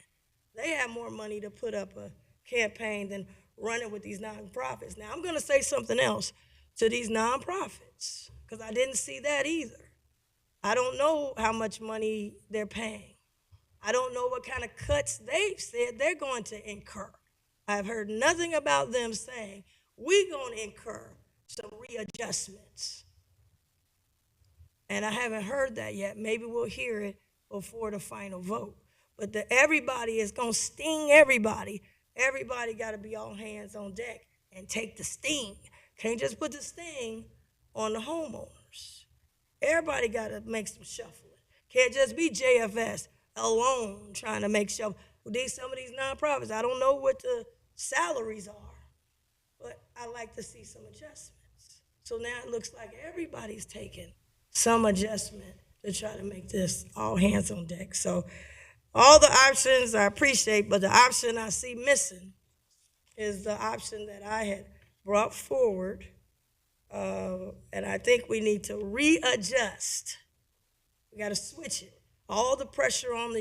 They have more money to put up a campaign than running with these nonprofits. Now, I'm going to say something else to these nonprofits, because I didn't see that either. I don't know how much money they're paying. I don't know what kind of cuts they've said they're going to incur. I've heard nothing about them saying, we're going to incur some readjustments. And I haven't heard that yet. Maybe we'll hear it before the final vote. But everybody is going to sting everybody. Everybody got to be all hands on deck and take the sting. Can't just put the sting on the homeowners. Everybody got to make some shuffling. Can't just be JFS alone trying to make shuffle. Some of these nonprofits, I don't know what the salaries are, but I like to see some adjustments. So now it looks like everybody's taking some adjustment to try to make this all hands on deck. So all the options I appreciate, but the option I see missing is the option that I had brought forward. And I think we need to readjust. We got to switch it. All the pressure on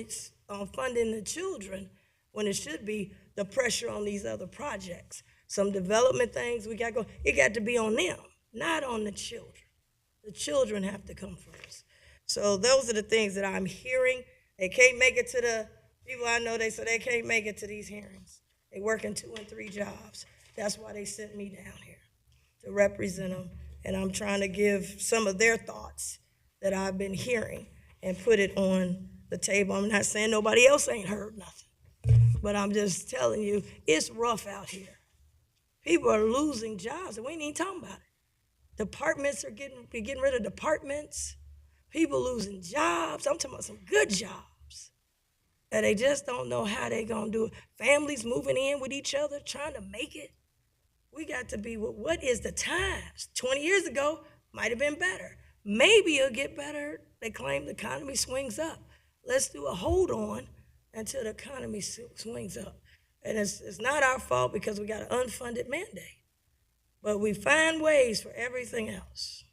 funding the children when it should be the pressure on these other projects. Some development things we got to go. It got to be on them, not on the children. The children have to come first. So those are the things that I'm hearing. They can't make it to the people I know. They say they can't make it to these hearings. They working 2 and 3 jobs. That's why they sent me down here to represent them. And I'm trying to give some of their thoughts that I've been hearing and put it on the table. I'm not saying nobody else ain't heard nothing, but I'm just telling you, it's rough out here. People are losing jobs, and we ain't even talking about it. Departments are getting rid of departments. People losing jobs. I'm talking about some good jobs. And they just don't know how they gonna do it. Families moving in with each other, trying to make it. We got to be, what is the times? 20 years ago, might have been better. Maybe it'll get better. They claim the economy swings up. Let's do a hold on until the economy swings up. And it's not our fault because we got an unfunded mandate. But we find ways for everything else.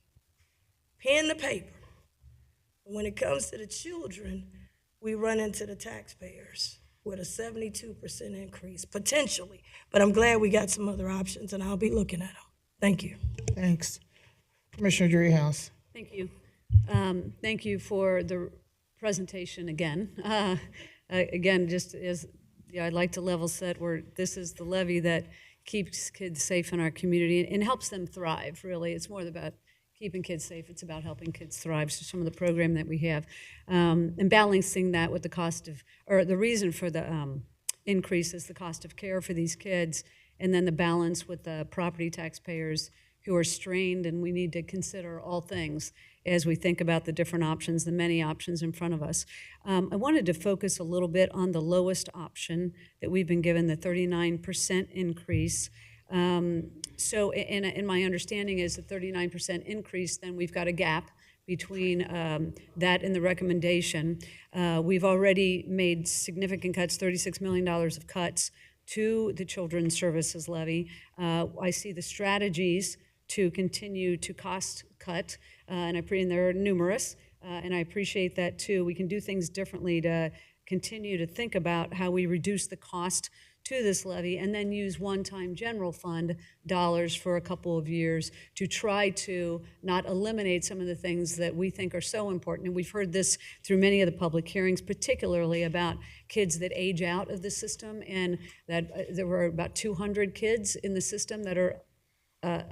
Pen to paper. When it comes to the children, we run into the taxpayers with a 72% increase, potentially. But I'm glad we got some other options, and I'll be looking at them. Thank you. Thanks. Commissioner Dreehouse. Thank you. Thank you for the presentation again. Again, just as I'd like to level set where this is the levy that keeps kids safe in our community and helps them thrive, really. It's more about keeping kids safe. It's about helping kids thrive. So some of the program that we have and balancing that with the cost of, or the reason for the increase is the cost of care for these kids, and then the balance with the property taxpayers who are strained, and we need to consider all things as we think about the different options, the many options in front of us. I wanted to focus a little bit on the lowest option that we've been given, the 39% increase. So, and my understanding is the 39% increase, then we've got a gap between that and the recommendation. We've already made significant cuts, $36 million of cuts to the Children's Services Levy. I see the strategies to continue to cost cut, and there are numerous, and I appreciate that too. We can do things differently to continue to think about how we reduce the cost to this levy and then use one-time general fund dollars for a couple of years to try to not eliminate some of the things that we think are so important. And we've heard this through many of the public hearings, particularly about kids that age out of the system, and that there were about 200 kids in the system that are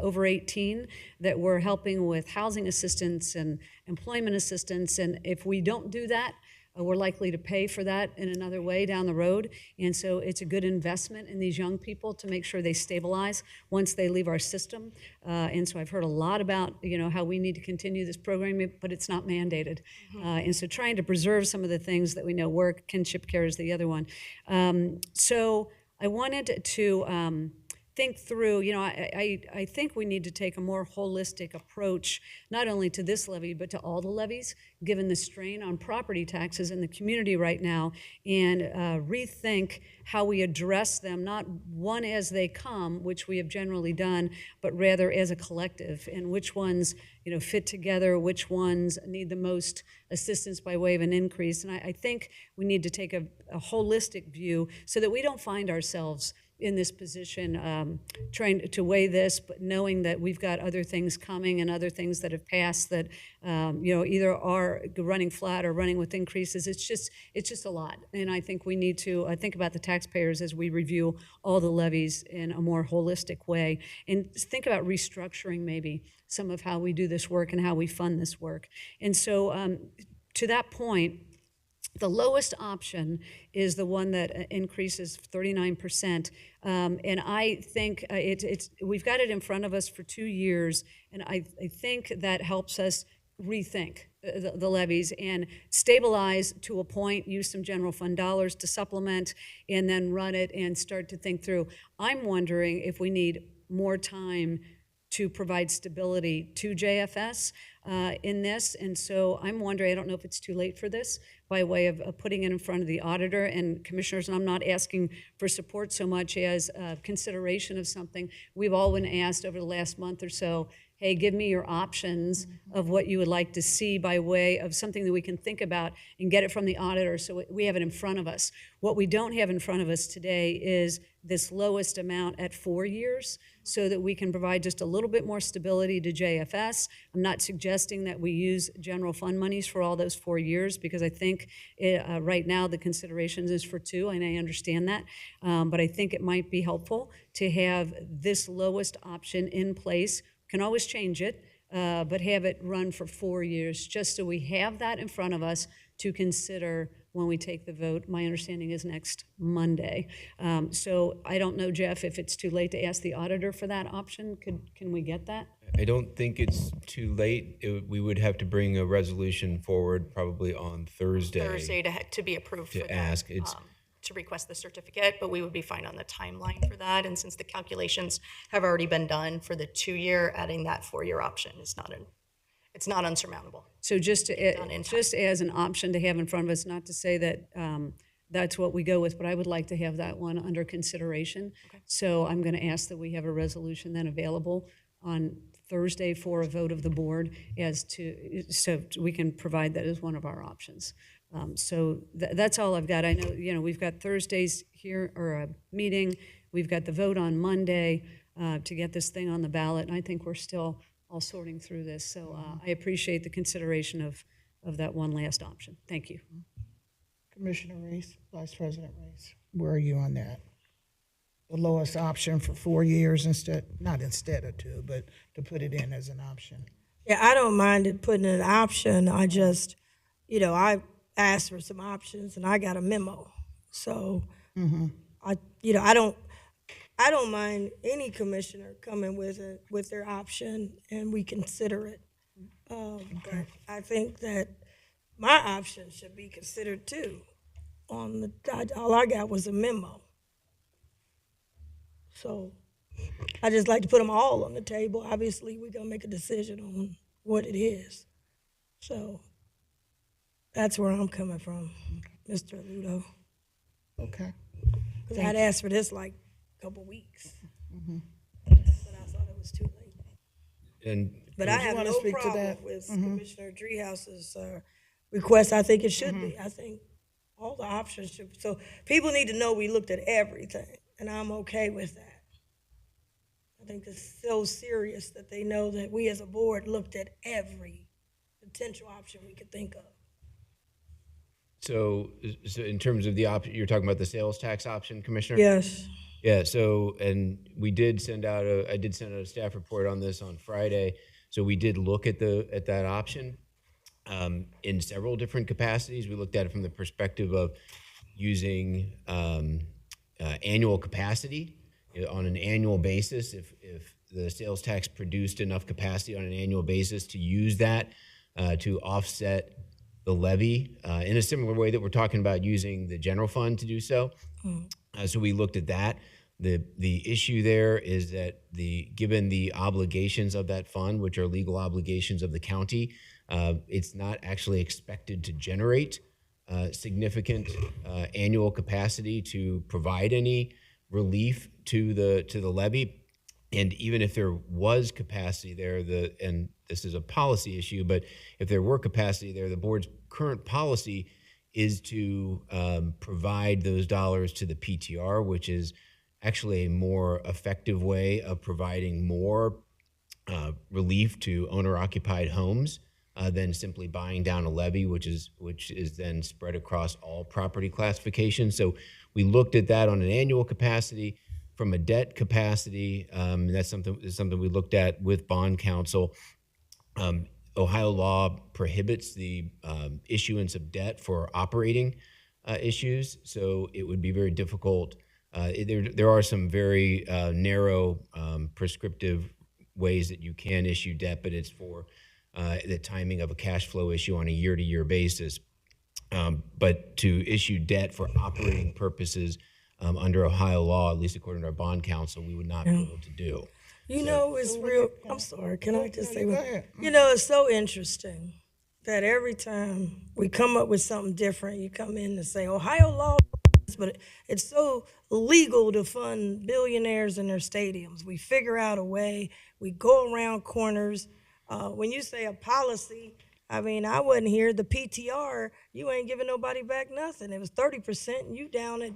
over 18 that we're helping with housing assistance and employment assistance. And if we don't do that, we're likely to pay for that in another way down the road. And so it's a good investment in these young people to make sure they stabilize once they leave our system. And so I've heard a lot about, how we need to continue this program, but it's not mandated. And so trying to preserve some of the things that we know work, kinship care is the other one. So I wanted to think through, I think we need to take a more holistic approach, not only to this levy, but to all the levies, given the strain on property taxes in the community right now, and rethink how we address them, not one as they come, which we have generally done, but rather as a collective, and which ones fit together, which ones need the most assistance by way of an increase. And I think we need to take a holistic view so that we don't find ourselves in this position, trying to weigh this, but knowing that we've got other things coming and other things that have passed that either are running flat or running with increases. It's just a lot, and I think we need to think about the taxpayers as we review all the levies in a more holistic way, and think about restructuring maybe some of how we do this work and how we fund this work. And so, to that point, the lowest option is the one that increases 39%, and I think we've got it in front of us for 2 years, and I think that helps us rethink the levies and stabilize to a point, use some general fund dollars to supplement, and then run it and start to think through. I'm wondering if we need more time to provide stability to JFS in this. And so I'm wondering, I don't know if it's too late for this, by way of putting it in front of the auditor and commissioners, and I'm not asking for support so much as consideration of something. We've all been asked over the last month or so, hey, give me your options of what you would like to see by way of something that we can think about and get it from the auditor so we have it in front of us. What we don't have in front of us today is this lowest amount at 4 years so that we can provide just a little bit more stability to JFS. I'm not suggesting that we use general fund monies for all those 4 years because I think right now the consideration is for 2, and I understand that. But I think it might be helpful to have this lowest option in place. Can always change it, but have it run for 4 years just so we have that in front of us to consider when we take the vote. My understanding is next Monday. So I don't know, Jeff, if it's too late to ask the auditor for that option. Can we get that? I don't think it's too late. We would have to bring a resolution forward probably on Thursday. Thursday to be approved for To that, ask. It's to request the certificate, but we would be fine on the timeline for that. And since the calculations have already been done for the 2-year, adding that 4-year option is it's not unsurmountable. So just done in time. just as an option to have in front of us, not to say that that's what we go with, but I would like to have that one under consideration. Okay. So I'm going to ask that we have a resolution then available on Thursday for a vote of the board so we can provide that as one of our options. So that's all I've got. I know, we've got Thursdays here, or a meeting. We've got the vote on Monday to get this thing on the ballot, and I think we're still all sorting through this. So I appreciate the consideration of that one last option. Thank you. Commissioner Reese, Vice President Reese, where are you on that? The lowest option for 4 years not instead of 2, but to put it in as an option. Yeah, I don't mind it putting an option. I just, I asked for some options and I got a memo. So I don't mind any commissioner coming with their option and we consider it. But I think that my option should be considered too. All I got was a memo. So I just like to put them all on the table. Obviously, we're gonna make a decision on what it is. So that's where I'm coming from, Mr. Ludo. Okay. Because I'd asked for this like a couple weeks. But I thought it was too late. But I have no problem with Commissioner Dreehouse's request. I think it should be. I think all the options should. So people need to know we looked at everything, and I'm okay with that. I think it's so serious that they know that we as a board looked at every potential option we could think of. so in terms of the option, you're talking about the sales tax option, Commissioner? Yes. Yeah, so, and I did send out a staff report on this on Friday. So we did look at that option in several different capacities. We looked at it from the perspective of using annual capacity on an annual basis. If the sales tax produced enough capacity on an annual basis to use that to offset the levy in a similar way that we're talking about using the general fund to do so. So we looked at that. The issue there is that given the obligations of that fund, which are legal obligations of the county, it's not actually expected to generate significant annual capacity to provide any relief to the levy. And even if there was capacity there, and this is a policy issue, but if there were capacity there, the board's current policy is to provide those dollars to the PTR, which is actually a more effective way of providing more relief to owner-occupied homes than simply buying down a levy, which is then spread across all property classifications. So we looked at that on an annual capacity. From a debt capacity, that's something we looked at with bond counsel. Ohio law prohibits the issuance of debt for operating issues, so it would be very difficult. There are some very narrow prescriptive ways that you can issue debt, but it's for the timing of a cash flow issue on a year-to-year basis. But to issue debt for operating purposes under Ohio law, at least according to our bond counsel, we would not be able to do. It's real. I'm sorry. Can I just say one? It's so interesting that every time we come up with something different, you come in and say, Ohio law but it's so legal to fund billionaires in their stadiums. We figure out a way. We go around corners. When you say a policy, I mean, I wasn't here. The PTR, you ain't giving nobody back nothing. It was 30%, and you down at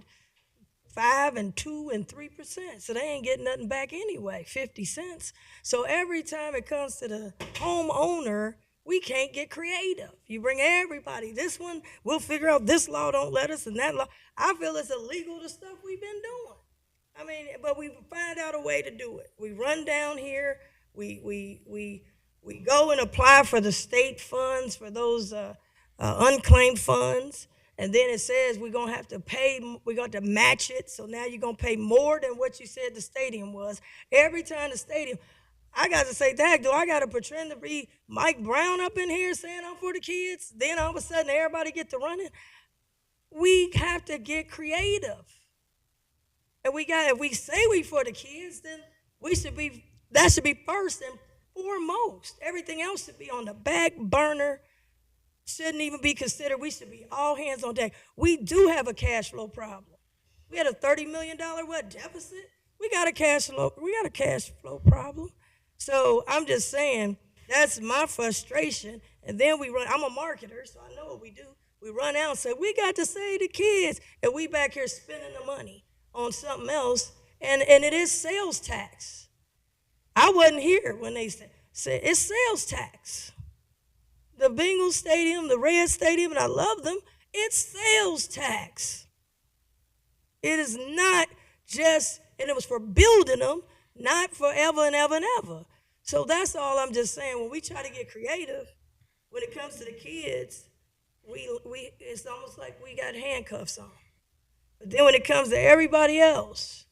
5 and 2 and 3%. So they ain't getting nothing back anyway, 50 cents. So every time it comes to the homeowner, we can't get creative. You bring everybody. This one, we'll figure out this law don't let us and that law. I feel it's illegal, the stuff we've been doing. I mean, but we find out a way to do it. We run down here. We go and apply for the state funds for those unclaimed funds. And then it says we're going to have to pay, we're going to match it. So now you're going to pay more than what you said the stadium was. Every time the stadium, I got to say, Dag, do I got to pretend to be Mike Brown up in here saying I'm for the kids? Then all of a sudden everybody get to running. We have to get creative. And if we say we for the kids, then that should be first and foremost. Everything else should be on the back burner. Shouldn't even be considered. We should be all hands on deck. We do have a cash flow problem. We had a $30 million deficit. We got a cash flow problem. So I'm just saying that's my frustration. And then I'm a marketer, so I know what we do. We run out and say, we got to save the kids. And we back here spending the money on something else. And it is sales tax. I wasn't here when they said it's sales tax. The Bengals Stadium, the Red Stadium, and I love them, it's sales tax. It is not just, and it was for building them, not forever and ever and ever. So that's all I'm just saying. When we try to get creative, when it comes to the kids, it's almost like we got handcuffs on. But then when it comes to everybody else,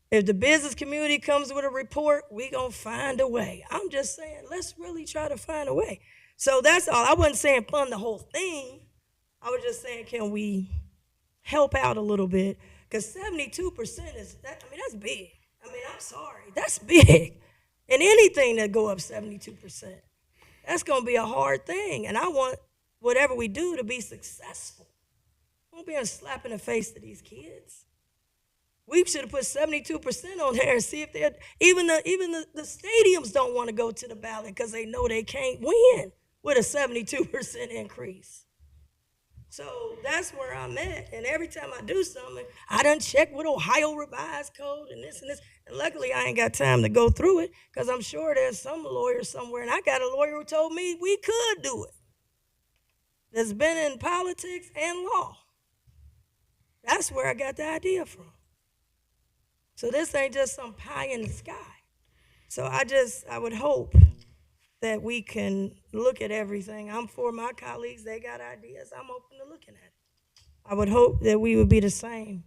if the business community comes with a report, we gonna find a way. I'm just saying, let's really try to find a way. So that's all. I wasn't saying fund the whole thing. I was just saying, can we help out a little bit? Because 72% that's big. I mean, I'm sorry. That's big. And anything that go up 72%, that's going to be a hard thing. And I want whatever we do to be successful. I won't be a slap in the face to these kids. We should have put 72% on there and see if they're, even the stadiums don't want to go to the ballot because they know they can't win with a 72% increase. So that's where I'm at. And every time I do something, I done check with Ohio Revised Code and this. And luckily, I ain't got time to go through it because I'm sure there's some lawyer somewhere. And I got a lawyer who told me we could do it. That's been in politics and law. That's where I got the idea from. So this ain't just some pie in the sky. So I would hope that we can look at everything. I'm for my colleagues. They got ideas. I'm open to looking at it. I would hope that we would be the same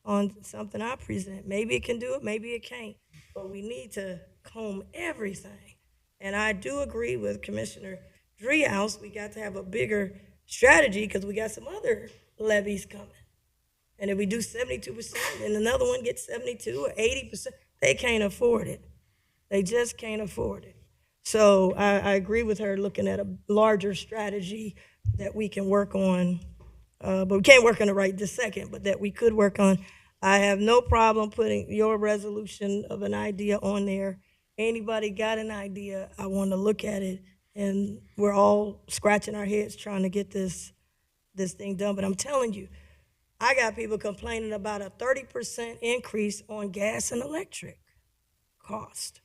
on something I present. Maybe it can do it, maybe it can't. But we need to comb everything. And I do agree with Commissioner Driehaus. We got to have a bigger strategy because we got some other levies coming. And if we do 72% and another one gets 72 or 80%, they can't afford it. They just can't afford it. So I agree with her looking at a larger strategy that we can work on, but we can't work on it right this second, but that we could work on. I have no problem putting your resolution of an idea on there. Anybody got an idea, I want to look at it, and we're all scratching our heads trying to get this thing done. But I'm telling you, I got people complaining about a 30% increase on gas and electric cost.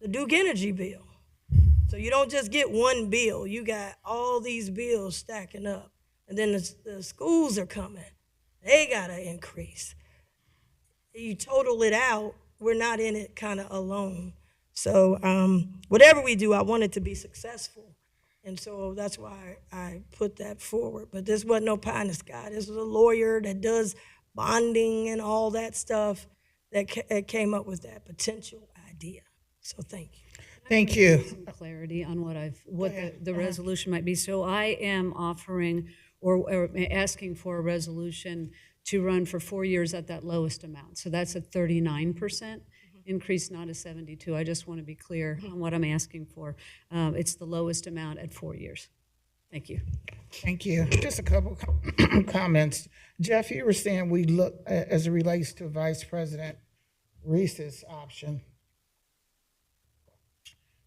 The Duke Energy bill. So you don't just get one bill. You got all these bills stacking up. And then the schools are coming. They got to increase. You total it out, we're not in it kind of alone. So whatever we do, I want it to be successful. And so that's why I put that forward. But this wasn't no pie in the sky. This was a lawyer that does bonding and all that stuff that came up with that potential idea. So thank you. Thank you. Some clarity on what the resolution might be. So I am offering or asking for a resolution to run for 4 years at that lowest amount. So that's a 39% increase, not a 72. I just want to be clear on what I'm asking for. It's the lowest amount at 4 years. Thank you. Thank you. Just a couple comments. Jeff, you were saying we look, as it relates to Vice President Reese's option,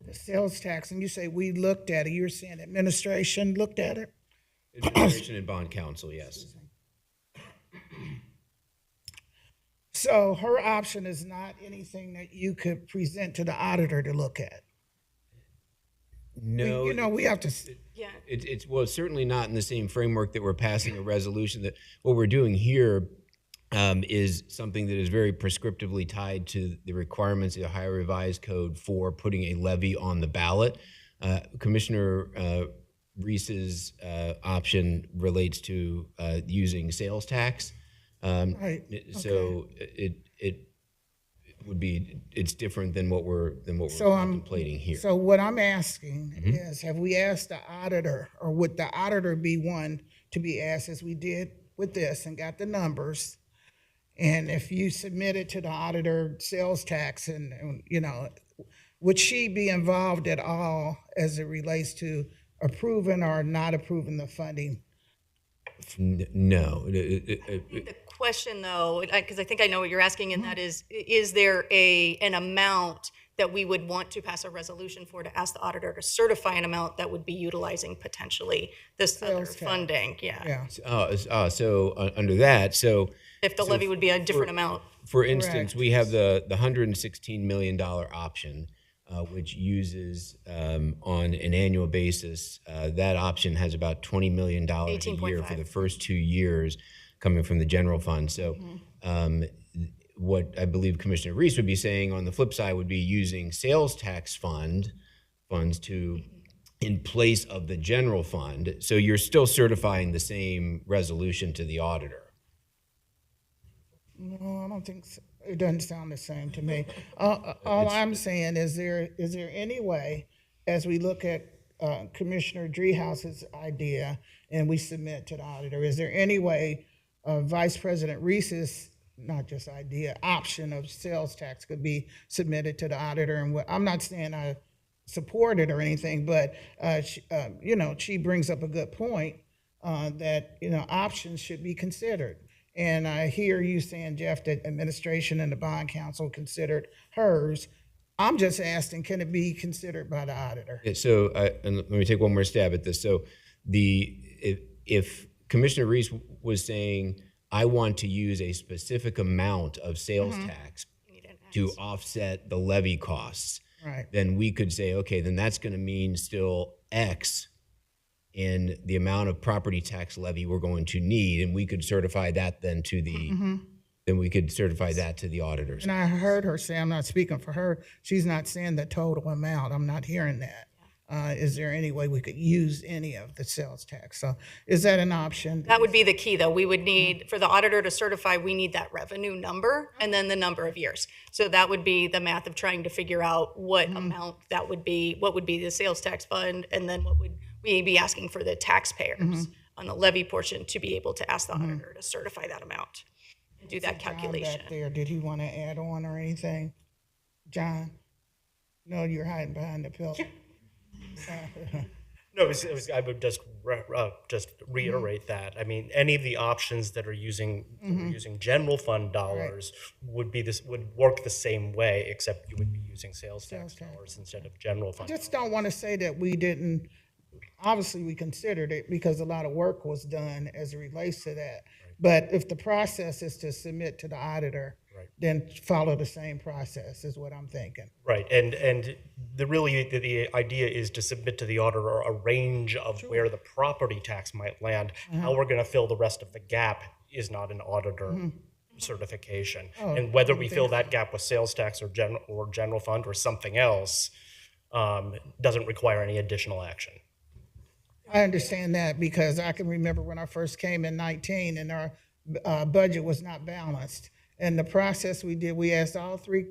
the sales tax, and you say we looked at it. You're saying administration looked at it? Administration and bond counsel, yes. So her option is not anything that you could present to the auditor to look at? No. You know, we have to, Yeah. It's well, it's certainly not in the same framework that we're passing a resolution. That what we're doing here is something that is very prescriptively tied to the requirements of the Ohio Revised Code for putting a levy on the ballot. Commissioner Reese's option relates to using sales tax. right, So it would be, it's different than what we're So contemplating here. So what I'm asking is, have we asked the auditor, or would the auditor be one to be asked, as we did with this and got the numbers? And if you submitted to the auditor sales tax, and you know, would she be involved at all as it relates to approving or not approving the funding? No. The question, though, because I think I know what you're asking, and that is there an amount that we would want to pass a resolution for, to ask the auditor to certify an amount that would be utilizing potentially this other tax. funding? Yeah. Yeah, So under that, If the levy would be a different amount. for instance, we have the $116 million option, which uses on an annual basis. That option has about $20 million a year for the first 2 years coming from the general fund. So what I believe Commissioner Reese would be saying on the flip side would be using sales tax funds to in place of the general fund. So you're still certifying the same resolution to the auditor. no, I don't think so. It doesn't sound the same to me. All I'm saying is there any way, as we look at Commissioner Drehouse's idea and we submit to the auditor, is there any way Vice President Reese's, not just idea, option of sales tax could be submitted to the auditor? And I'm not saying I support it or anything, but you know, she brings up a good point that, you know, options should be considered. And I hear you saying, Jeff, that administration and the bond counsel considered hers. I'm just asking, can it be considered by the auditor? Yeah, so, and let me take one more stab at this. So, if Commissioner Reese was saying, I want to use a specific amount of sales tax to offset the levy costs, Right. then we could say, okay, then that's going to mean still X in the amount of property tax levy we're going to need, and we could certify that then to the then we could certify that to the auditors. And I heard her say, I'm not speaking for her, she's not saying the total amount. I'm not hearing that. Is there any way we could use any of the sales tax? So is that an option? That would be the key, though. We would need, for the auditor to certify, we need that revenue number and then the number of years. So that would be the math of trying to figure out what amount that would be, what would be the sales tax fund, and then what would we be asking for the taxpayers on the levy portion to be able to ask the auditor to certify that amount and do that John calculation. back there, did he want to add on or anything? John? No, you're hiding behind the pillar. No, I would just reiterate that. I mean, any of the options that are using general fund dollars would work the same way, except you would be using sales tax dollars instead of general fund. Just don't want to say that we didn't, obviously we considered it because a lot of work was done as it relates to that. But if the process is to submit to the auditor, then follow the same process is what I'm thinking. Right, and the idea is to submit to the auditor a range of where the property tax might land. How we're going to fill the rest of the gap is not an auditor certification. And whether we fill that gap with sales tax or general fund or something else doesn't require any additional action. I understand that because I can remember when I first came in 19 and our budget was not balanced. And the process we did, we asked all three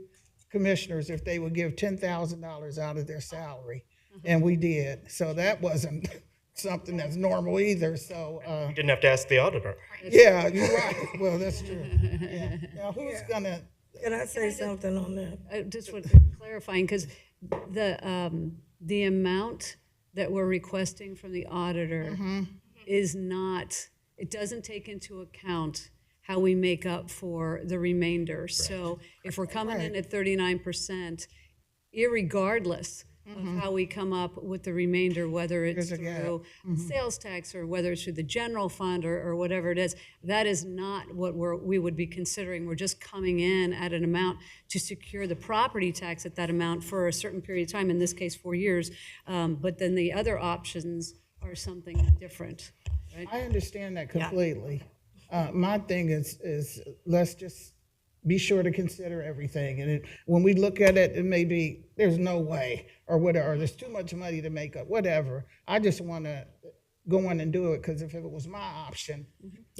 commissioners if they would give $10,000 out of their salary. And we did. So that wasn't something that's normal either. So You didn't have to ask the auditor. yeah, you're right. Well, that's true. Yeah. Now who's gonna? Can I say something on that? I just want clarifying, because the amount that we're requesting from the auditor is not, it doesn't take into account how we make up for the remainder. So if we're coming in at 39%, irregardless of how we come up with the remainder, whether it's There's a gap. through sales tax or whether it's through the general fund or whatever it is, that is not what we would be considering. We're just coming in at an amount to secure the property tax at that amount for a certain period of time, in this case 4 years. But then the other options are something different, right? I understand that completely. My thing is let's just be sure to consider everything. And when we look at it, it may be, there's no way, or whatever, there's too much money to make up, whatever. I just want to go in and do it, because if it was my option,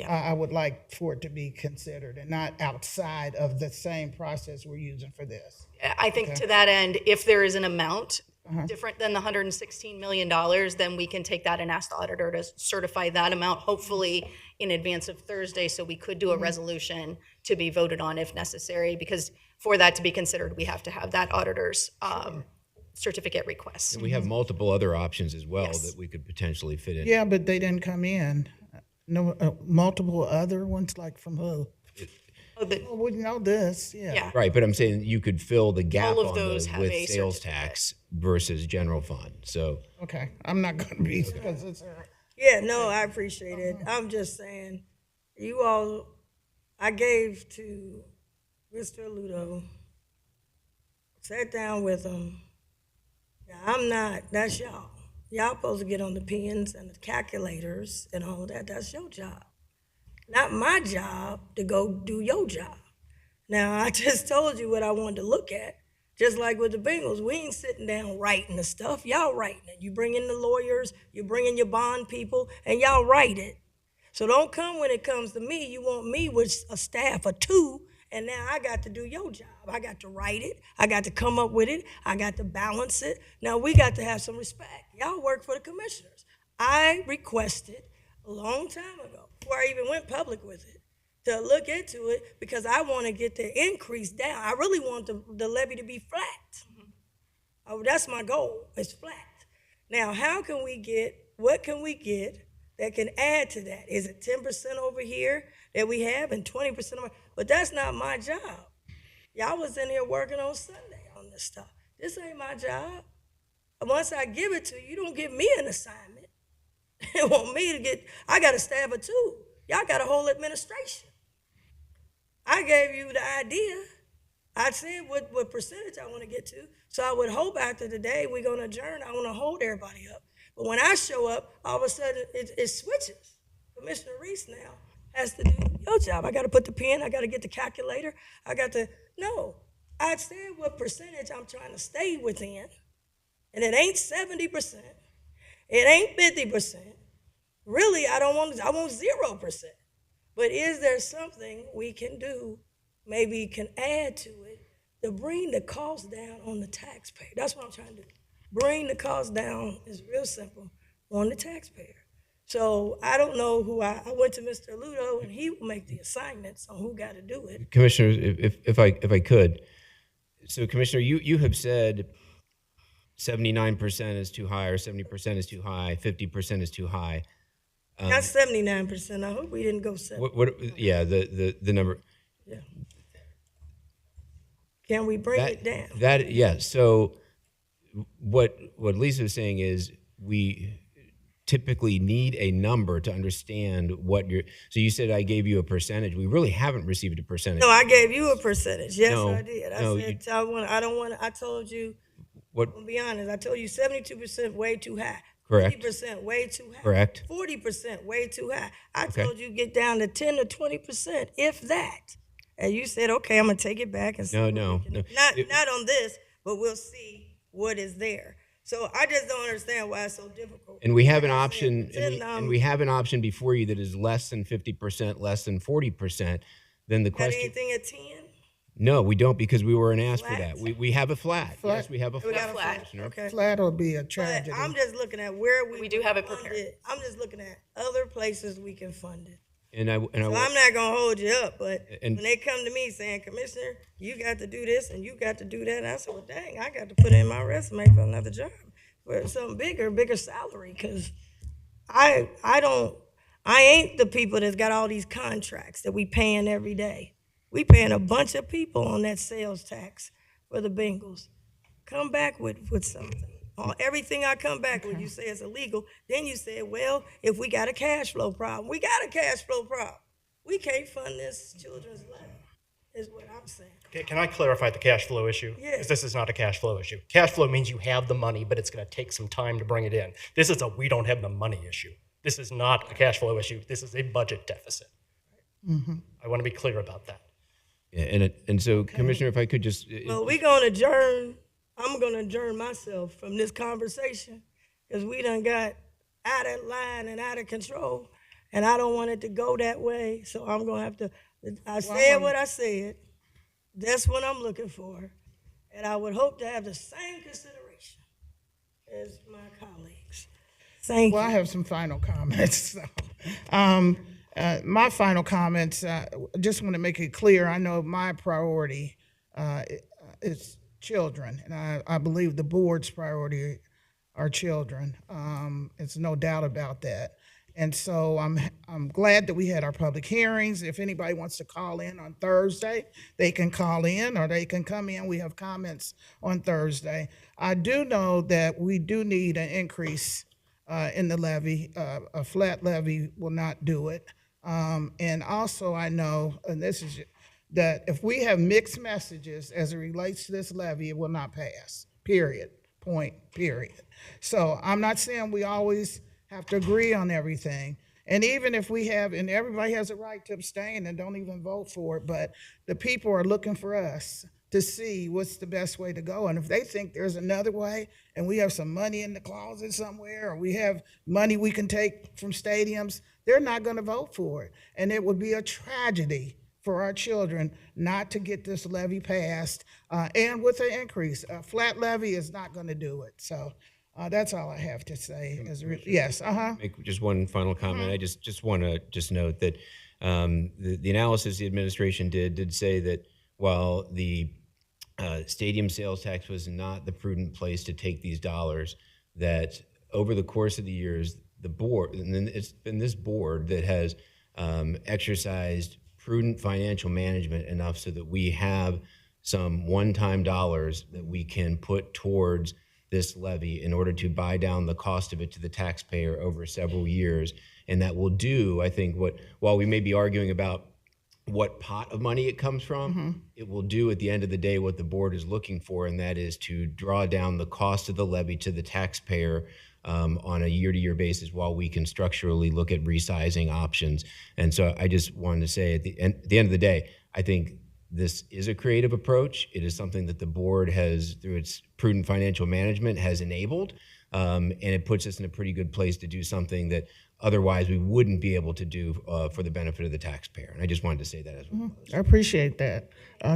I would like for it to be considered and not outside of the same process we're using for this. I think to that end, if there is an amount different than the $116 million, then we can take that and ask the auditor to certify that amount, hopefully in advance of Thursday, so we could do a resolution to be voted on if necessary, because for that to be considered, we have to have that auditor's certificate request. And we have multiple other options as well Yes. that we could potentially fit in. Yeah, but they didn't come in. No, multiple other ones, like from who? Oh, but Well, we know this, yeah, Right, but I'm saying you could fill the gap All of on those those have with a sales certificate. tax versus general fund. So Okay, I'm not gonna be, because it's, Yeah, no, I appreciate it. I'm just saying, you all, I gave to Mr. Ludo, sat down with him. Now, I'm not, that's y'all. Y'all supposed to get on the pens and the calculators and all of that. That's your job. Not my job to go do your job. Now, I just told you what I wanted to look at. Just like with the Bengals, we ain't sitting down writing the stuff. Y'all writing it. You bring in the lawyers, you bring in your bond people, and y'all write it. So don't come when it comes to me. You want me with a staff of 2, and now I got to do your job. I got to write it. I got to come up with it. I got to balance it. Now, we got to have some respect. Y'all work for the commissioners. I requested a long time ago, before I even went public with it, to look into it, because I want to get the increase down. I really want the levy to be flat. Oh, that's my goal, it's flat. Now, what can we get that can add to that? Is it 10% over here that we have and 20% over? But that's not my job. Y'all was in here working on Sunday on this stuff. This ain't my job. And once I give it to you, you don't give me an assignment. You want me to get, I got a staff of 2. Y'all got a whole administration. I gave you the idea. I said what percentage I want to get to. So I would hope after the day we're going to adjourn. I want to hold everybody up. But when I show up, all of a sudden it switches. Commissioner Reese now has to do your job. I got to put the pen. I got to get the calculator. No. I said what percentage I'm trying to stay within. And it ain't 70%. It ain't 50%. Really, I want 0%. But is there something we can do, maybe can add to it, to bring the cost down on the taxpayer? That's what I'm trying to do. Bring the cost down, is real simple, on the taxpayer. So I don't know who I went to Mr. Ludo, and he will make the assignments on who got to do it. Commissioners, if I could, so Commissioner, you have said 79% is too high, or 70% is too high, 50% is too high. Not 79%. I hope we didn't go 70. Yeah, the number. Can we bring it down? Yeah. So what Lisa was saying is we typically need a number to understand what you're. So you said I gave you a percentage. We really haven't received a percentage. No, I gave you a percentage. Yes, No, I did. I no, said I don't want. I told you. What? I'll be honest. I told you 72% way too high. Correct. 50% way too high. Correct. 40% way too high. I Okay. told you get down to 10 to 20%, if that. And you said, okay, I'm gonna take it back and see. No. Not on this, but we'll see what is there. So I just don't understand why it's so difficult. And we have an Like I said, option, pretend, and we have an option before you that is less than 50%, less than 40%. Then the got question. anything at 10? No, we don't, because we weren't asked for Flat? that. We have a flat. Flat? Yes, we have a We flat. got a flat. Commissioner. Okay. flat will be a But tragedy. I'm just looking at where we do have it fund prepared. I'm just looking at other places we can fund it. And I So I'm not gonna hold you up, but And- when they come to me saying, Commissioner, you got to do this and you got to do that, I said, well, dang, I got to put in my resume for another job. for some bigger salary, because I ain't the people that's got all these contracts that we paying every day. We paying a bunch of people on that sales tax for the Bengals. Come back with something. Everything I come back with, you say it's illegal. Then you say, well, if we got a cash flow problem, we got a cash flow problem. We can't fund this children's life, is what I'm saying. Okay, can I clarify the cash flow issue? Yeah. Because this is not a cash flow issue. Cash flow means you have the money, but it's going to take some time to bring it in. This is a we don't have the money issue. This is not a cash flow issue. This is a budget deficit. I want to be clear about that. Yeah, and so, Commissioner, if I could just, Well, we gonna adjourn. I'm gonna adjourn myself from this conversation because we done got out of line and out of control, and I don't want it to go that way. So I'm gonna have to. I said what I said. That's what I'm looking for, and I would hope to have the same consideration as my colleagues. Thank Well, you. I have some final comments. My final comments, just want to make it clear, I know my priority is children, and I believe the board's priority are children. It's no doubt about that. And so I'm glad that we had our public hearings. If anybody wants to call in on Thursday, they can call in or they can come in. We have comments on Thursday. I do know that we do need an increase in the levy. A flat levy will not do it. And also I know, and this is, that if we have mixed messages as it relates to this levy, it will not pass, period, point, period. So I'm not saying we always have to agree on everything. And even if we have, and everybody has a right to abstain and don't even vote for it, but the people are looking for us to see what's the best way to go. And if they think there's another way and we have some money in the closet somewhere, or we have money we can take from stadiums, they're not gonna vote for it. And it would be a tragedy for our children not to get this levy passed, and with an increase. A flat levy is not gonna do it. So that's all I have to say. Yes, make just one final comment. I just want to just note that the analysis the administration did say that while the stadium sales tax was not the prudent place to take these dollars, that over the course of the years, the board, and then it's been this board that has exercised prudent financial management enough so that we have some one-time dollars that we can put towards this levy in order to buy down the cost of it to the taxpayer over several years. And that will do, I think, while we may be arguing about what pot of money it comes from, it will do at the end of the day what the board is looking for, and that is to draw down the cost of the levy to the taxpayer on a year-to-year basis while we can structurally look at resizing options. And so I just wanted to say at the end of the day, I think this is a creative approach. It is something that the board has, through its prudent financial management, has enabled, and it puts us in a pretty good place to do something that otherwise we wouldn't be able to do for the benefit of the taxpayer. And I just wanted to say that as well. I appreciate that.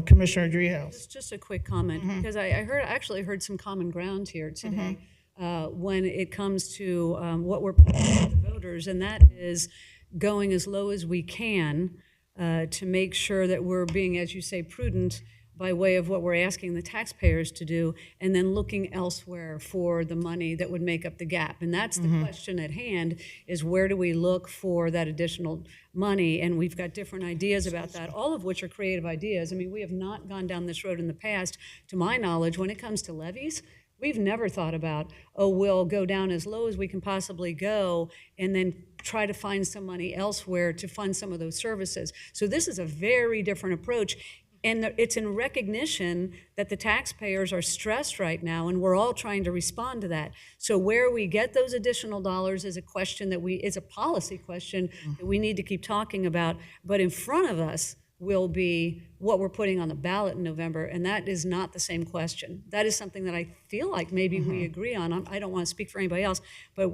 Commissioner Driehaus. Just a quick comment, because I actually heard some common ground here today when it comes to what we're putting to the voters, and that is going as low as we can to make sure that we're being, as you say, prudent by way of what we're asking the taxpayers to do, and then looking elsewhere for the money that would make up the gap. And that's the question at hand, is where do we look for that additional money? And we've got different ideas about that, all of which are creative ideas. I mean, we have not gone down this road in the past. To my knowledge, when it comes to levies, we've never thought about, oh, we'll go down as low as we can possibly go and then try to find some money elsewhere to fund some of those services. So this is a very different approach. And it's in recognition that the taxpayers are stressed right now, and we're all trying to respond to that. So where we get those additional dollars is a question that is a policy question that we need to keep talking about. But in front of us will be what we're putting on the ballot in November, and that is not the same question. That is something that I feel like maybe we agree on. I don't want to speak for anybody else, but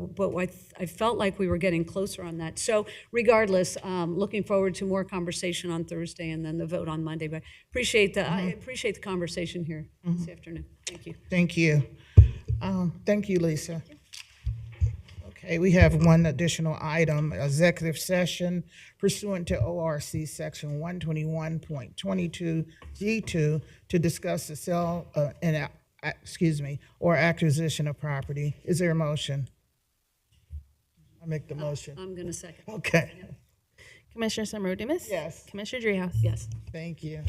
I felt like we were getting closer on that. So regardless, looking forward to more conversation on Thursday and then the vote on Monday. But I appreciate the conversation here this afternoon. Thank you. Thank you. Thank you, Lisa. Okay, we have one additional item, executive session pursuant to ORC section 121.22 G2 to discuss the sale and or acquisition of property. Is there a motion? I make the motion. I'm going to second. Okay, Commissioner Summer Dumas? Yes. Commissioner Dreehouse? Yes. thank you.